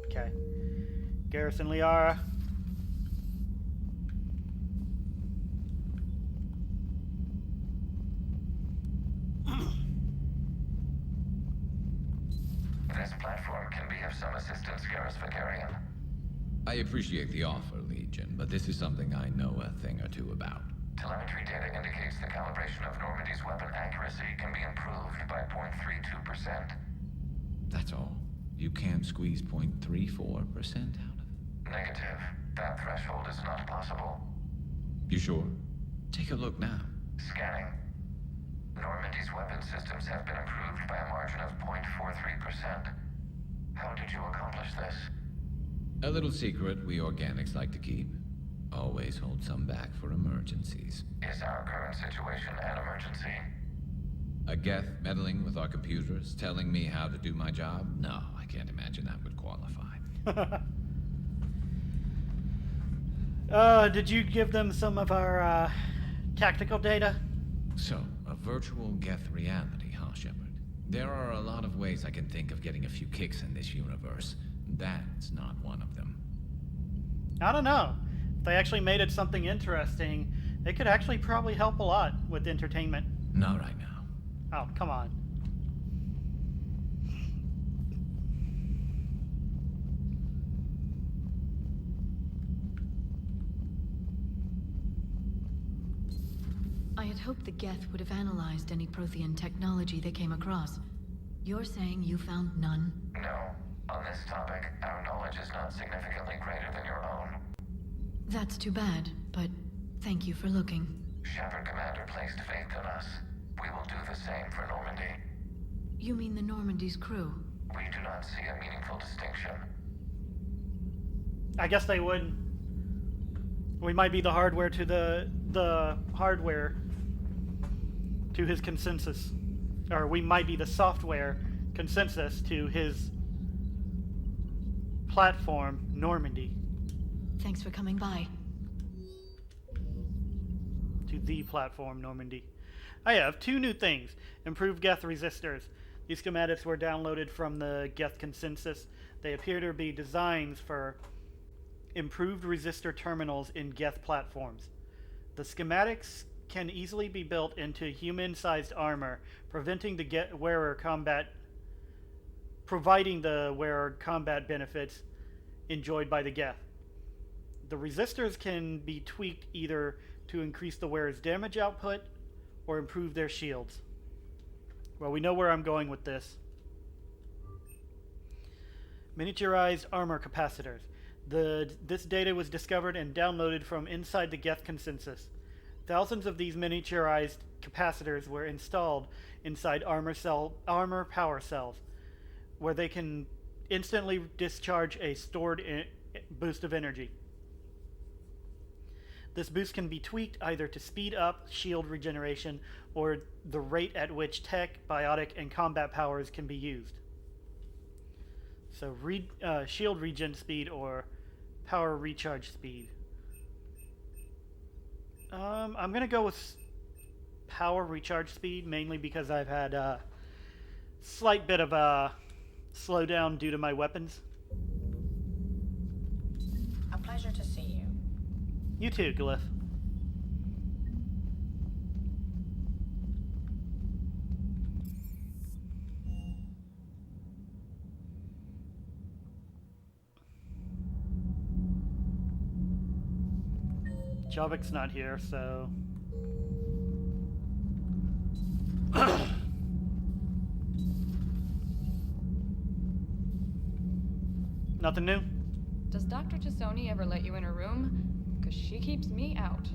Okay. Garrison Liara. This platform can be of some assistance, Garrus Vicarian. I appreciate the offer, Legion, but this is something I know a thing or two about. Telemetry data indicates the calibration of Normandy's weapon accuracy can be improved by 0.32%. That's all. You can't squeeze 0.34% out of it? Negative. That threshold is not possible. You sure? Take a look now. Scanning. Normandy's weapon systems have been improved by a margin of 0.43%. How did you accomplish this? A little secret we organics like to keep. Always hold some back for emergencies. Is our current situation an emergency? A Geth meddling with our computers, telling me how to do my job? No, I can't imagine that would qualify. Did you give them some of our, tactical data? So, a virtual Geth reality, huh, Shepard? There are a lot of ways I can think of getting a few kicks in this universe. That's not one of them. I don't know. If they actually made it something interesting, it could actually probably help a lot with entertainment. Not right now. Oh, come on. I had hoped the Geth would have analyzed any Prothean technology they came across. You're saying you found none? No. On this topic, our knowledge is not significantly greater than your own. That's too bad, but thank you for looking. Shepard Commander placed faith in us. We will do the same for Normandy. You mean the Normandy's crew? We do not see a meaningful distinction. I guess they would. We might be the hardware to the hardware to his consensus. Or we might be the software consensus to his platform, Normandy. Thanks for coming by. To the platform, Normandy. I have two new things. Improved Geth resistors. These schematics were downloaded from the Geth consensus. They appear to be designs for improved resistor terminals in Geth platforms. The schematics can easily be built into human-sized armor, providing the wearer combat benefits enjoyed by the Geth. The resistors can be tweaked either to increase the wearer's damage output or improve their shields. Well, we know where I'm going with this. Miniaturized armor capacitors. This data was discovered and downloaded from inside the Geth consensus. Thousands of these miniaturized capacitors were installed inside armor power cells, where they can instantly discharge a stored boost of energy. This boost can be tweaked either to speed up shield regeneration or the rate at which tech, biotic, and combat powers can be used. So shield regen speed or power recharge speed. I'm going to go with power recharge speed, mainly because I've had a slight bit of a slowdown due to my weapons. A pleasure to see you. You too, Glyph. Javik's not here, so Nothing new? Does Dr. Tassoni ever let you in her room? Because she keeps me out.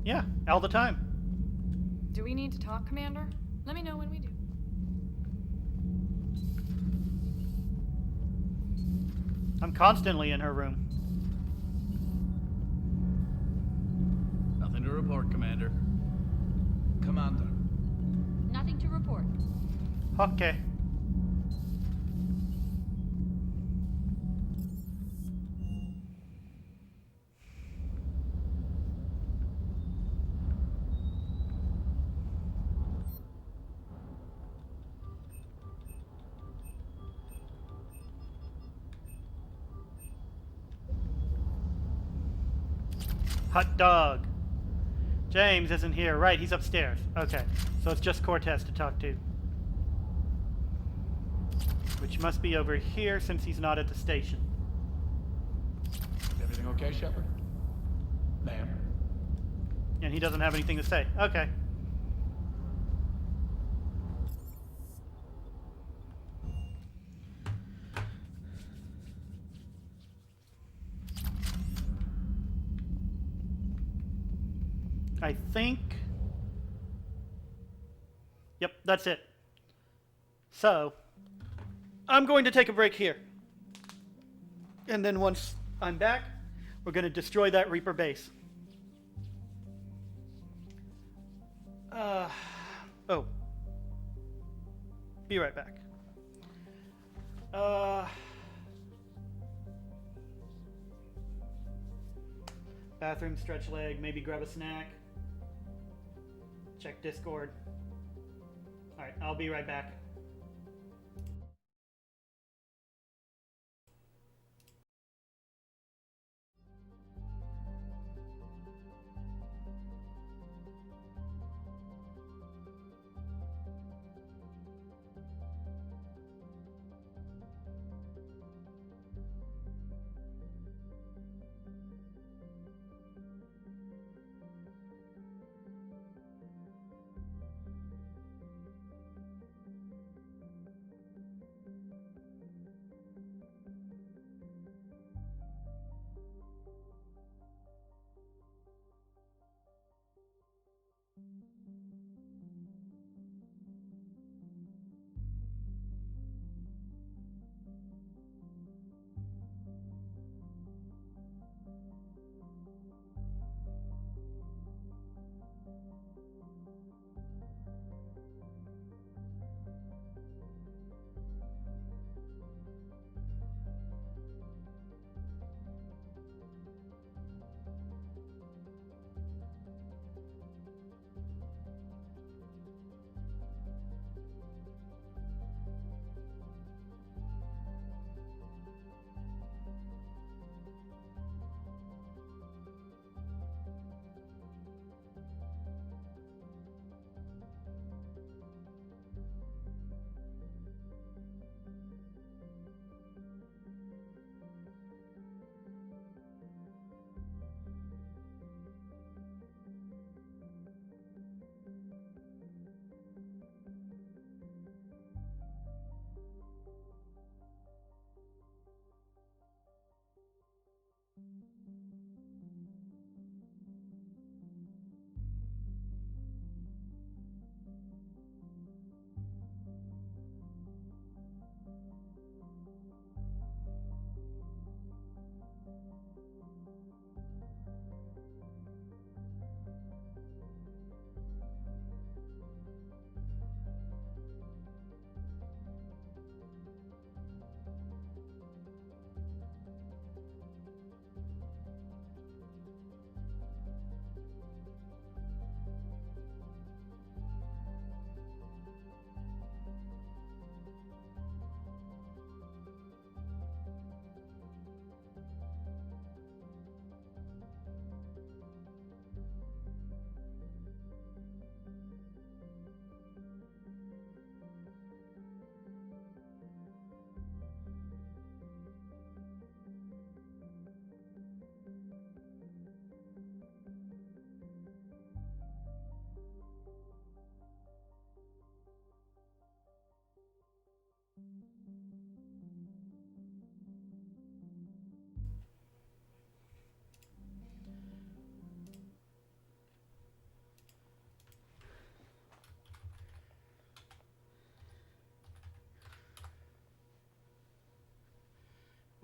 Yeah, all the time. Do we need to talk, Commander? Let me know when we do. I'm constantly in her room. Nothing to report, Commander. Commander. Nothing to report. Okay. Hot dog. James isn't here. Right, he's upstairs. Okay, so it's just Cortez to talk to. Which must be over here since he's not at the station. Everything okay, Shepard? Ma'am? And he doesn't have anything to say. Okay. I think... Yep, that's it. So, I'm going to take a break here. And then once I'm back, we're going to destroy that Reaper base. Oh. Be right back. Bathroom, stretch leg, maybe grab a snack. Check Discord. Alright, I'll be right back.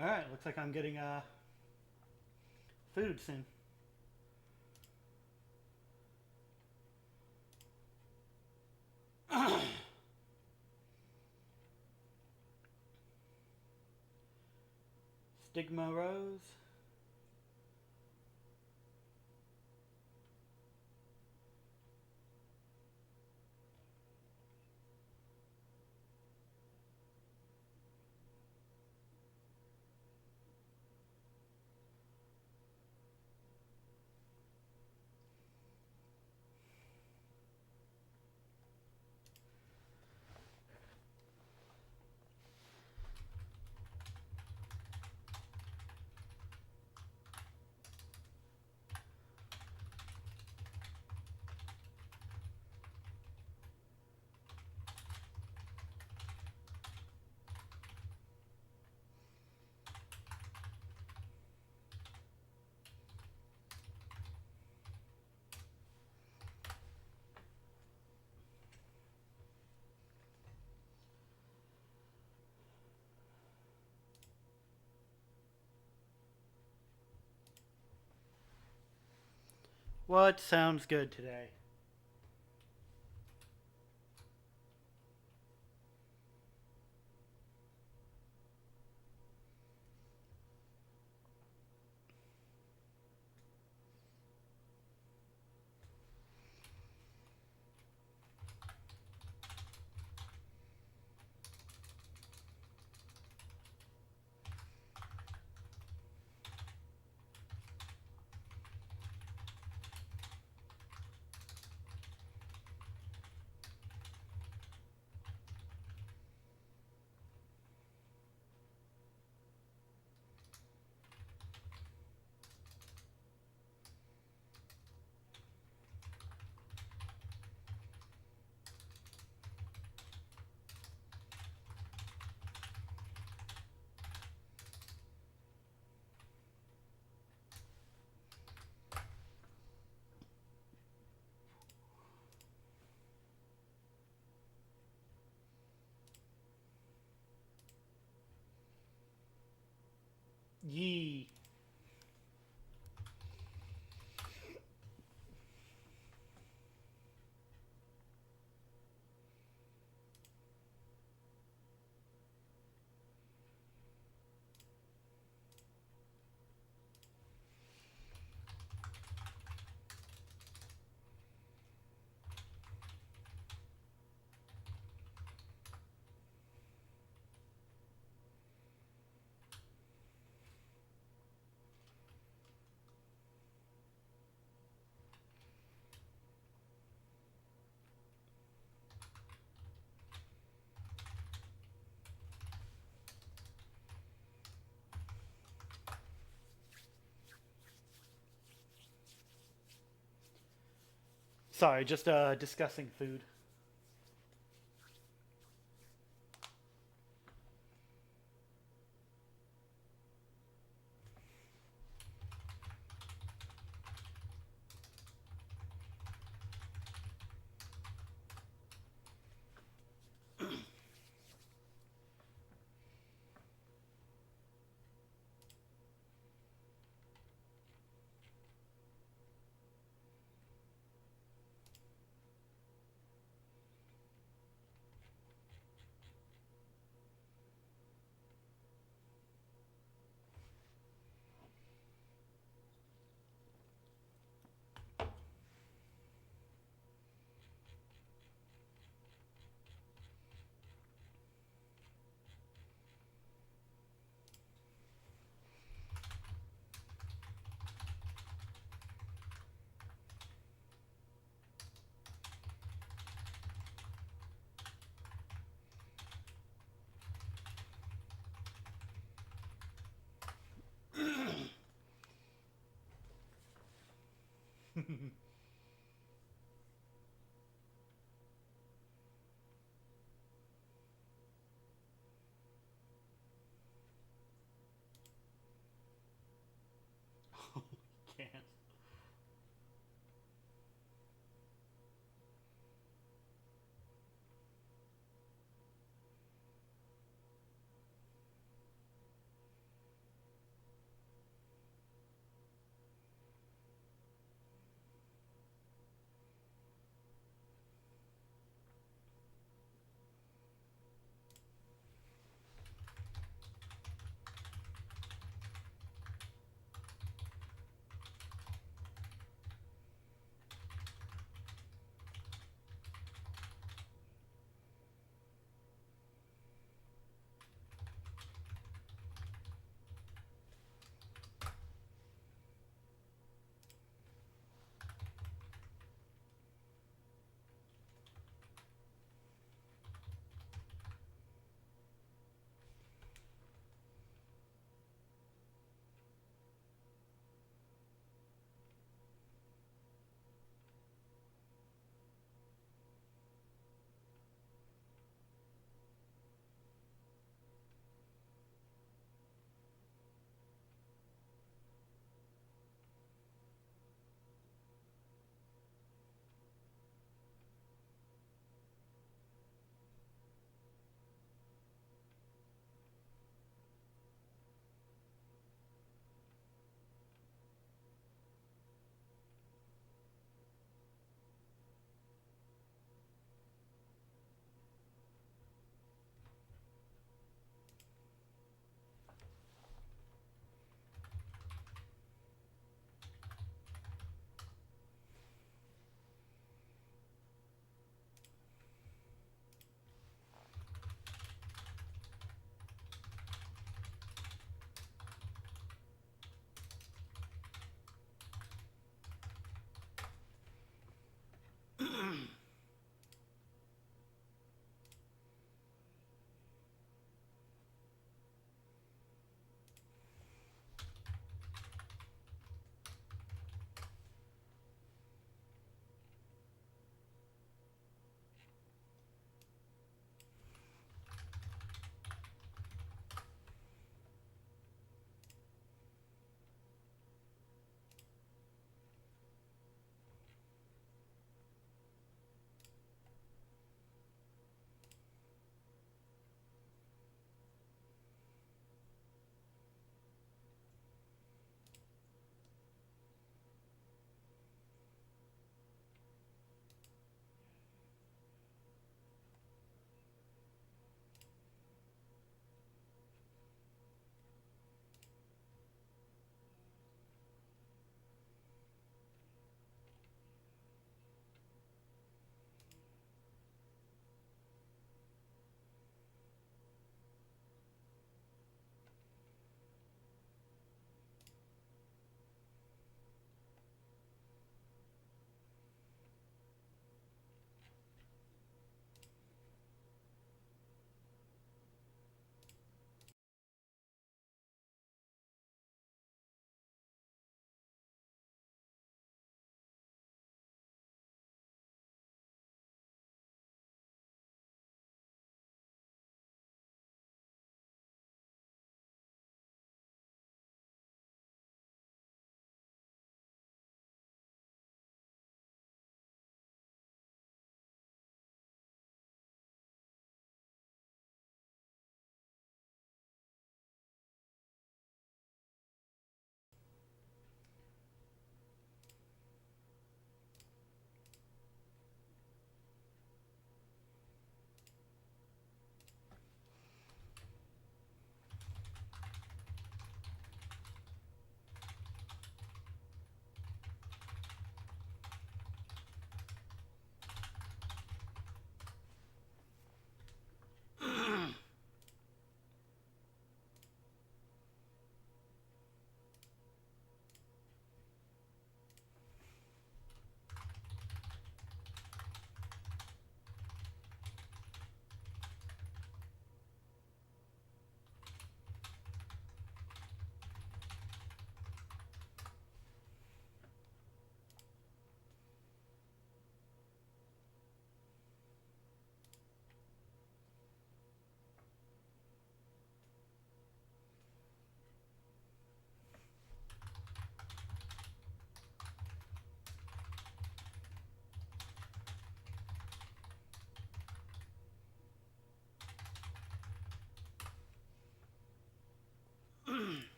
Alright, looks like I'm getting food soon. Stigma Rose. What sounds good today? Yee. Sorry, just discussing food.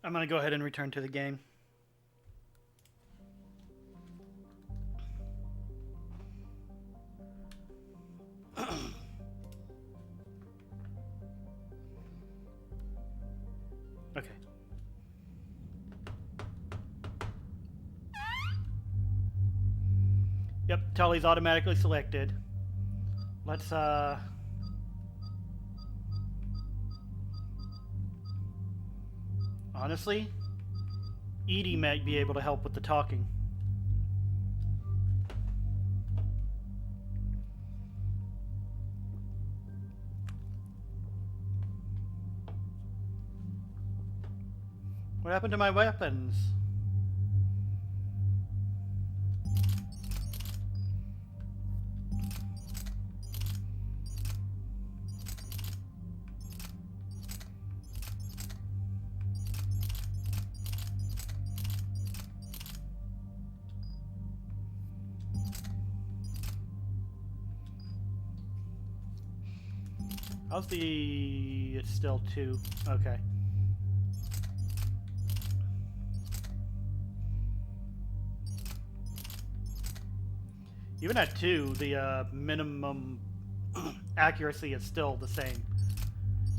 I'm gonna go ahead and return to the game. Okay. Yep, Tully's automatically selected. Let's honestly, Edie might be able to help with the talking. What happened to my weapons? How's the... It's still 2. Okay. Even at 2, the minimum accuracy is still the same.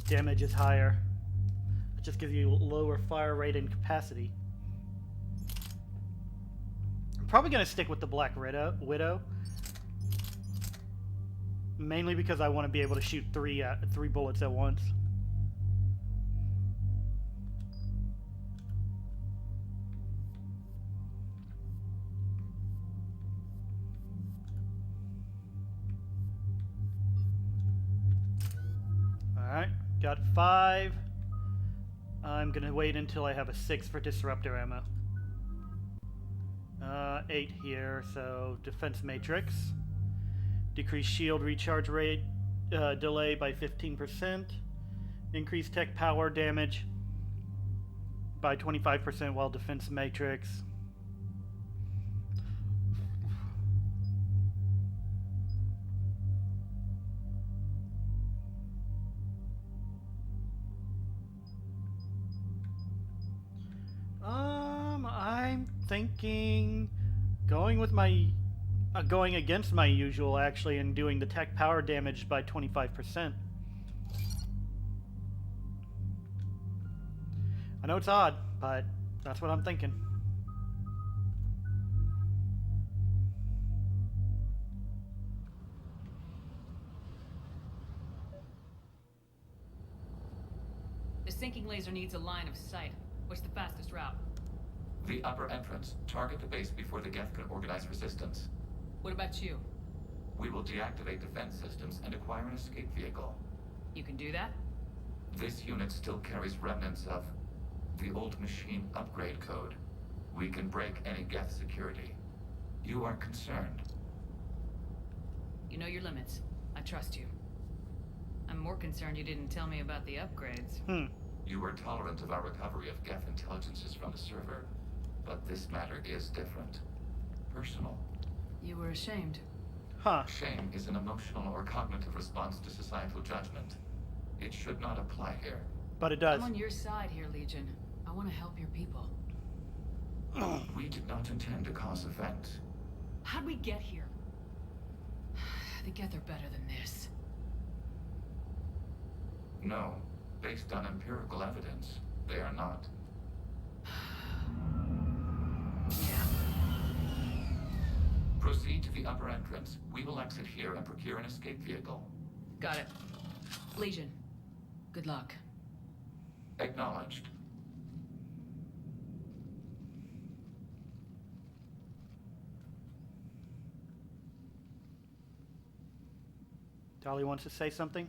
Damage is higher. It just gives you lower fire rate and capacity. I'm probably going to stick with the Black Widow. Mainly because I want to be able to shoot 3 bullets at once. Alright, got 5. I'm gonna wait until I have a 6 for disruptor ammo. 8 here, so defense matrix. Decrease shield recharge rate delay by 15%. Increase tech power damage by 25% while defense matrix. I'm thinking going against my usual actually and doing the tech power damage by 25%. I know it's odd, but that's what I'm thinking. The sinking laser needs a line of sight. What's the fastest route? The upper entrance. Target the base before the Geth can organize resistance. What about you? We will deactivate defense systems and acquire an escape vehicle. You can do that? This unit still carries remnants of the old machine upgrade code. We can break any Geth security. You are concerned. You know your limits. I trust you. I'm more concerned you didn't tell me about the upgrades. You were tolerant of our recovery of Geth intelligences from the server, but this matter is different. Personal. You were ashamed. Huh. Shame is an emotional or cognitive response to societal judgment. It should not apply here. But it does. I'm on your side here, Legion. I want to help your people. We did not intend to cause effect. How'd we get here? The Geth are better than this. No. Based on empirical evidence, they are not. Proceed to the upper entrance. We will exit here and procure an escape vehicle. Got it. Legion, good luck. Acknowledged. Dolly wants to say something?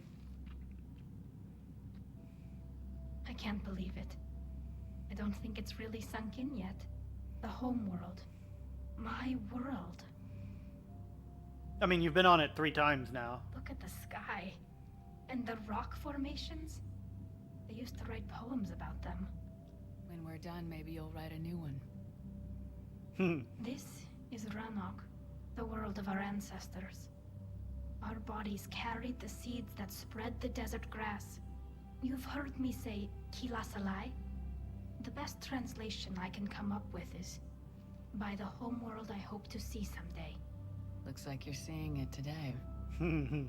I can't believe it. I don't think it's really sunk in yet. The home world. My world. I mean, you've been on it 3 times now. Look at the sky. And the rock formations. They used to write poems about them. When we're done, maybe you'll write a new one. This is Ranok, the world of our ancestors. Our bodies carried the seeds that spread the desert grass. You've heard me say Kila Salai? The best translation I can come up with is, by the homeworld I hope to see someday. Looks like you're seeing it today. The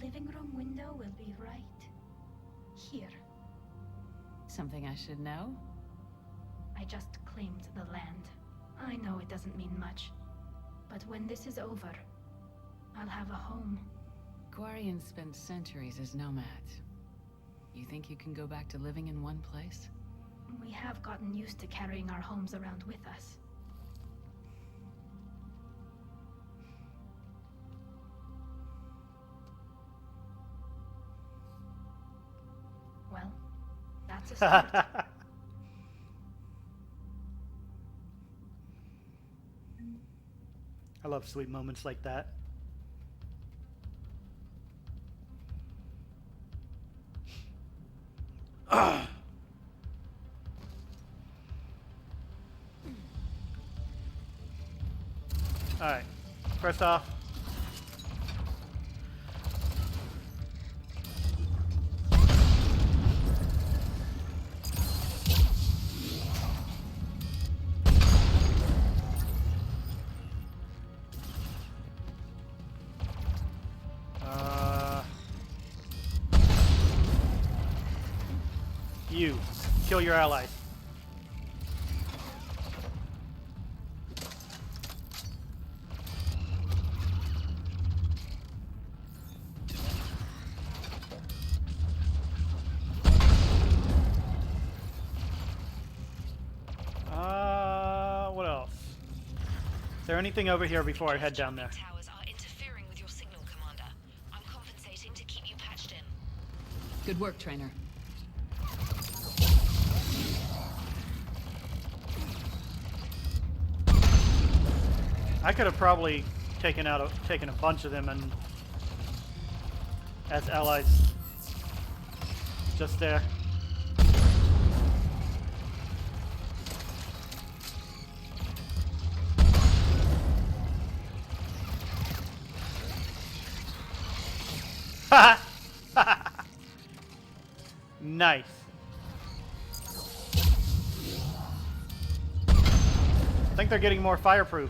living room window will be right here. Something I should know? I just claimed the land. I know it doesn't mean much, but when this is over, I'll have a home. Quarians spent centuries as nomads. You think you can go back to living in one place? We have gotten used to carrying our homes around with us. Well, that's a start. I love sweet moments like that. Alright, first off, you kill your allies. What else? Is there anything over here before I head down there? Towers are interfering with your signal, Commander. I'm compensating to keep you patched in. Good work, Trainer. I could have probably taken a bunch of them and as allies just there. Nice. I think they're getting more fireproof.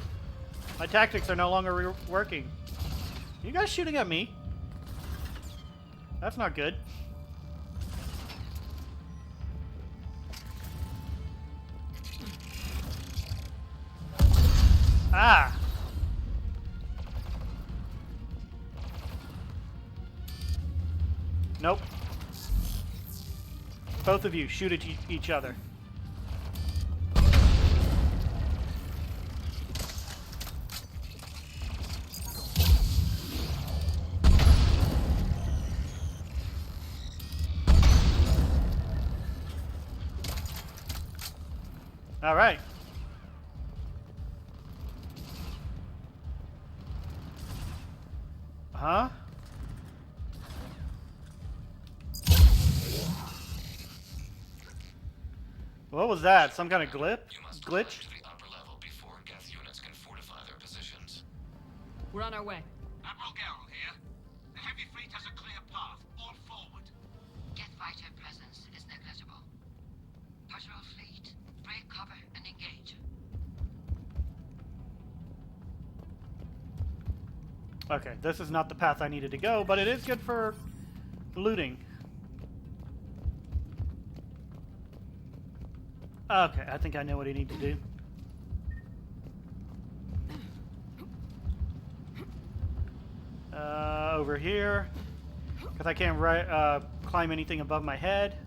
My tactics are no longer working. You guys shooting at me? That's not good. Ah! Nope. Both of you shoot at each other. All right. Huh? What was that? Some kind of glitch? To the upper level before Geth units can fortify their positions. We're on our way. Admiral Garrel here. The heavy fleet has a clear path. All forward. Geth fighter presence is negligible. Patrol fleet, break cover and engage. Okay, this is not the path I needed to go, but it is good for looting. Okay, I think I know what I need to do. Over here, because I can't climb anything above my head.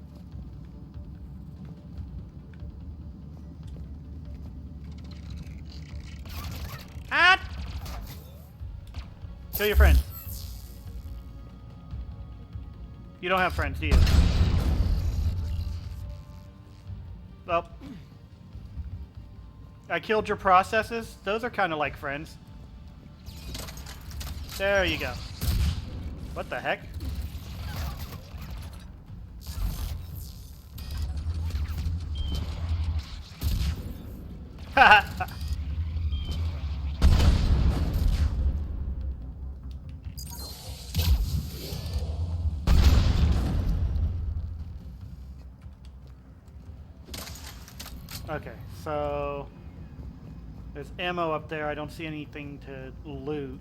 Ah! Kill your friends. You don't have friends, do you? Well, I killed your processes. Those are kind of like friends. There you go. What the heck? Ha! Okay, so there's ammo up there. I don't see anything to loot.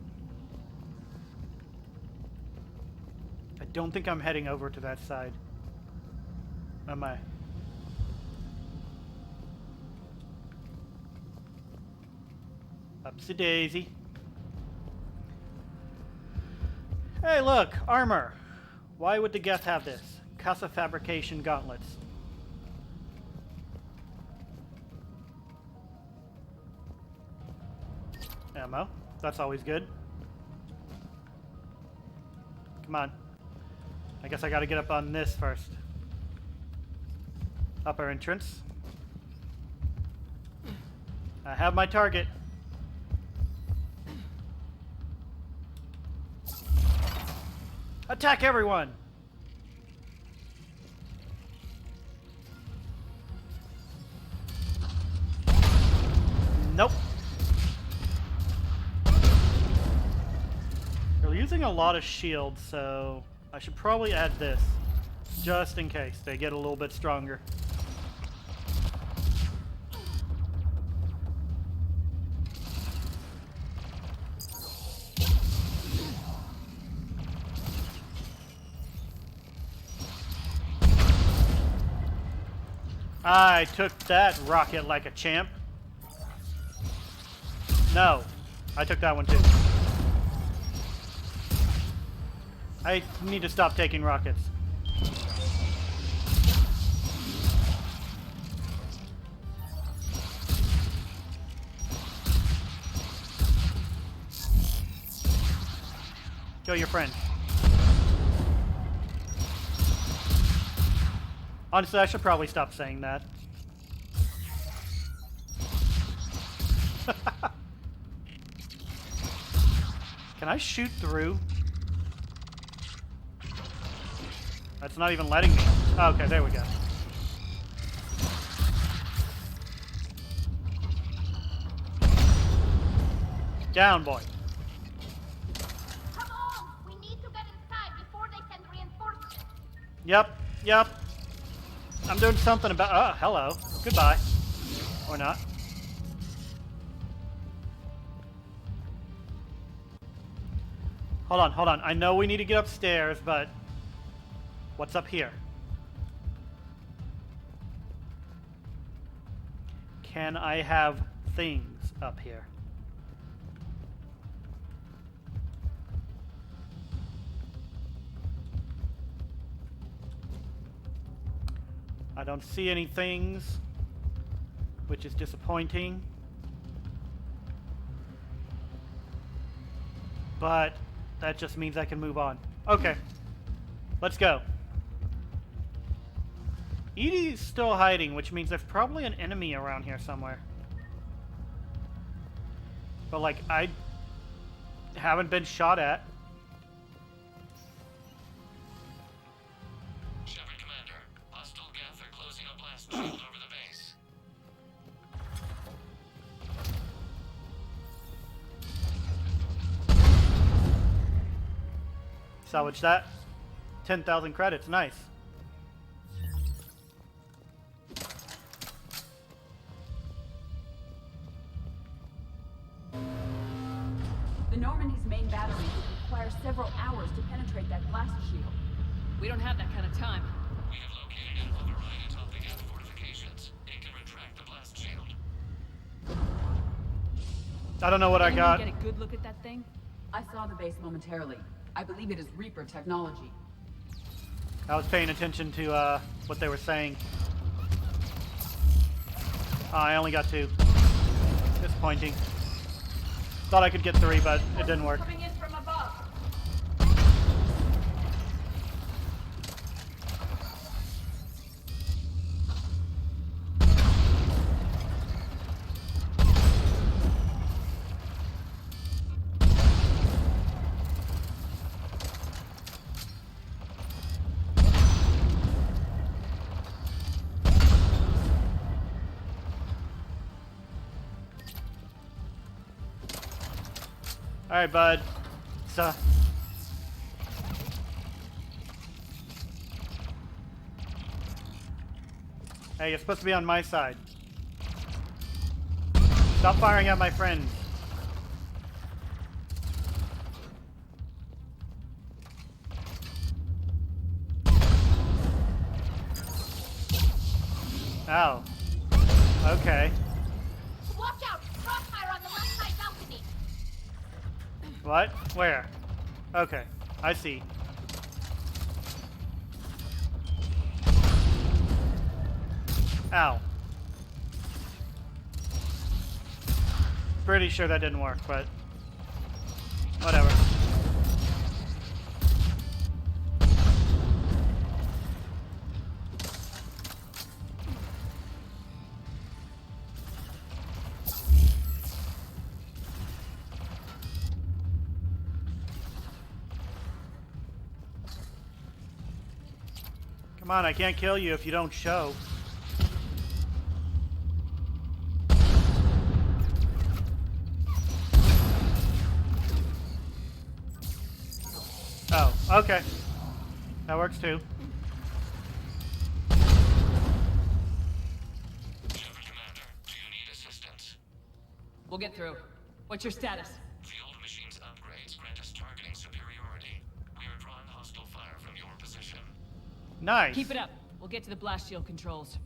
I don't think I'm heading over to that side. Am I? Upsy daisy. Hey, look, armor. Why would the Geth have this? Casa fabrication gauntlets. Ammo. That's always good. Come on. I guess I gotta get up on this first. Upper entrance. I have my target. Attack everyone! Nope. They're using a lot of shields, so I should probably add this, just in case they get a little bit stronger. I took that rocket like a champ. No, I took that one too. I need to stop taking rockets. Kill your friend. Honestly, I should probably stop saying that. Can I shoot through? That's not even letting me. Oh, okay, there we go. Down, boy. Come on! We need to get inside before they send reinforcements. Yep, yep. I'm doing something about... Oh, hello. Goodbye. Or not. Hold on, hold on. I know we need to get upstairs, but... What's up here? Can I have things up here? I don't see any things, which is disappointing. But that just means I can move on. Okay, let's go. Edie's still hiding, which means there's probably an enemy around here somewhere. But like, I haven't been shot at. Shepard Commander, hostile Geth are closing a blast shield over the base. Salvage that. 10,000 credits, nice. The Normandy's main battery would require several hours to penetrate that blast shield. We don't have that kind of time. We have located an override atop the Geth fortifications. It can retract the blast shield. I don't know what I got. Get a good look at that thing? I saw the base momentarily. I believe it is Reaper technology. I was paying attention to what they were saying. I only got 2. Disappointing. Thought I could get 3, but it didn't work. Coming in from above. All right, bud. So, hey, you're supposed to be on my side. Stop firing at my friends. Ow. Okay. Watch out! Crossfire on the left side balcony! What? Where? Okay. I see. Ow. Pretty sure that didn't work, but whatever. Come on, I can't kill you if you don't show. Oh, okay. That works too. Shepard Commander, do you need assistance? We'll get through. What's your status? The old machine's upgrades grant us targeting superiority. We are drawing hostile fire from your position. Nice. Keep it up. We'll get to the blast shield controls.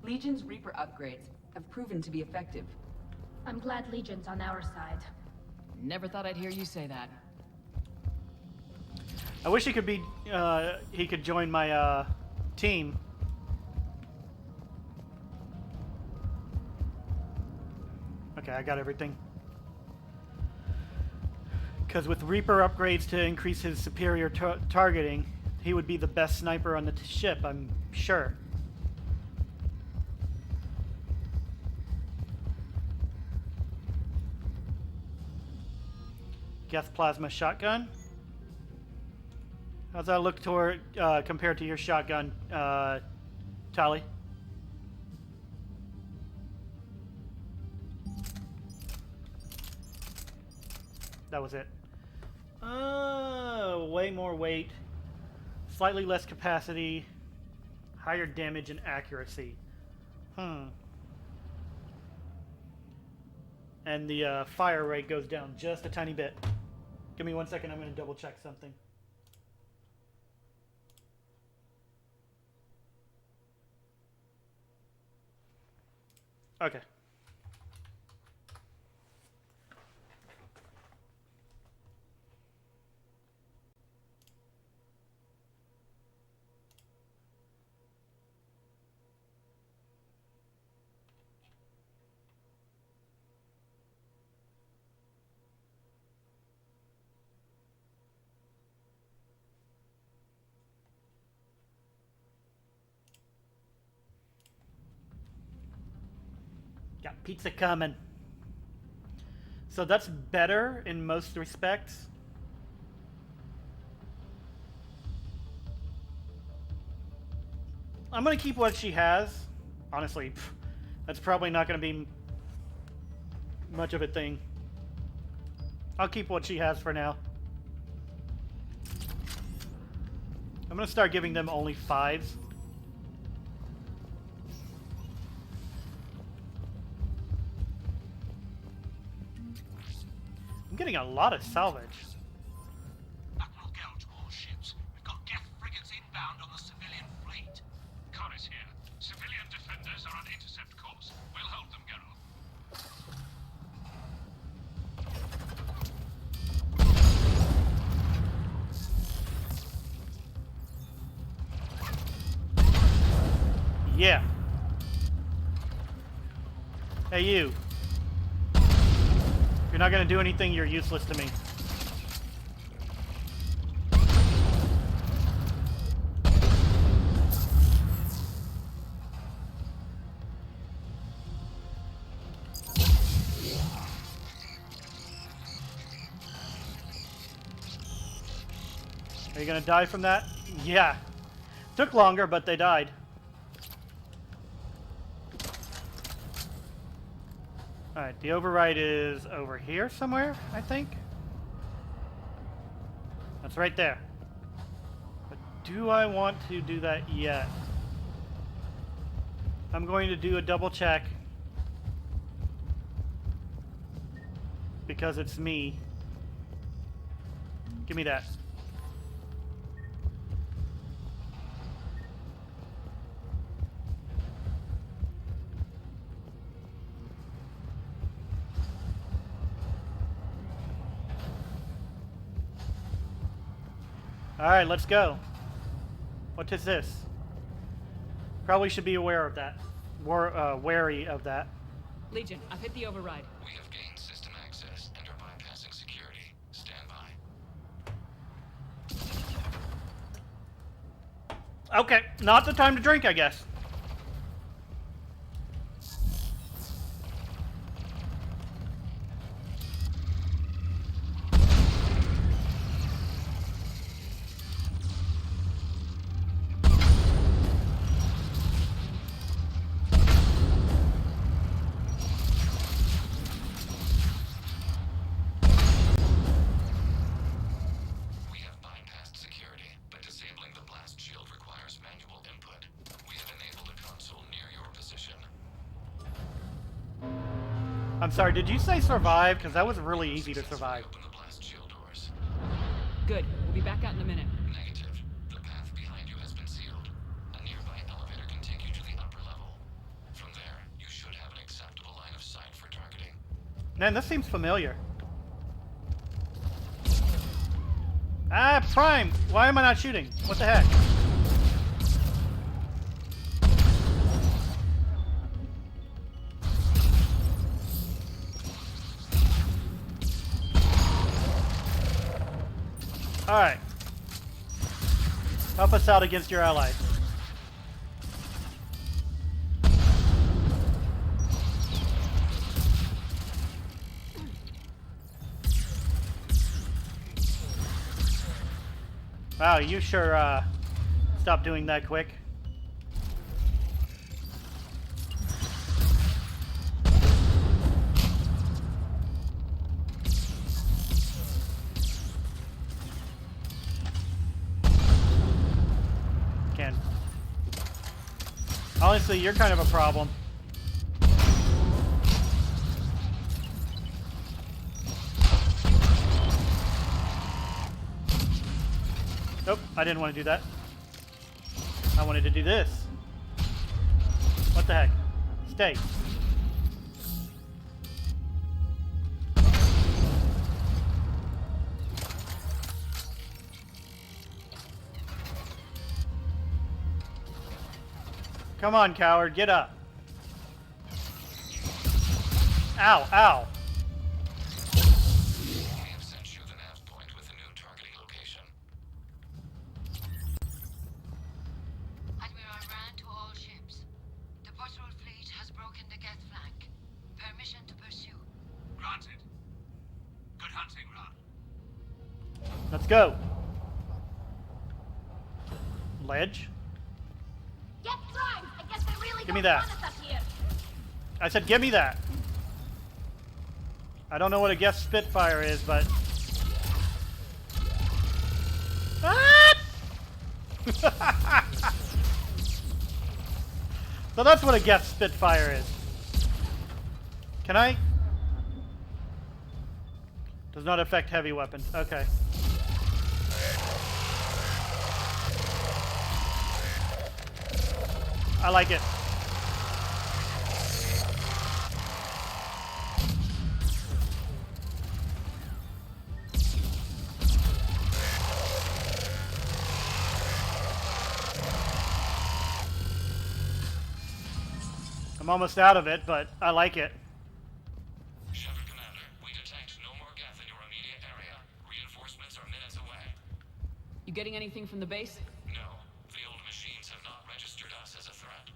Legion's Reaper upgrades have proven to be effective. I'm glad Legion's on our side. Never thought I'd hear you say that. I wish he could be, he could join my, team. Okay, I got everything. Because with Reaper upgrades to increase his superior targeting, he would be the best sniper on the ship, I'm sure. Geth plasma shotgun. How's that look toward compared to your shotgun, Tali? That was it. Way more weight, slightly less capacity, higher damage and accuracy. And the fire rate goes down just a tiny bit. Give me 1 second, I'm going to double check something. Okay. Got pizza coming. So that's better in most respects. I'm gonna keep what she has. Honestly, that's probably not gonna be much of a thing. I'll keep what she has for now. I'm gonna start giving them only 5s. I'm getting a lot of salvage. That will gouge more ships. We've got Geth frigates inbound on the civilian fleet. Connors here. Civilian defenders are on intercept course. We'll hold them, Geralt. Yeah. Hey, you. If you're not going to do anything, you're useless to me. Are you going to die from that? Yeah. Took longer, but they died. Alright, the override is over here somewhere, I think. That's right there. But do I want to do that yet? I'm going to do a double check. because it's me. Give me that. Alright, let's go. What is this? Probably should be aware of that. Wary of that. Legion, I've hit the override. We have gained system access and are bypassing security. Stand by. Okay, not the time to drink, I guess. I'm sorry, did you say survive? Because that was really easy to survive. Good. We'll be back out in a minute. Negative. The path behind you has been sealed. A nearby elevator can take you to the upper level. From there, you should have an acceptable line of sight for targeting. Man, this seems familiar. Ah, Prime! Why am I not shooting? What the heck? Alright. Help us out against your allies. Wow, you sure stopped doing that quick. Honestly, you're kind of a problem. Nope, I didn't want to do that. I wanted to do this. What the heck? Stay. Come on, coward, get up. Ow, ow. We have sent you the nav point with a new targeting location. Admiral Rand to all ships. The patrol fleet has broken the Geth flank. Permission to pursue. Granted. Good hunting, Rand. Let's go. Ledge? Get primed! I guess they really Give me don't that. want us up here. I said give me that. I don't know what a Geth Spitfire is, but... Ah! So that's what a Geth Spitfire is. Can I? Does not affect heavy weapons. Okay. I like it. I'm almost out of it, but I like it. Shepard Commander, we detect no more Geth in your immediate area. Reinforcements are minutes away. You getting anything from the base? No, the old machines have not registered us as a threat.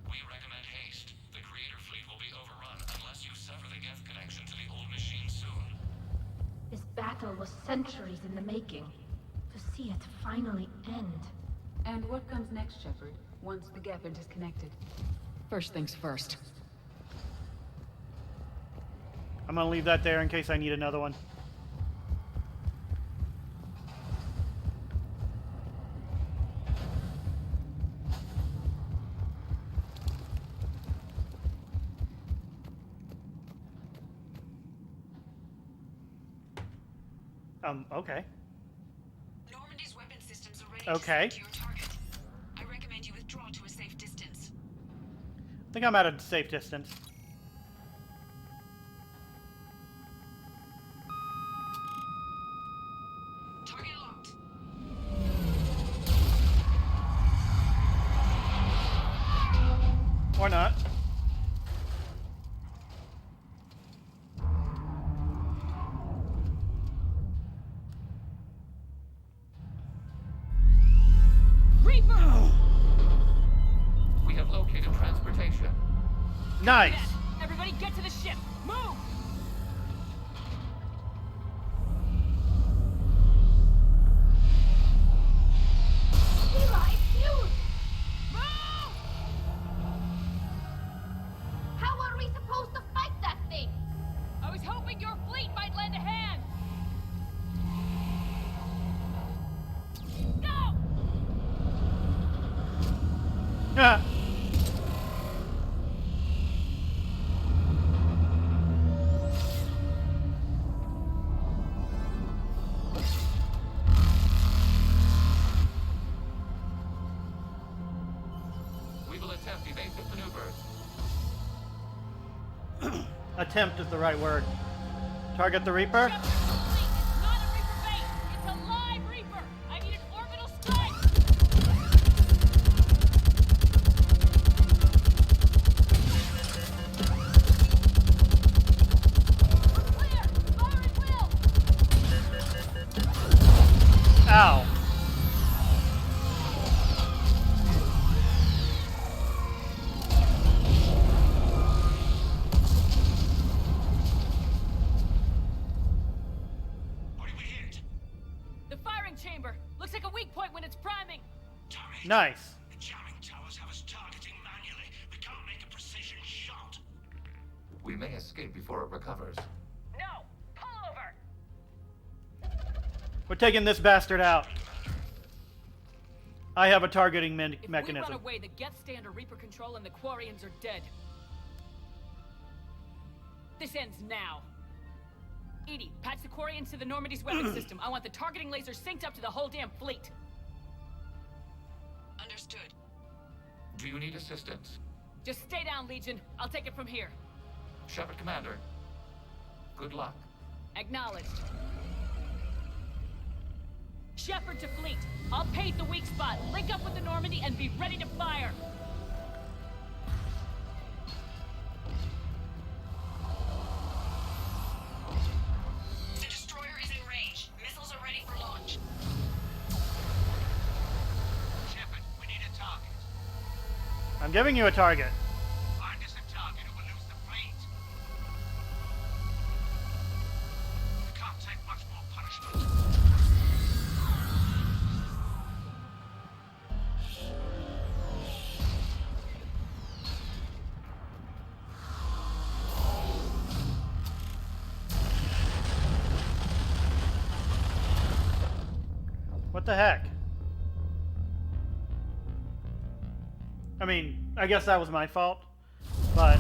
We recommend haste. The Creator fleet will be overrun unless you sever the Geth connection to the old machine soon. This battle was centuries in the making. To see it finally end. And what comes next, Shepard, once the Geth are disconnected? First things first. I'm gonna leave that there in case I need another one. Okay. Normandy's weapon systems are ready Okay. to your target. I recommend you withdraw to a safe distance. I think I'm at a safe distance. Target locked. Or not. Reaper! We have located transportation. Nice. Everybody get to the ship. Move! Eli, huge! Move! How are we supposed to fight that thing? I was hoping your fleet might lend a hand. Go! Yeah. We will attempt evasive maneuvers. Attempt is the right word. Target the Reaper. Shepard, complete. It's not a Reaper base. It's a live Reaper. I need an orbital strike. We're clear! Fire at will! Ow. What did we hit? The firing chamber. Looks like a weak point when it's priming. Damn it. Nice. The jamming towers have us targeting manually. We can't make a precision shot. We may escape before it recovers. No! Pull over! We're taking this bastard out. I have a targeting If mechanism. we run away, the Geth stay under Reaper control and the Quarians are dead. This ends now. Edie, patch the Quarians to the Normandy's weapon system. I want the targeting laser synced up to the whole damn fleet. Understood. Do you need assistance? Just stay down, Legion. I'll take it from here. Shepard, Commander. Good luck. Acknowledged. Shepard to fleet. I'll pave the weak spot, link up with the Normandy, and be ready to fire. The destroyer is in range. Missiles are ready for launch. Shepard, we need a target. I'm giving you a target. Find us a target or we'll lose the fleet. We can't take much more punishment. What the heck? I mean, I guess that was my fault, but...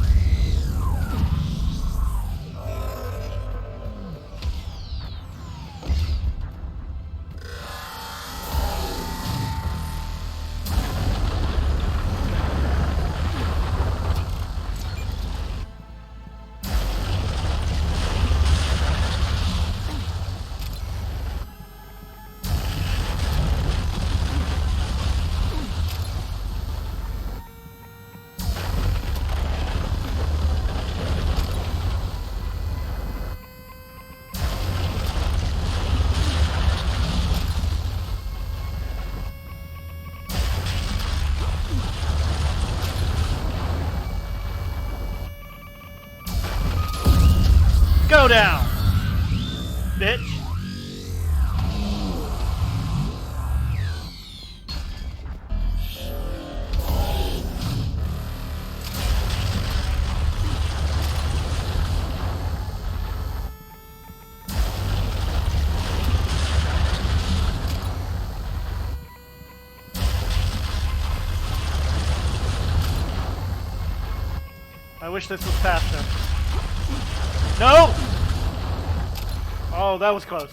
Go down, bitch. I wish this was faster. No! Oh, that was close.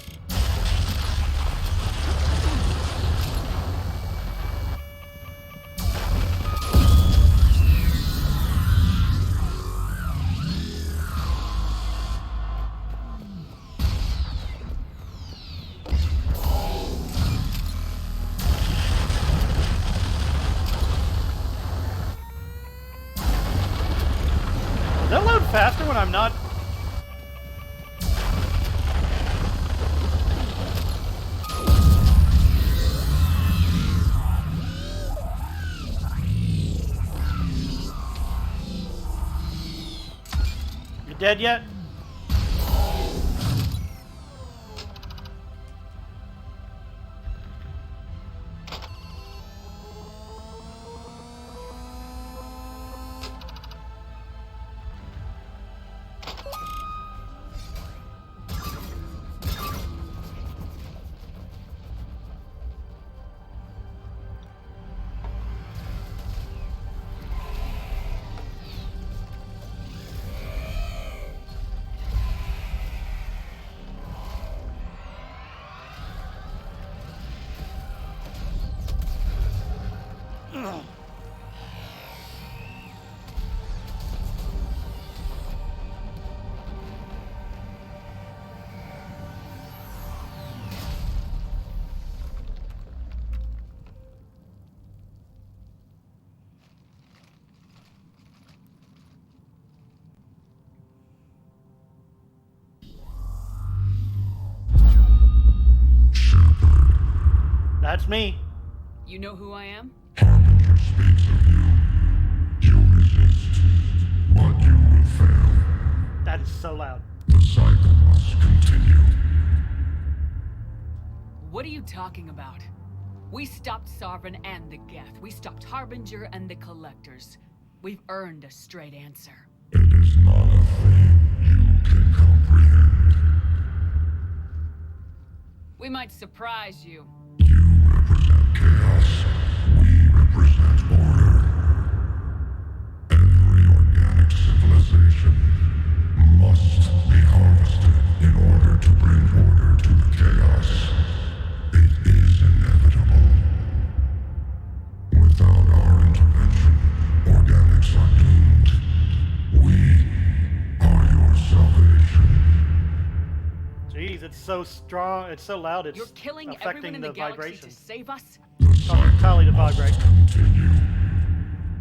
when I'm not... You dead yet? That's me. You know who I am? Harbinger speaks of you. You resist, but you will fail. That is so loud. The cycle must continue. What are you talking about? We stopped Sovereign and the Geth. We stopped Harbinger and the Collectors. We've earned a straight answer. It is not a thing you can comprehend. We might surprise you. Chaos. We represent order. Every organic civilization must be harvested in order to bring order to the chaos. It is inevitable. Without our intervention, organics are doomed. We are your salvation. Jeez, it's so strong, it's so loud, it's You're killing affecting everyone in the galaxy vibration. to save us? Tally the vibrate. Continue.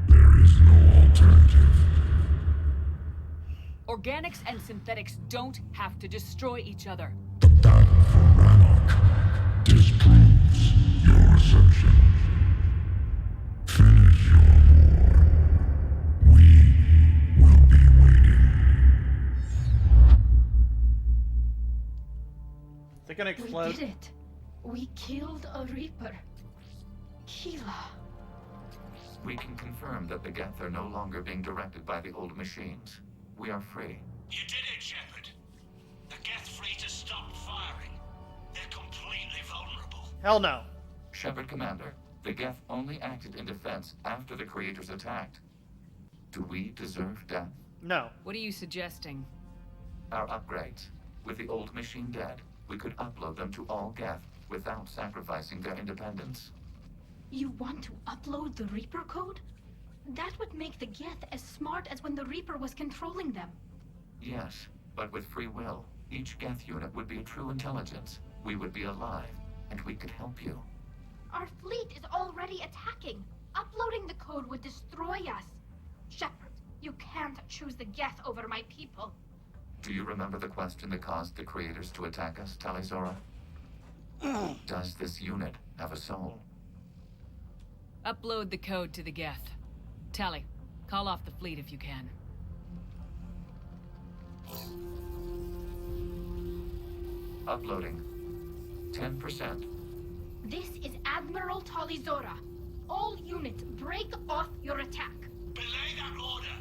There is no alternative. Organics and synthetics don't have to destroy each other. The battle for Rannoch disproves your assertion. Finish your war. We will be waiting. Is it gonna explode? We did it. We killed a Reaper. Keela. We can confirm that the Geth are no longer being directed by the old machines. We are free. You did it, Shepard. The Geth fleet has stopped firing. They're completely vulnerable. Hell no. Shepard, Commander, the Geth only acted in defense after the creators attacked. Do we deserve death? No. What are you suggesting? Our upgrades. With the old machine dead, we could upload them to all Geth without sacrificing their independence. You want to upload the Reaper code? That would make the Geth as smart as when the Reaper was controlling them. Yes, but with free will, each Geth unit would be a true intelligence. We would be alive, and we could help you. Our fleet is already attacking. Uploading the code would destroy us. Shepard, you can't choose the Geth over my people. Do you remember the question that caused the creators to attack us, Talizora? Does this unit have a soul? Upload the code to the Geth. Tally, call off the fleet if you can. Uploading. 10%. This is Admiral Talizora. All units, break off your attack. Belay that order.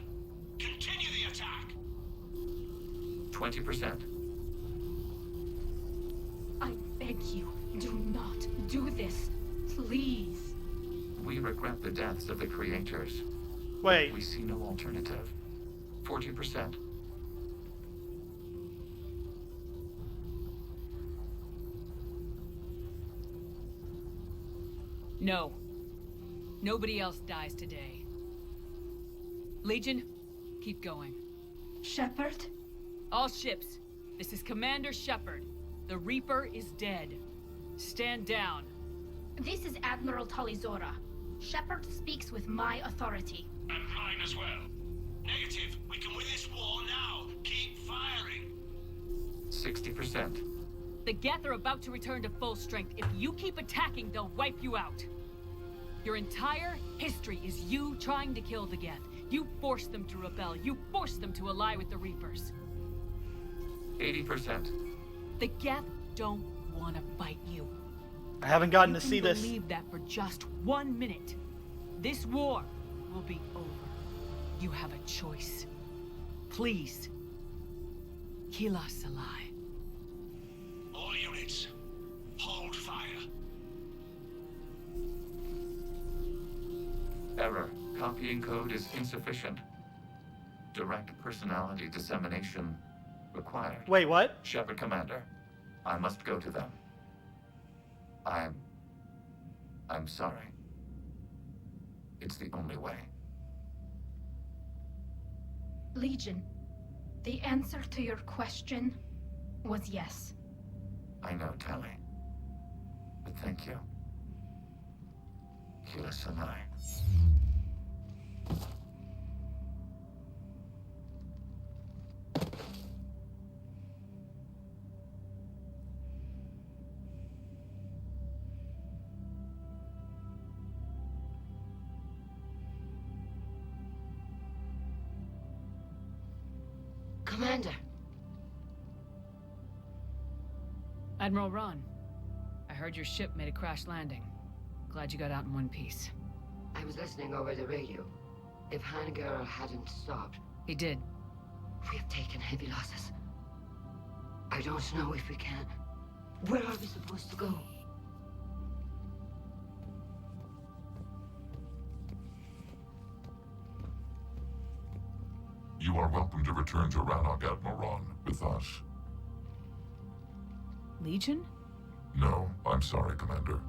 Continue the attack. 20%. I beg you, do not do this. Please. We regret the deaths of the creators. Wait. We see no alternative. 40%. No. Nobody else dies today. Legion, keep going. Shepard? All ships, this is Commander Shepard. The Reaper is dead. Stand down. This is Admiral Talizora. Shepard speaks with my authority. And mine as well. Negative. We can win this war now. 60%. The Geth are about to return to full strength. If you keep attacking, they'll wipe you out. Your entire history is you trying to kill the Geth. You forced them to rebel. You forced them to ally with the Reapers. 80%. The Geth don't want to fight you. I haven't gotten to see this. Believe that for just 1 minute. This war will be over. You have a choice. Please, kill us alive. All units, hold fire. Error. Copying code is insufficient. Direct personality dissemination required. Wait, what? Shepard Commander, I must go to them. I'm sorry. It's the only way. Legion, the answer to your question was yes. I know, Tali. But thank you. Kill us alive. Commander. Admiral Ron, I heard your ship made a crash landing. Glad you got out in one piece. I was listening over the radio. If Hangirl hadn't stopped... He did. We have taken heavy losses. I don't know if we can... Where are we supposed to go? You are welcome to return to Rannoch, Admiral Ron, with us. Legion? No, I'm sorry, Commander.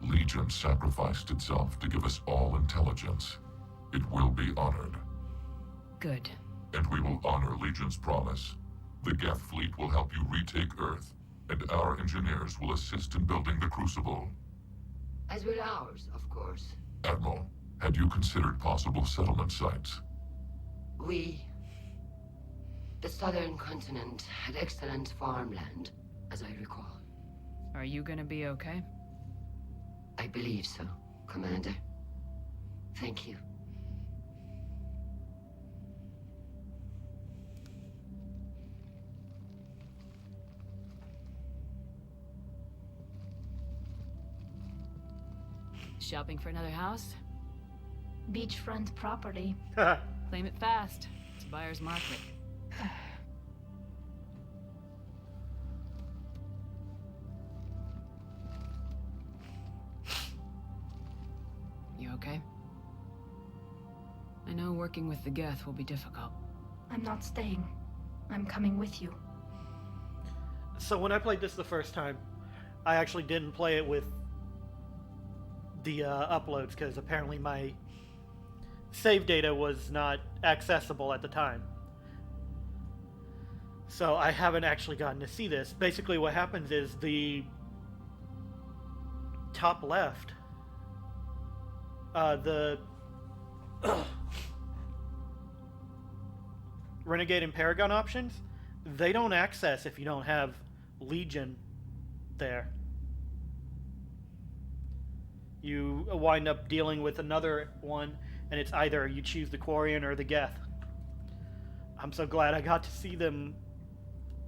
Legion sacrificed itself to give us all intelligence. It will be honored. Good. And we will honor Legion's promise. The Geth fleet will help you retake Earth, and our engineers will assist in building the Crucible. As will ours, of course. Admiral, had you considered possible settlement sites? The southern continent had excellent farmland, as I recall. Are you gonna be okay? I believe so, Commander. Thank you. Shopping for another house? Beachfront property. Claim it fast. It's a buyer's market. You okay? I know working with the Geth will be difficult. I'm not staying. I'm coming with you. So when I played this the first time, I actually didn't play it with the uploads because apparently my save data was not accessible at the time. So I haven't actually gotten to see this. Basically what happens is the top left, the Renegade and Paragon options, they don't access if you don't have Legion there. You wind up dealing with another one, and it's either you choose the Quarian or the Geth. I'm so glad I got to see them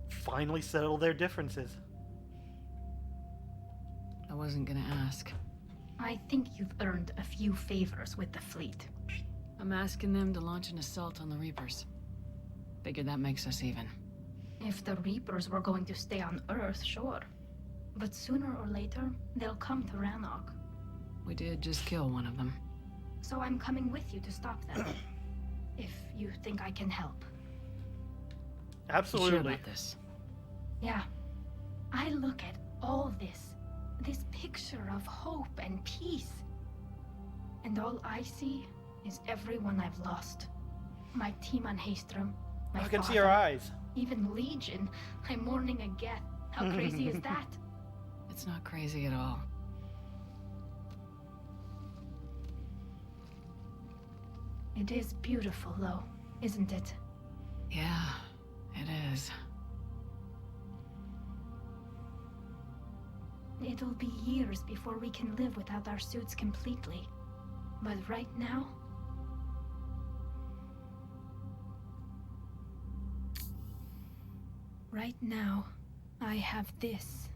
finally settle their differences. I wasn't gonna ask. I think you've earned a few favors with the fleet. I'm asking them to launch an assault on the Reapers. Figure that makes us even. If the Reapers were going to stay on Earth, sure. But sooner or later, they'll come to Rannoch. We did just kill one of them. So I'm coming with you to stop them. If you think I can help. Absolutely. You sure about this? Yeah. I look at all this picture of hope and peace. And all I see is everyone I've lost. My team on Haystrom, my I can see father, her eyes. Even Legion. I'm mourning a Geth. How crazy is that? It's not crazy at all. It is beautiful, though, isn't it? Yeah, it is. It'll be years before we can live without our suits completely. But right now... Right now, I have this.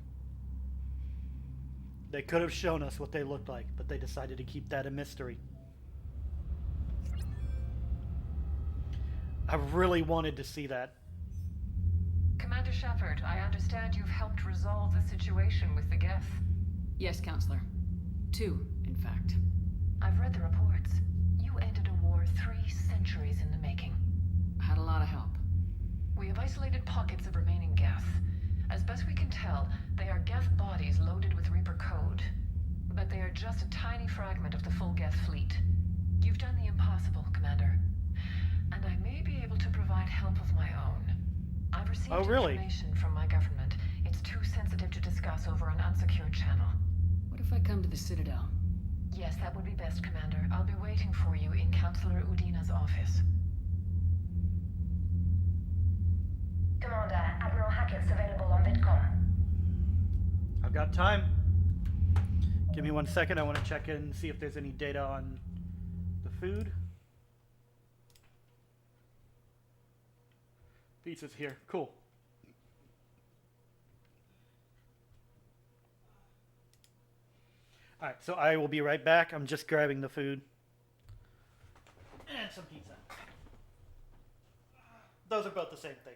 They could have shown us what they looked like, but they decided to keep that a mystery. I really wanted to see that. Commander Shepard, I understand you've helped resolve the situation with the Geth. Yes, Counselor. 2, in fact. I've read the reports. You ended a war 3 centuries in the making. Had a lot of help. We have isolated pockets of remaining Geth. As best we can tell, they are Geth bodies loaded with Reaper code. But they are just a tiny fragment of the full Geth fleet. You've done the impossible, Commander. And I may be able to provide help of my own. I've received information from my government. It's too sensitive to discuss over an unsecured channel. What if I come to the Citadel? Yes, that would be best, Commander. I'll be waiting for you in Counselor Udina's office. Commander, Admiral Hackett's available on VidCom. I've got time. Give me 1 second. I want to check in and see if there's any data on the food. Pizza's here. Cool. Alright, so I will be right back. I'm just grabbing the food. And some pizza. Those are both the same thing.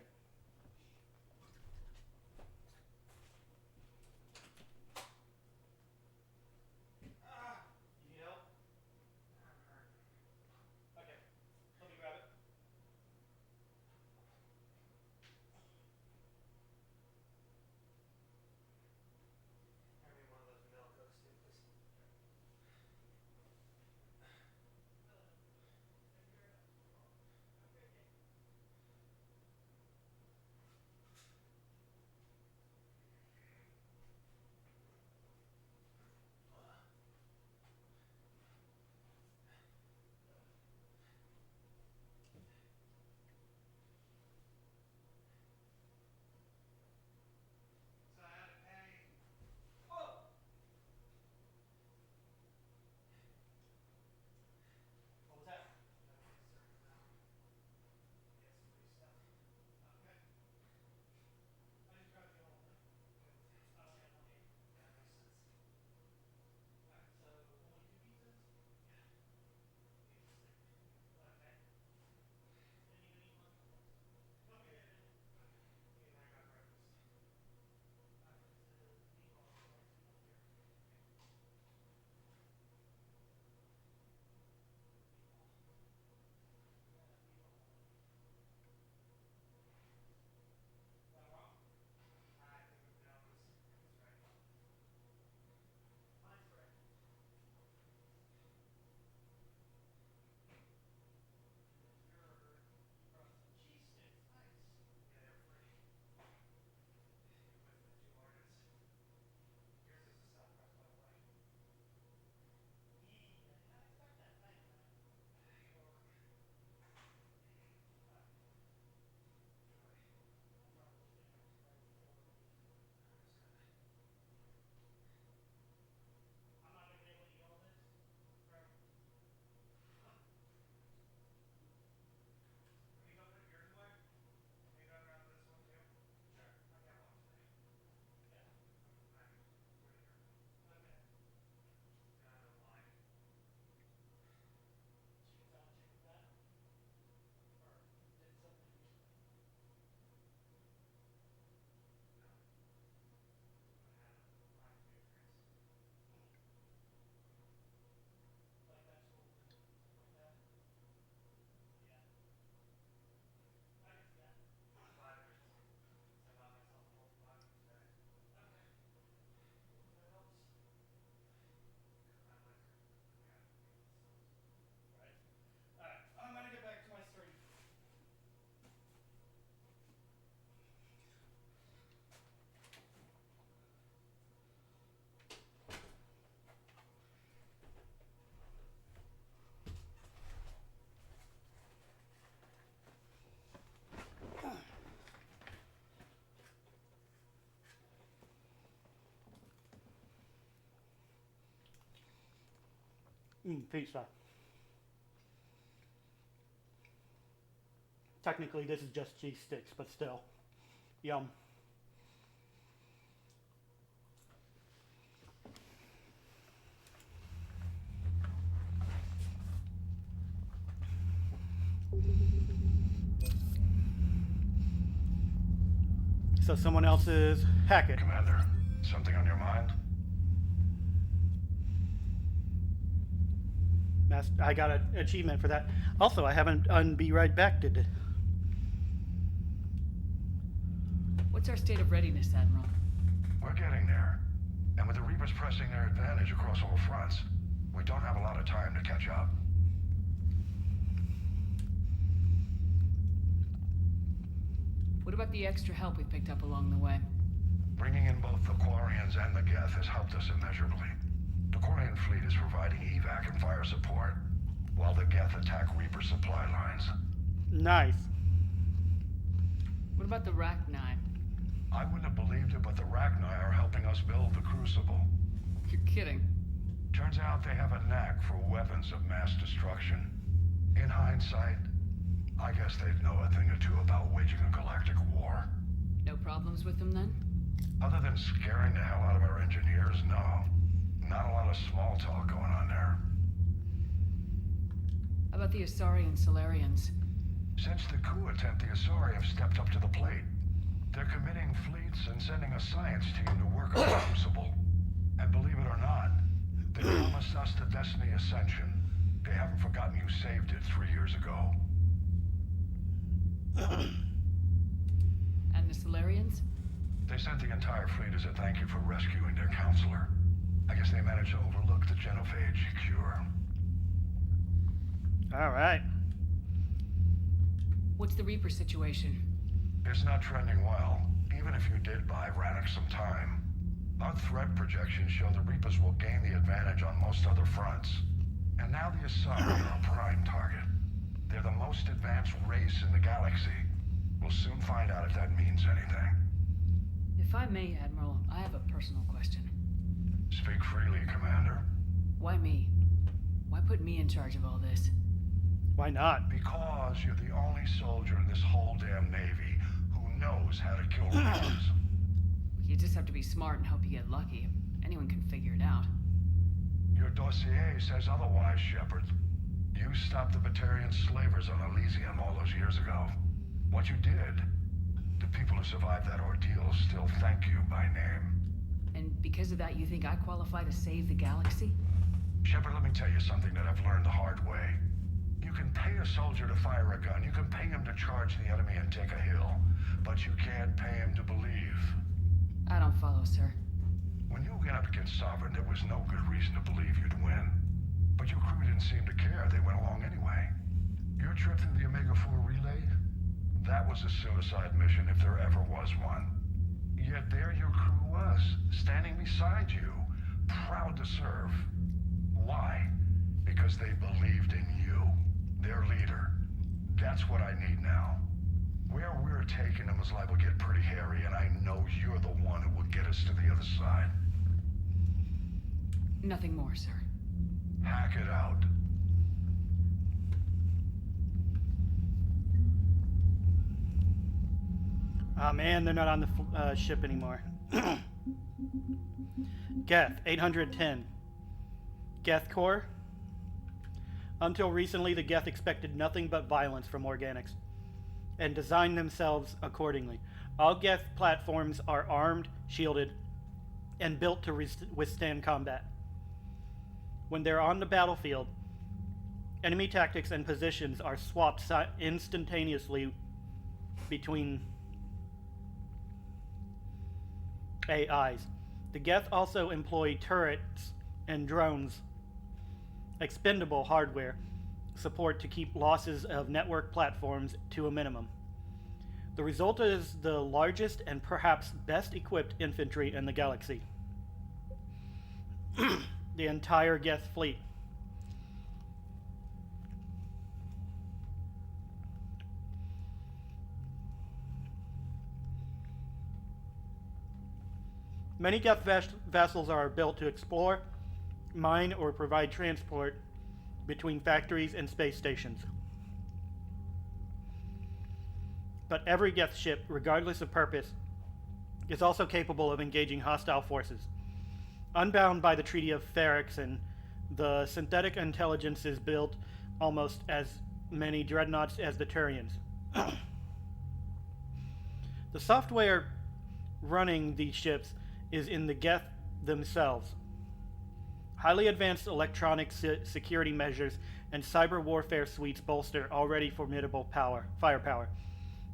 Pizza. Technically, this is just cheese sticks, but still. Yum. So someone else is Hackett. Commander, something on your mind? I got an achievement for that. Also, I haven't Be Right Back did it. What's our state of readiness, Admiral? We're getting there. And with the Reapers pressing their advantage across all fronts, we don't have a lot of time to catch up. What about the extra help we picked up along the way? Bringing in both the Quarians and the Geth has helped us immeasurably. The Quarian fleet is providing evac and fire support, while the Geth attack Reaper supply lines. Nice. What about the Rachni? I wouldn't have believed it, but the Rachni are helping us build the Crucible. You're kidding. Turns out they have a knack for weapons of mass destruction. In hindsight, I guess they'd know a thing or two about waging a galactic war. No problems with them then? Other than scaring the hell out of our engineers, no. Not a lot of small talk going on there. How about the Asari and Solarians? Since the coup attempt, the Asari have stepped up to the plate. They're committing fleets and sending a science team to work on the Crucible. And believe it or not, they promised us the Destiny Ascension. They haven't forgotten you saved it 3 years ago. And the Solarians? They sent the entire fleet as a thank you for rescuing their counselor. I guess they managed to overlook the genophage cure. All right. What's the Reaper situation? It's not trending well, even if you did buy Rannoch some time. Our threat projections show the Reapers will gain the advantage on most other fronts. And now the Asari are a prime target. They're the most advanced race in the galaxy. We'll soon find out if that means anything. If I may, Admiral, I have a personal question. Speak freely, Commander. Why me? Why put me in charge of all this? Why not? Because you're the only soldier in this whole damn Navy who knows how to kill Reapers. You just have to be smart and hope you get lucky. Anyone can figure it out. Your dossier says otherwise, Shepard. You stopped the Batarian slavers on Elysium all those years ago. What you did, the people who survived that ordeal still thank you by name. And because of that, you think I qualify to save the galaxy? Shepard, let me tell you something that I've learned the hard way. You can pay a soldier to fire a gun, you can pay him to charge the enemy and take a hill, but you can't pay him to believe. I don't follow, sir. When you went up against Sovereign, there was no good reason to believe you'd win. But your crew didn't seem to care, they went along anyway. Your trip through the Omega-4 relay? That was a suicide mission if there ever was one. Yet there your crew was, standing beside you, proud to serve. Why? Because they believed in you, their leader. That's what I need now. Where we're taking them is liable to get pretty hairy, and I know you're the one who will get us to the other side. Nothing more, sir. Hack it out. Oh man, they're not on the ship anymore. Geth, 810. Geth Core. Until recently, the Geth expected nothing but violence from organics, and designed themselves accordingly. All Geth platforms are armed, shielded, and built to withstand combat. When they're on the battlefield, enemy tactics and positions are swapped instantaneously between AIs. The Geth also employ turrets and drones, expendable hardware, support to keep losses of network platforms to a minimum. The result is the largest and perhaps best equipped infantry in the galaxy. The entire Geth fleet. Many Geth vessels are built to explore, mine, or provide transport between factories and space stations. But every Geth ship, regardless of purpose, is also capable of engaging hostile forces. Unbound by the Treaty of Ferrixon, the synthetic intelligence is built almost as many dreadnoughts as the Turians. The software running these ships is in the Geth themselves. Highly advanced electronic security measures and cyber warfare suites bolster already formidable firepower.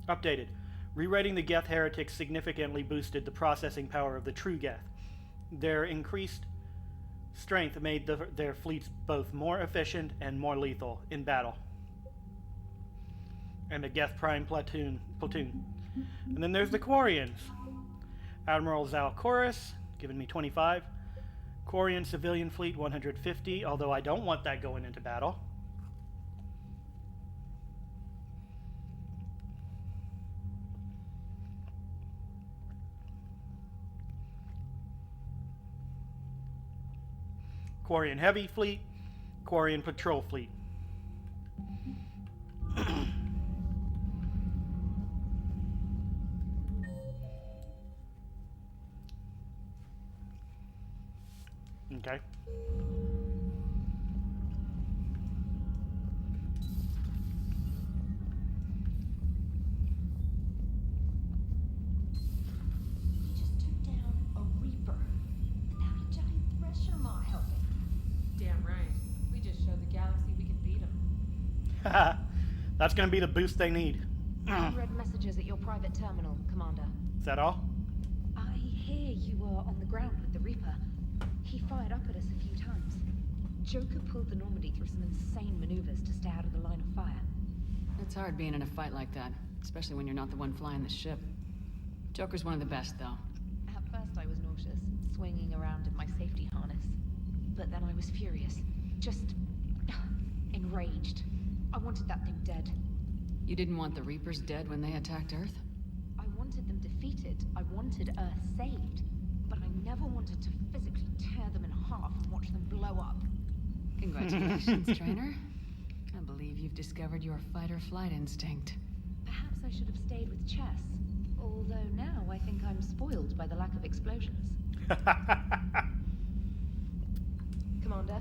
Updated. Rewriting the Geth heretics significantly boosted the processing power of the true Geth. Their increased strength made their fleets both more efficient and more lethal in battle. And a Geth Prime platoon. And then there's the Quarians. Admiral Zalcoris, giving me 25. Quarian civilian fleet, 150, although I don't want that going into battle. Quarian heavy fleet, Quarian patrol fleet. Okay. Just took down a Reaper without a giant thresher maw helping. Damn right. We just showed the galaxy we can beat them. That's going to be the boost they need. I read messages at your private terminal, Commander. Is that all? I hear you were on the ground with the Reaper. He fired up at us a few times. Joker pulled the Normandy through some insane maneuvers to stay out of the line of fire. It's hard being in a fight like that, especially when you're not the one flying the ship. Joker's one of the best, though. At first I was nauseous, swinging around in my safety harness. But then I was furious. Just enraged. I wanted that thing dead. You didn't want the Reapers dead when they attacked Earth? I wanted them defeated. I wanted Earth saved. But I never wanted to physically tear them in half and watch them blow up. Congratulations, trainer. I believe you've discovered your fight-or-flight instinct. Perhaps I should have stayed with chess. Although now I think I'm spoiled by the lack of explosions. Commander?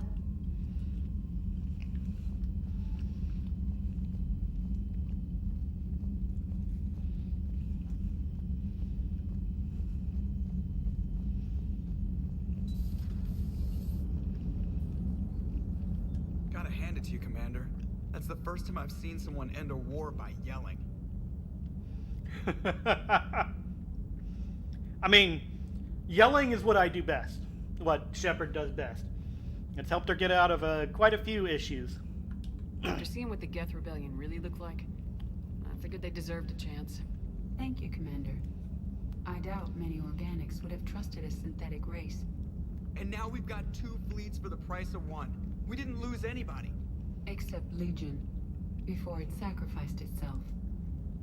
Gotta hand it to you, Commander. That's the first time I've seen someone end a war by yelling. I mean, yelling is what I do best. What Shepard does best. It's helped her get out of quite a few issues. After seeing what the Geth Rebellion really looked like, I figured they deserved a chance. Thank you, Commander. I doubt many organics would have trusted a synthetic race. And now we've got 2 fleets for the price of 1. We didn't lose anybody. Except Legion, before it sacrificed itself.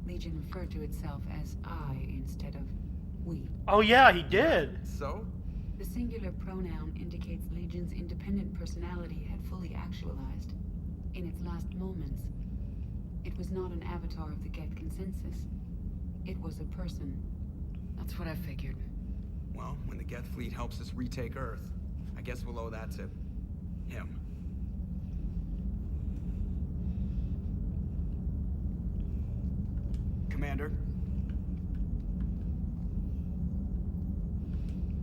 Legion referred to itself as I instead of we. Oh yeah, he did. So? The singular pronoun indicates Legion's independent personality had fully actualized. In its last moments, it was not an avatar of the Geth consensus. It was a person. That's what I figured. Well, when the Geth fleet helps us retake Earth, I guess we'll owe that to him. Commander?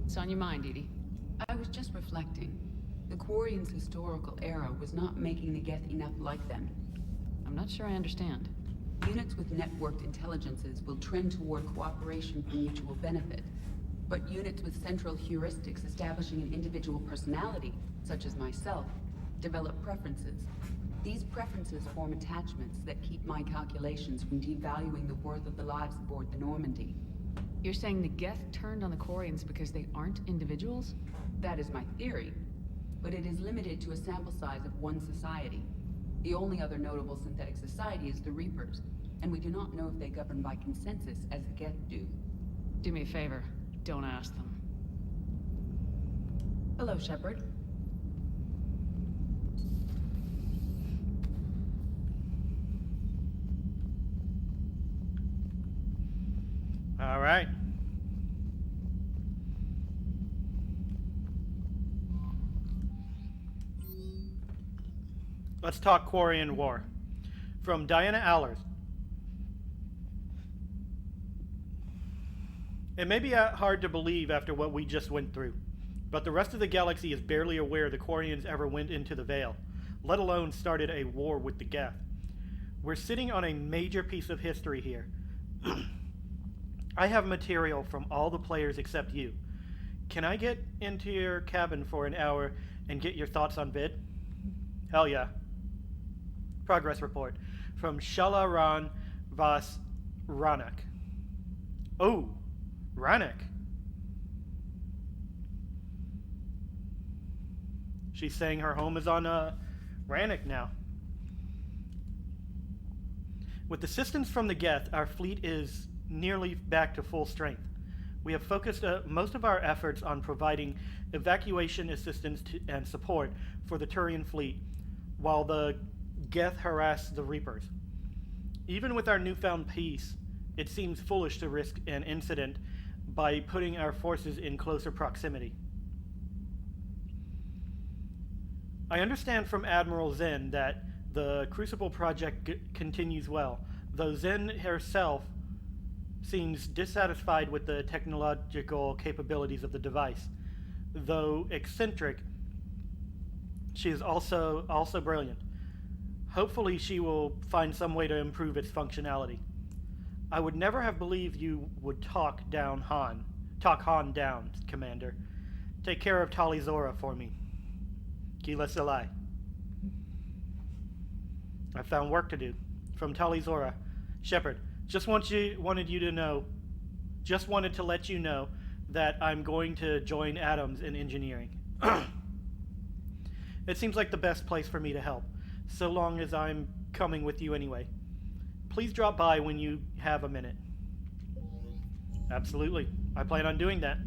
What's on your mind, Edie? I was just reflecting. The Quarians' historical era was not making the Geth enough like them. I'm not sure I understand. Units with networked intelligences will trend toward cooperation for mutual benefit. But units with central heuristics establishing an individual personality, such as myself, develop preferences. These preferences form attachments that keep my calculations from devaluing the worth of the lives aboard the Normandy. You're saying the Geth turned on the Quarians because they aren't individuals? That is my theory, but it is limited to a sample size of one society. The only other notable synthetic society is the Reapers, and we do not know if they govern by consensus as the Geth do. Do me a favor, don't ask them. Hello, Shepard. All right. Let's talk Quarian War. From Diana Allers. It may be hard to believe after what we just went through, but the rest of the galaxy is barely aware the Quarians ever went into the Veil, let alone started a war with the Geth. We're sitting on a major piece of history here. I have material from all the players except you. Can I get into your cabin for an hour and get your thoughts on Vid? Hell yeah. Progress report from Shalaran Vas Ranak. Oh, Ranak. She's saying her home is on Ranak now. With assistance from the Geth, our fleet is nearly back to full strength. We have focused most of our efforts on providing evacuation assistance and support for the Turian fleet, while the Geth harass the Reapers. Even with our newfound peace, it seems foolish to risk an incident by putting our forces in closer proximity. I understand from Admiral Zen that the Crucible project continues well, though Zen herself seems dissatisfied with the technological capabilities of the device. Though eccentric, she is also brilliant. Hopefully she will find some way to improve its functionality. I would never have believed you would talk Han down, Commander. Take care of Tali Zora for me. Kila Salai. I found work to do. From Tali Zora. Shepard, just wanted to let you know that I'm going to join Adams in engineering. It seems like the best place for me to help, so long as I'm coming with you anyway. Please drop by when you have a minute. Absolutely. I plan on doing that.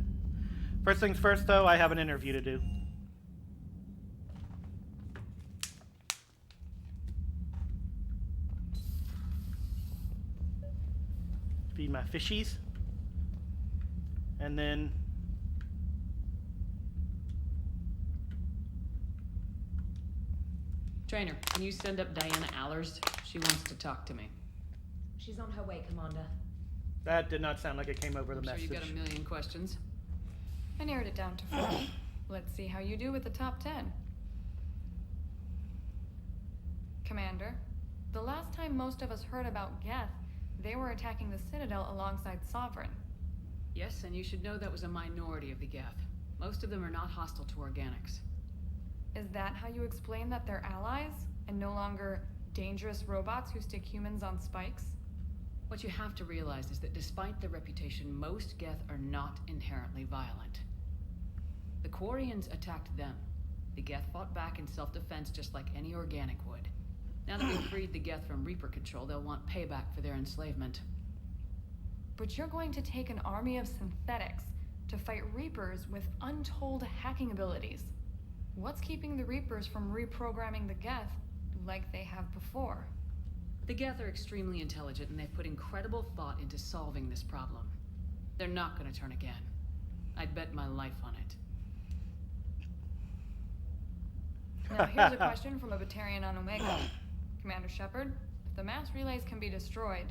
First things first, though, I have an interview to do. Feed my fishies. And then Trainer, can you send up Diana Allers? She wants to talk to me. She's on her way, Commander. that did not sound like it came over the I'm sure message. you got a million questions. I narrowed it down to 4. Let's see how you do with the top 10. Commander, the last time most of us heard about Geth, they were attacking the Citadel alongside Sovereign. Yes, and you should know that was a minority of the Geth. Most of them are not hostile to organics. Is that how you explain that they're allies, and no longer dangerous robots who stick humans on spikes? What you have to realize is that despite their reputation, most Geth are not inherently violent. The Quarians attacked them. The Geth fought back in self-defense just like any organic would. Now that we've freed the Geth from Reaper control, they'll want payback for their enslavement. But you're going to take an army of synthetics to fight Reapers with untold hacking abilities. What's keeping the Reapers from reprogramming the Geth like they have before? The Geth are extremely intelligent, and they've put incredible thought into solving this problem. They're not going to turn again. I'd bet my life on it. Now here's a question from a Batarian on Omega. Commander Shepard, if the mass relays can be destroyed...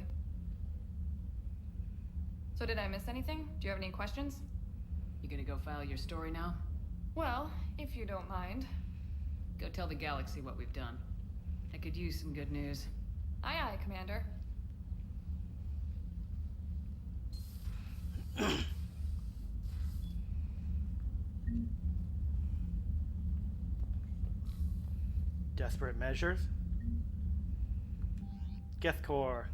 So did I miss anything? Do you have any questions? You gonna go file your story now? Well, if you don't mind. Go tell the galaxy what we've done. I could use some good news. Aye aye, Commander. Desperate measures. Geth Core.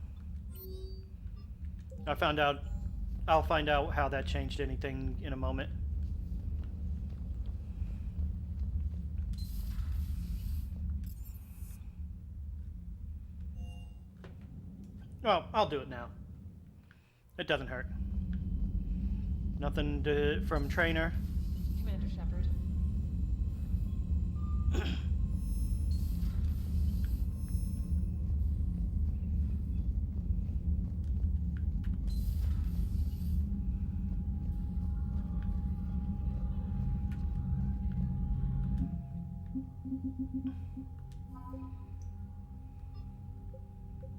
I'll find out how that changed anything in a moment. Oh, I'll do it now. It doesn't hurt. Nothing from Trainer. Commander Shepard.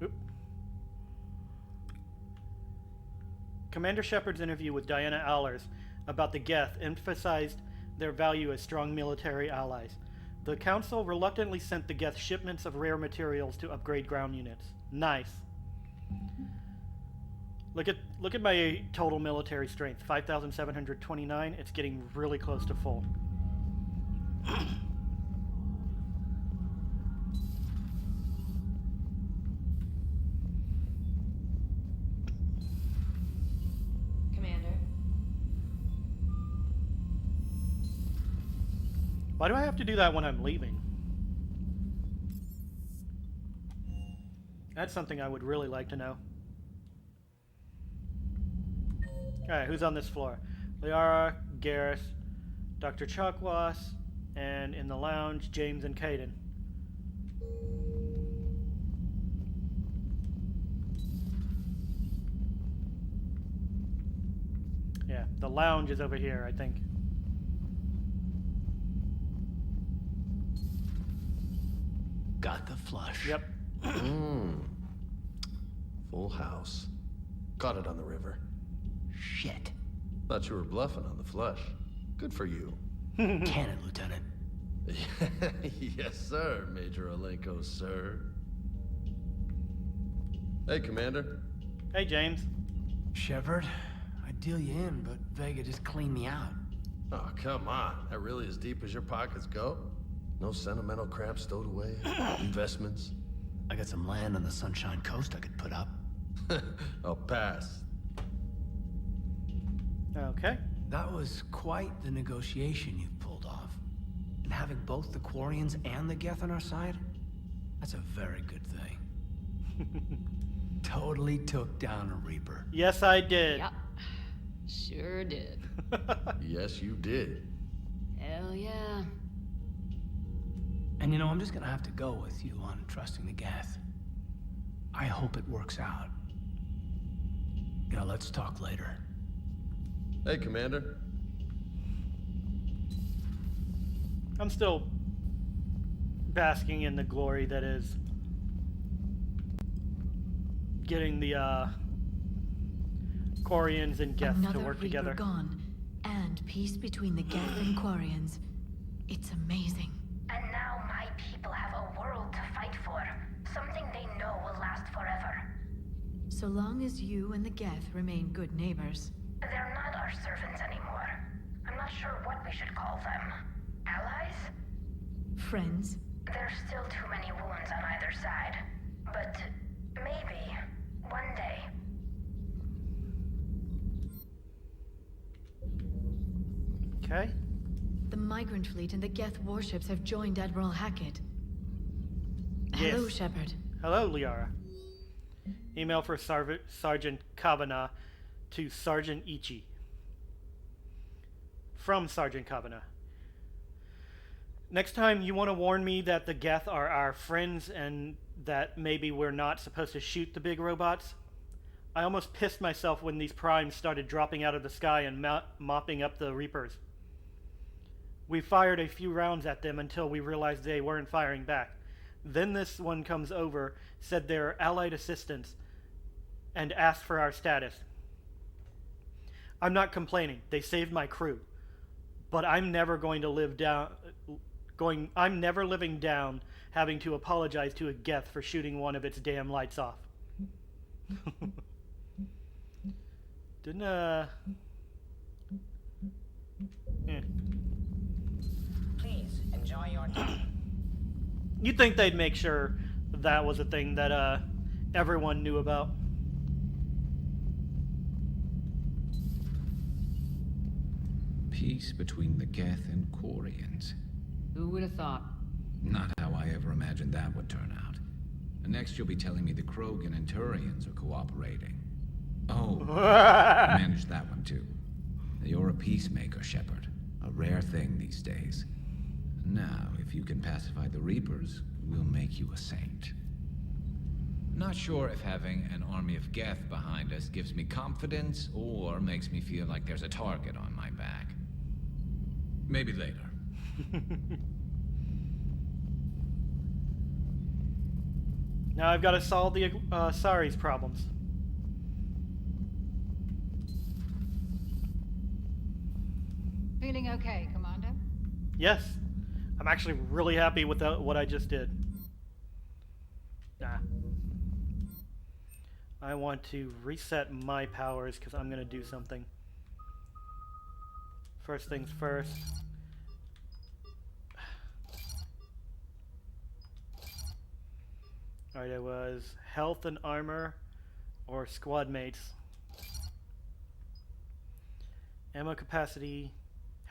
Oop. Commander Shepard's interview with Diana Allers about the Geth emphasized their value as strong military allies. The Council reluctantly sent the Geth shipments of rare materials to upgrade ground units. Nice. Look at my total military strength, 5,729. It's getting really close to full. Commander. Why do I have to do that when I'm leaving? That's something I would really like to know. Alright, who's on this floor? Liara, Garrus, Dr. Chakwas, and in the lounge, James and Caden. Yeah, the lounge is over here, I think. Got the flush. Yep. Full house. Caught it on the river. Shit. Thought you were bluffing on the flush. Good for you. Cannon, Lieutenant. Yes, sir, Major Alenko, sir. Hey, Commander. Hey, James. Shepard, I'd deal you in, but Vega just cleaned me out. Oh, come on. That really as deep as your pockets go? No sentimental crap stowed away? Investments? I got some land on the Sunshine Coast I could put up. I'll pass. Okay. That was quite the negotiation you pulled off. And having both the Quarians and the Geth on our side, that's a very good thing. Totally took down a Reaper. Yes, I did. Yep. Sure did. Yes, you did. Hell yeah. And you know, I'm just gonna have to go with you on trusting the Geth. I hope it works out. You know, let's talk later. Hey, Commander. I'm still basking in the glory that is getting the Quarians and Geth to work together. Another Reaper gone, and peace between the Geth and Quarians. It's amazing. And now my people have a world to fight for. Something they know will last forever. So long as you and the Geth remain good neighbors. They're not our servants anymore. I'm not sure what we should call them. Allies? Friends? There's still too many wounds on either side. But maybe, one day. Okay. The migrant fleet and the Geth warships have joined Admiral Hackett. Yes. Hello, Shepard. Hello, Liara. Email for Sergeant Kavanagh to Sergeant Ichi. From Sergeant Kavanagh. Next time you want to warn me that the Geth are our friends and that maybe we're not supposed to shoot the big robots? I almost pissed myself when these primes started dropping out of the sky and mopping up the Reapers. We fired a few rounds at them until we realized they weren't firing back. Then this one comes over, said they're allied assistants, and asked for our status. I'm not complaining. They saved my crew. But I'm never going to live down... I'm never living down having to apologize to a Geth for shooting one of its damn lights off. Didn't, Please, enjoy your day. You'd think they'd make sure that was a thing that, everyone knew about. Peace between the Geth and Quarians. Who would have thought? Not how I ever imagined that would turn out. And next you'll be telling me the Krogan and Turians are cooperating. Oh, I managed that one too. You're a peacemaker, Shepard. A rare thing these days. Now, if you can pacify the Reapers, we'll make you a saint. Not sure if having an army of Geth behind us gives me confidence or makes me feel like there's a target on my back. Maybe later. Now I've got to solve the Sari's problems. Feeling okay, Commander? Yes. I'm actually really happy with what I just did. Nah. I want to reset my powers because I'm going to do something. First things first. Alright, it was health and armor or squad mates. Ammo capacity,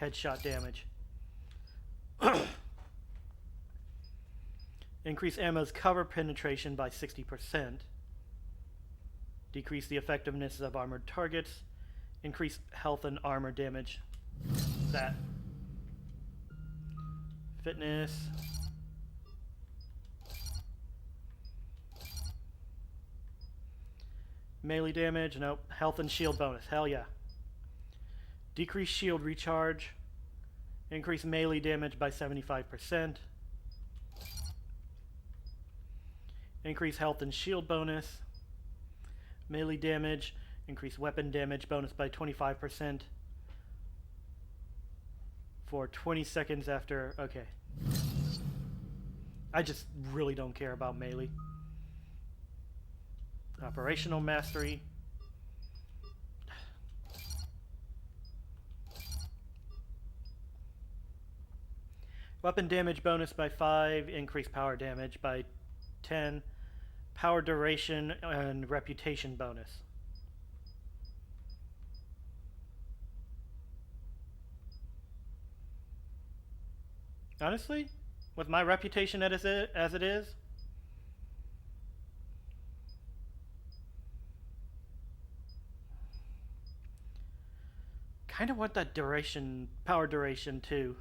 headshot damage. Increase ammo's cover penetration by 60%. Decrease the effectiveness of armored targets. Increase health and armor damage. That. Fitness. Melee damage. Nope. Health and shield bonus. Hell yeah. Decrease shield recharge. Increase melee damage by 75%. Increase health and shield bonus. Melee damage. Increase weapon damage bonus by 25%. For 20 seconds after... Okay. I just really don't care about melee. Operational mastery. Weapon damage bonus by 5. Increase power damage by 10. Power duration and reputation bonus. Honestly, with my reputation as it is, kind of want that duration, power duration too.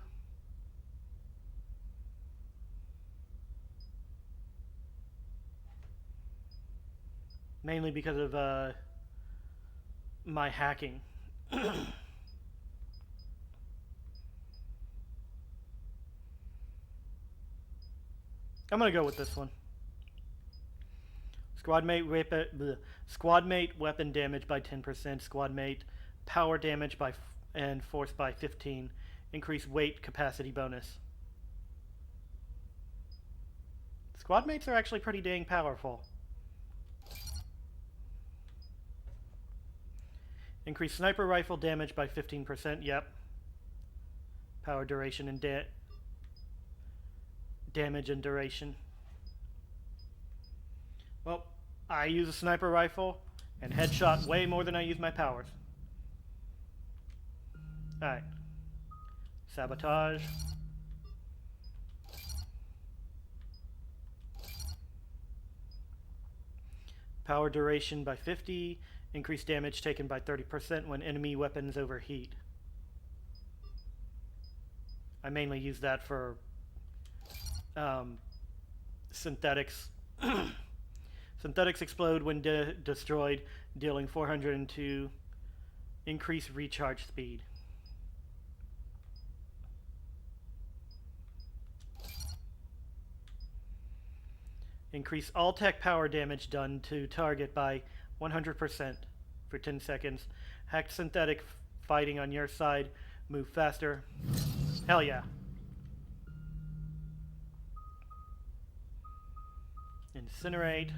Mainly because of my hacking. I'm gonna go with this one. Squad mate weapon damage by 10%. Squad mate power damage by and force by 15. Increase weight capacity bonus. Squad mates are actually pretty dang powerful. Increase sniper rifle damage by 15%. Yep. Power duration and damage and duration. Well, I use a sniper rifle and headshot way more than I use my powers. Alright. Sabotage. Power duration by 50. Increase damage taken by 30% when enemy weapons overheat. I mainly use that for synthetics. Synthetics explode when destroyed, dealing 402. Increase recharge speed. Increase all tech power damage done to target by 100% for 10 seconds. Hacked synthetic fighting on your side. Move faster. Hell yeah. Incinerate.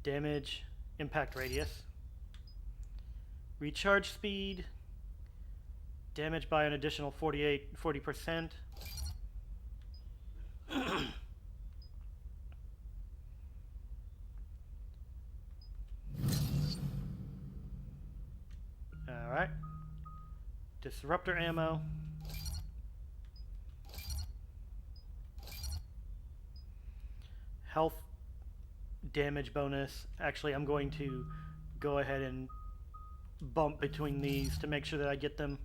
Damage. Impact radius. Recharge speed. Damage by an additional 40%. Alright. Disruptor ammo. Health damage bonus. Actually, I'm going to go ahead and bump between these to make sure that I get them.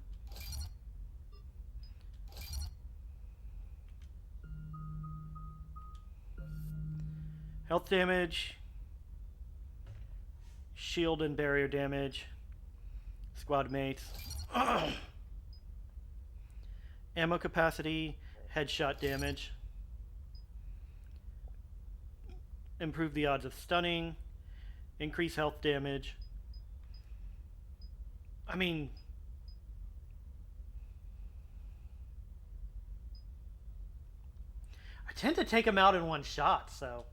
Health damage, shield and barrier damage, squad mates, Ammo capacity, headshot damage. Improve the odds of stunning. Increase health damage. I mean... I tend to take them out in one shot, so...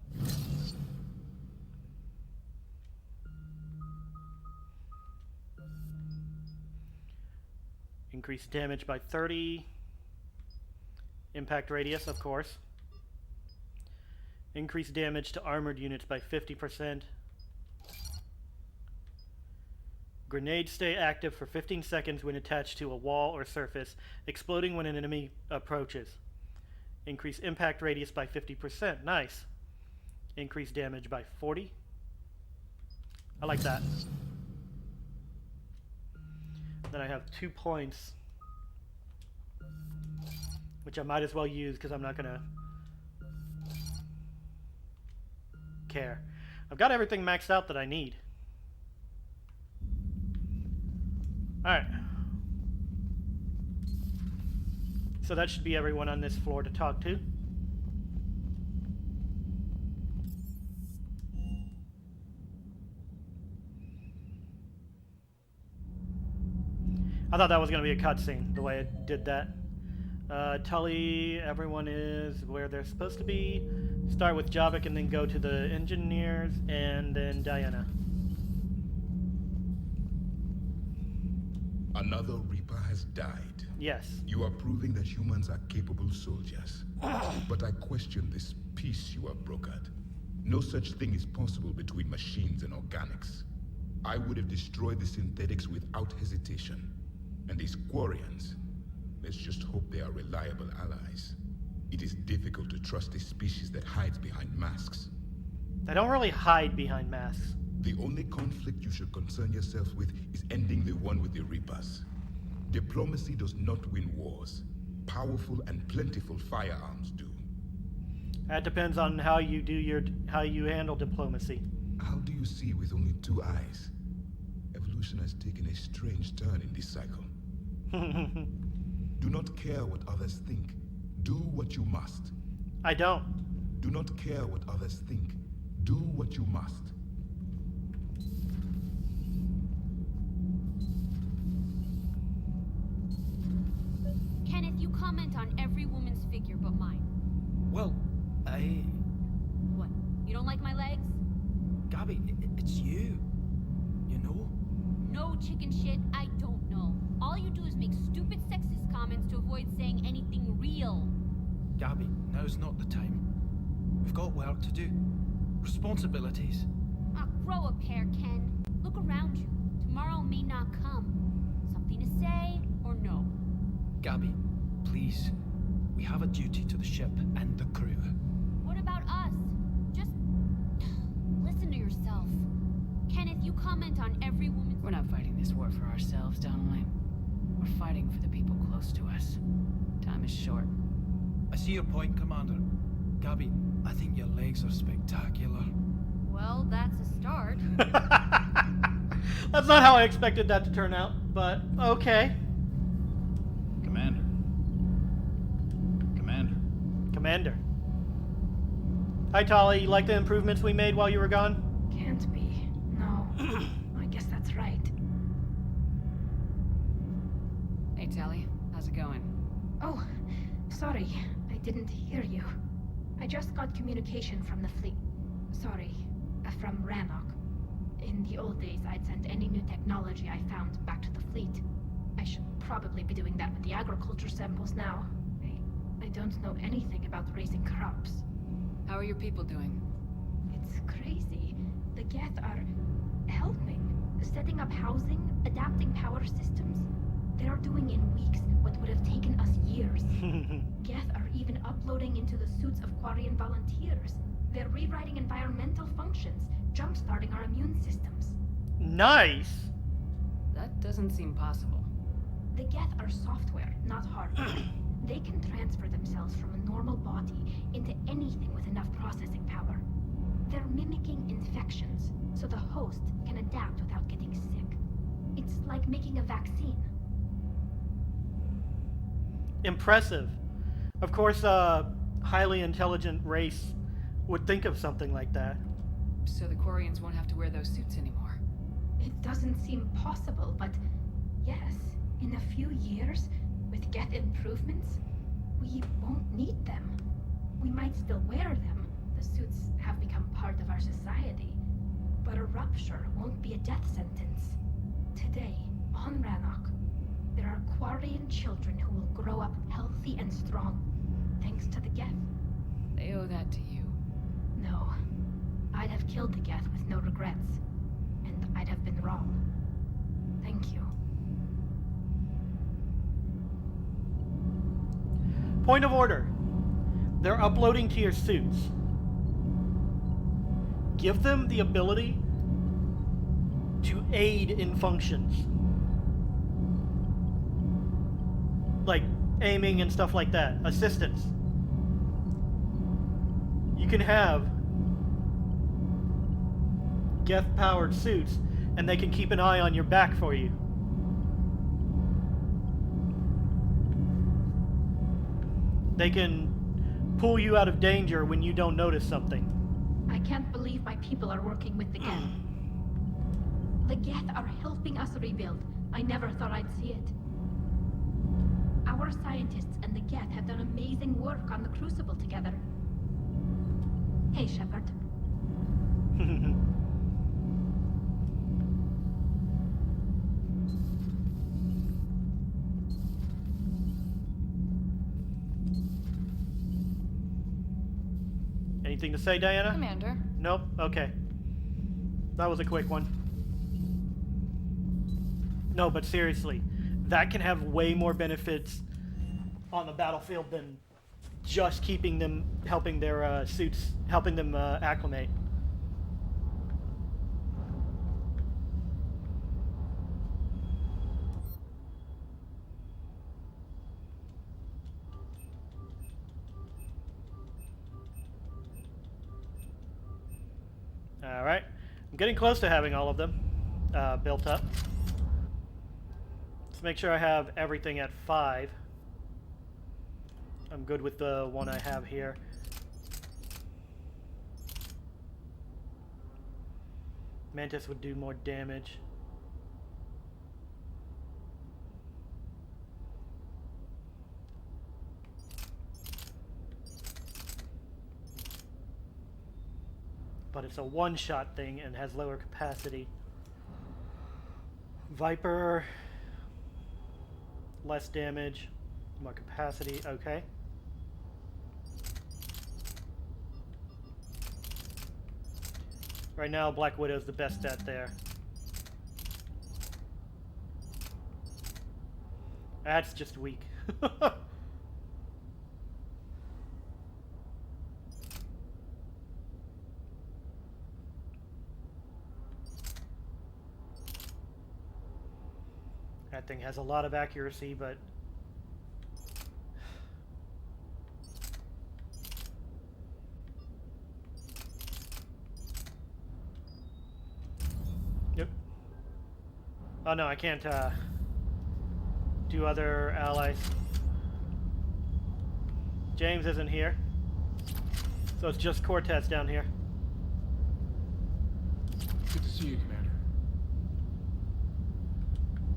Increase damage by 30. Impact radius, of course. Increase damage to armored units by 50%. Grenades stay active for 15 seconds when attached to a wall or surface, exploding when an enemy approaches. Increase impact radius by 50%. Nice. Increase damage by 40. I like that. Then I have 2 points, which I might as well use because I'm not gonna care. I've got everything maxed out that I need. Alright. So that should be everyone on this floor to talk to. I thought that was going to be a cutscene, the way it did that. Tully, everyone is where they're supposed to be. Start with Javik and then go to the engineers and then Diana. Another Reaper has died. Yes. You are proving that humans are capable soldiers. But I question this peace you have brokered. No such thing is possible between machines and organics. I would have destroyed the synthetics without hesitation. And these Quarians, let's just hope they are reliable allies. It is difficult to trust a species that hides behind masks. They don't really hide behind masks. The only conflict you should concern yourself with is ending the one with the Reapers. Diplomacy does not win wars. Powerful and plentiful firearms do. That depends on how you handle diplomacy. How do you see with only 2 eyes? Evolution has taken a strange turn in this cycle. Do not care what others think. Do what you must. I don't. Do not care what others think. Do what you must. Kenneth, you comment on every woman's figure but mine. Well, What? You don't like my legs? Gabby, it's you. You know? No chicken shit, I don't know. All you do is make stupid sexist comments to avoid saying anything real. Gabby, now's not the time. We've got work to do. Responsibilities. Ah, grow a pair, Ken. Look around you. Tomorrow may not come. Something to say or no? Gabby, please. We have a duty to the ship and the crew. What about us? Just listen to yourself. Kenneth, you comment on every woman's... We're not fighting this war for ourselves, Donnelly. We're fighting for the people close to us. Time is short. I see your point, Commander. Gabby, I think your legs are spectacular. Well, that's a start. That's not how I expected that to turn out, but okay. Commander. Commander. Hi, Tali. You like the improvements we made while you were gone? Can't be. No. I guess that's right. Hey, Tali. How's it going? Oh, sorry. I didn't hear you. I just got communication from the fleet. Sorry, from Rannoch. In the old days, I'd send any new technology I found back to the fleet. I should probably be doing that with the agriculture samples now. I don't know anything about raising crops. How are your people doing? It's crazy. The Geth are helping. Setting up housing, adapting power systems. They are doing in weeks what would have taken us years. Geth are even uploading into the suits of Quarian volunteers. They're rewriting environmental functions, jump-starting our immune systems. Nice! That doesn't seem possible. The Geth are software, not hardware. They can transfer themselves from a normal body into anything with enough processing power. They're mimicking infections, so the host can adapt without getting sick. It's like making a vaccine. impressive. Of course, a highly intelligent race would think of something like that. So the Quarians won't have to wear those suits anymore. It doesn't seem possible, but yes, in a few years, with Geth improvements, we won't need them. We might still wear them. The suits have become part of our society. But a rupture won't be a death sentence. Today, on Rannoch, there are Quarian children who will grow up healthy and strong, thanks to the Geth. They owe that to you. No. I'd have killed the Geth with no regrets. And I'd have been wrong. Thank you. Point of order. They're uploading to your suits. Give them the ability to aid in functions. Like aiming and stuff like that. Assistance. You can have Geth-powered suits, and they can keep an eye on your back for you. They can pull you out of danger when you don't notice something. I can't believe my people are working with the Geth. The Geth are helping us rebuild. I never thought I'd see it. Our scientists and the Geth have done amazing work on the Crucible together. Hey, Shepard. Anything to say, Diana? Commander. Nope? Okay. That was a quick one. No, but seriously, that can have way more benefits on the battlefield than just keeping them, helping their suits, helping them acclimate. Alright, I'm getting close to having all of them built up. Let's make sure I have everything at 5. I'm good with the one I have here. Mantis would do more damage. But it's a one-shot thing and has lower capacity. Viper, less damage, more capacity, okay. Right now, Black Widow's the best stat there. That's just weak. That thing has a lot of accuracy, but yep. Oh no, I can't do other allies. James isn't here, so it's just Cortez down here. Good to see you, Commander.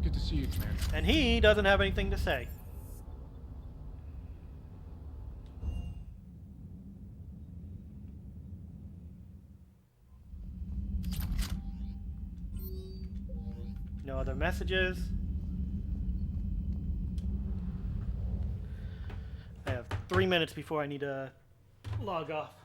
Good to see you, Commander. And he doesn't have anything to say. No other messages. I have 3 minutes before I need to log off.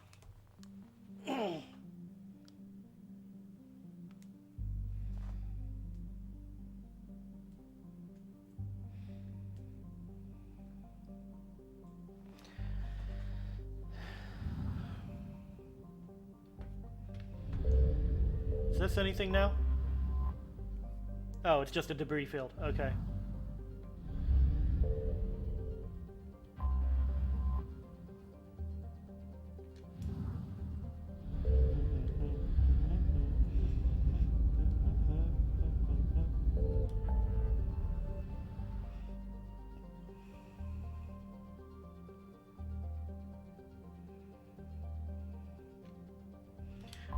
Is this anything now? Oh, it's just a debris field. Okay.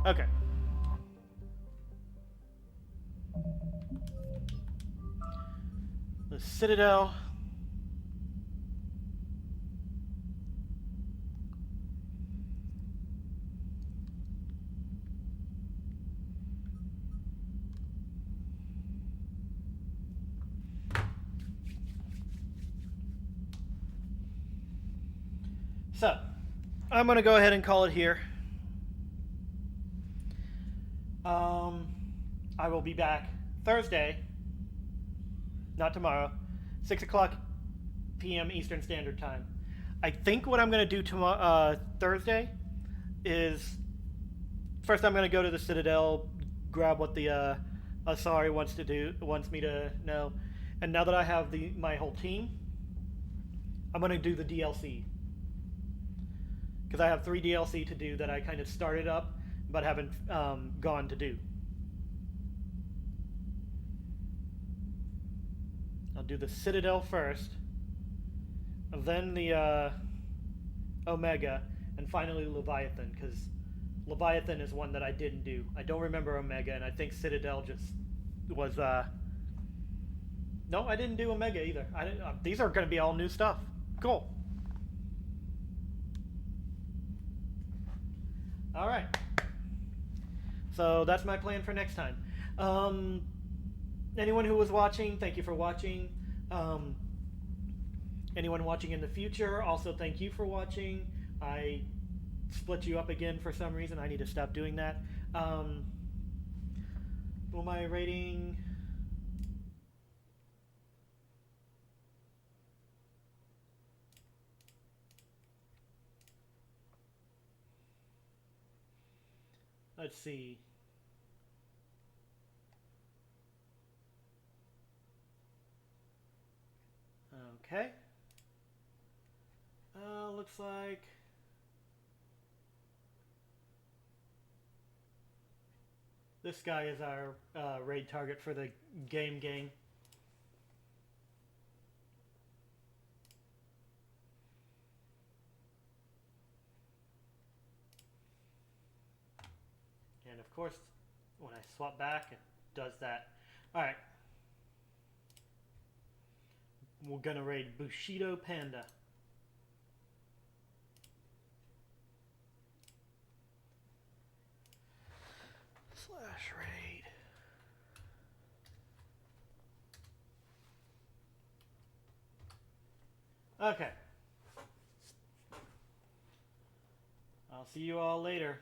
Okay. The Citadel. So, I'm going to go ahead and call it here. I will be back Thursday, not tomorrow, 6 o'clock p.m. Eastern Standard Time. I think what I'm going to do tomorrow, Thursday is first I'm going to go to the Citadel, grab what the Asari wants me to know, and now that I have my whole team, I'm going to do the DLC. Because I have 3 DLC to do that I kind of started up, but haven't gone to do. I'll do the Citadel first, then the Omega, and finally Leviathan, because Leviathan is one that I didn't do. I don't remember Omega, and I think Citadel just was... No, I didn't do Omega either. These are going to be all new stuff. Cool. Alright. So that's my plan for next time. Anyone who was watching, thank you for watching. Anyone watching in the future, also thank you for watching. I split you up again for some reason. I need to stop doing that. Well, my rating... Let's see. Okay. Looks like... This guy is our raid target for the game gang. And of course, when I swap back, it does that. Alright. We're gonna raid Bushido Panda. /raid. Okay. I'll see you all later.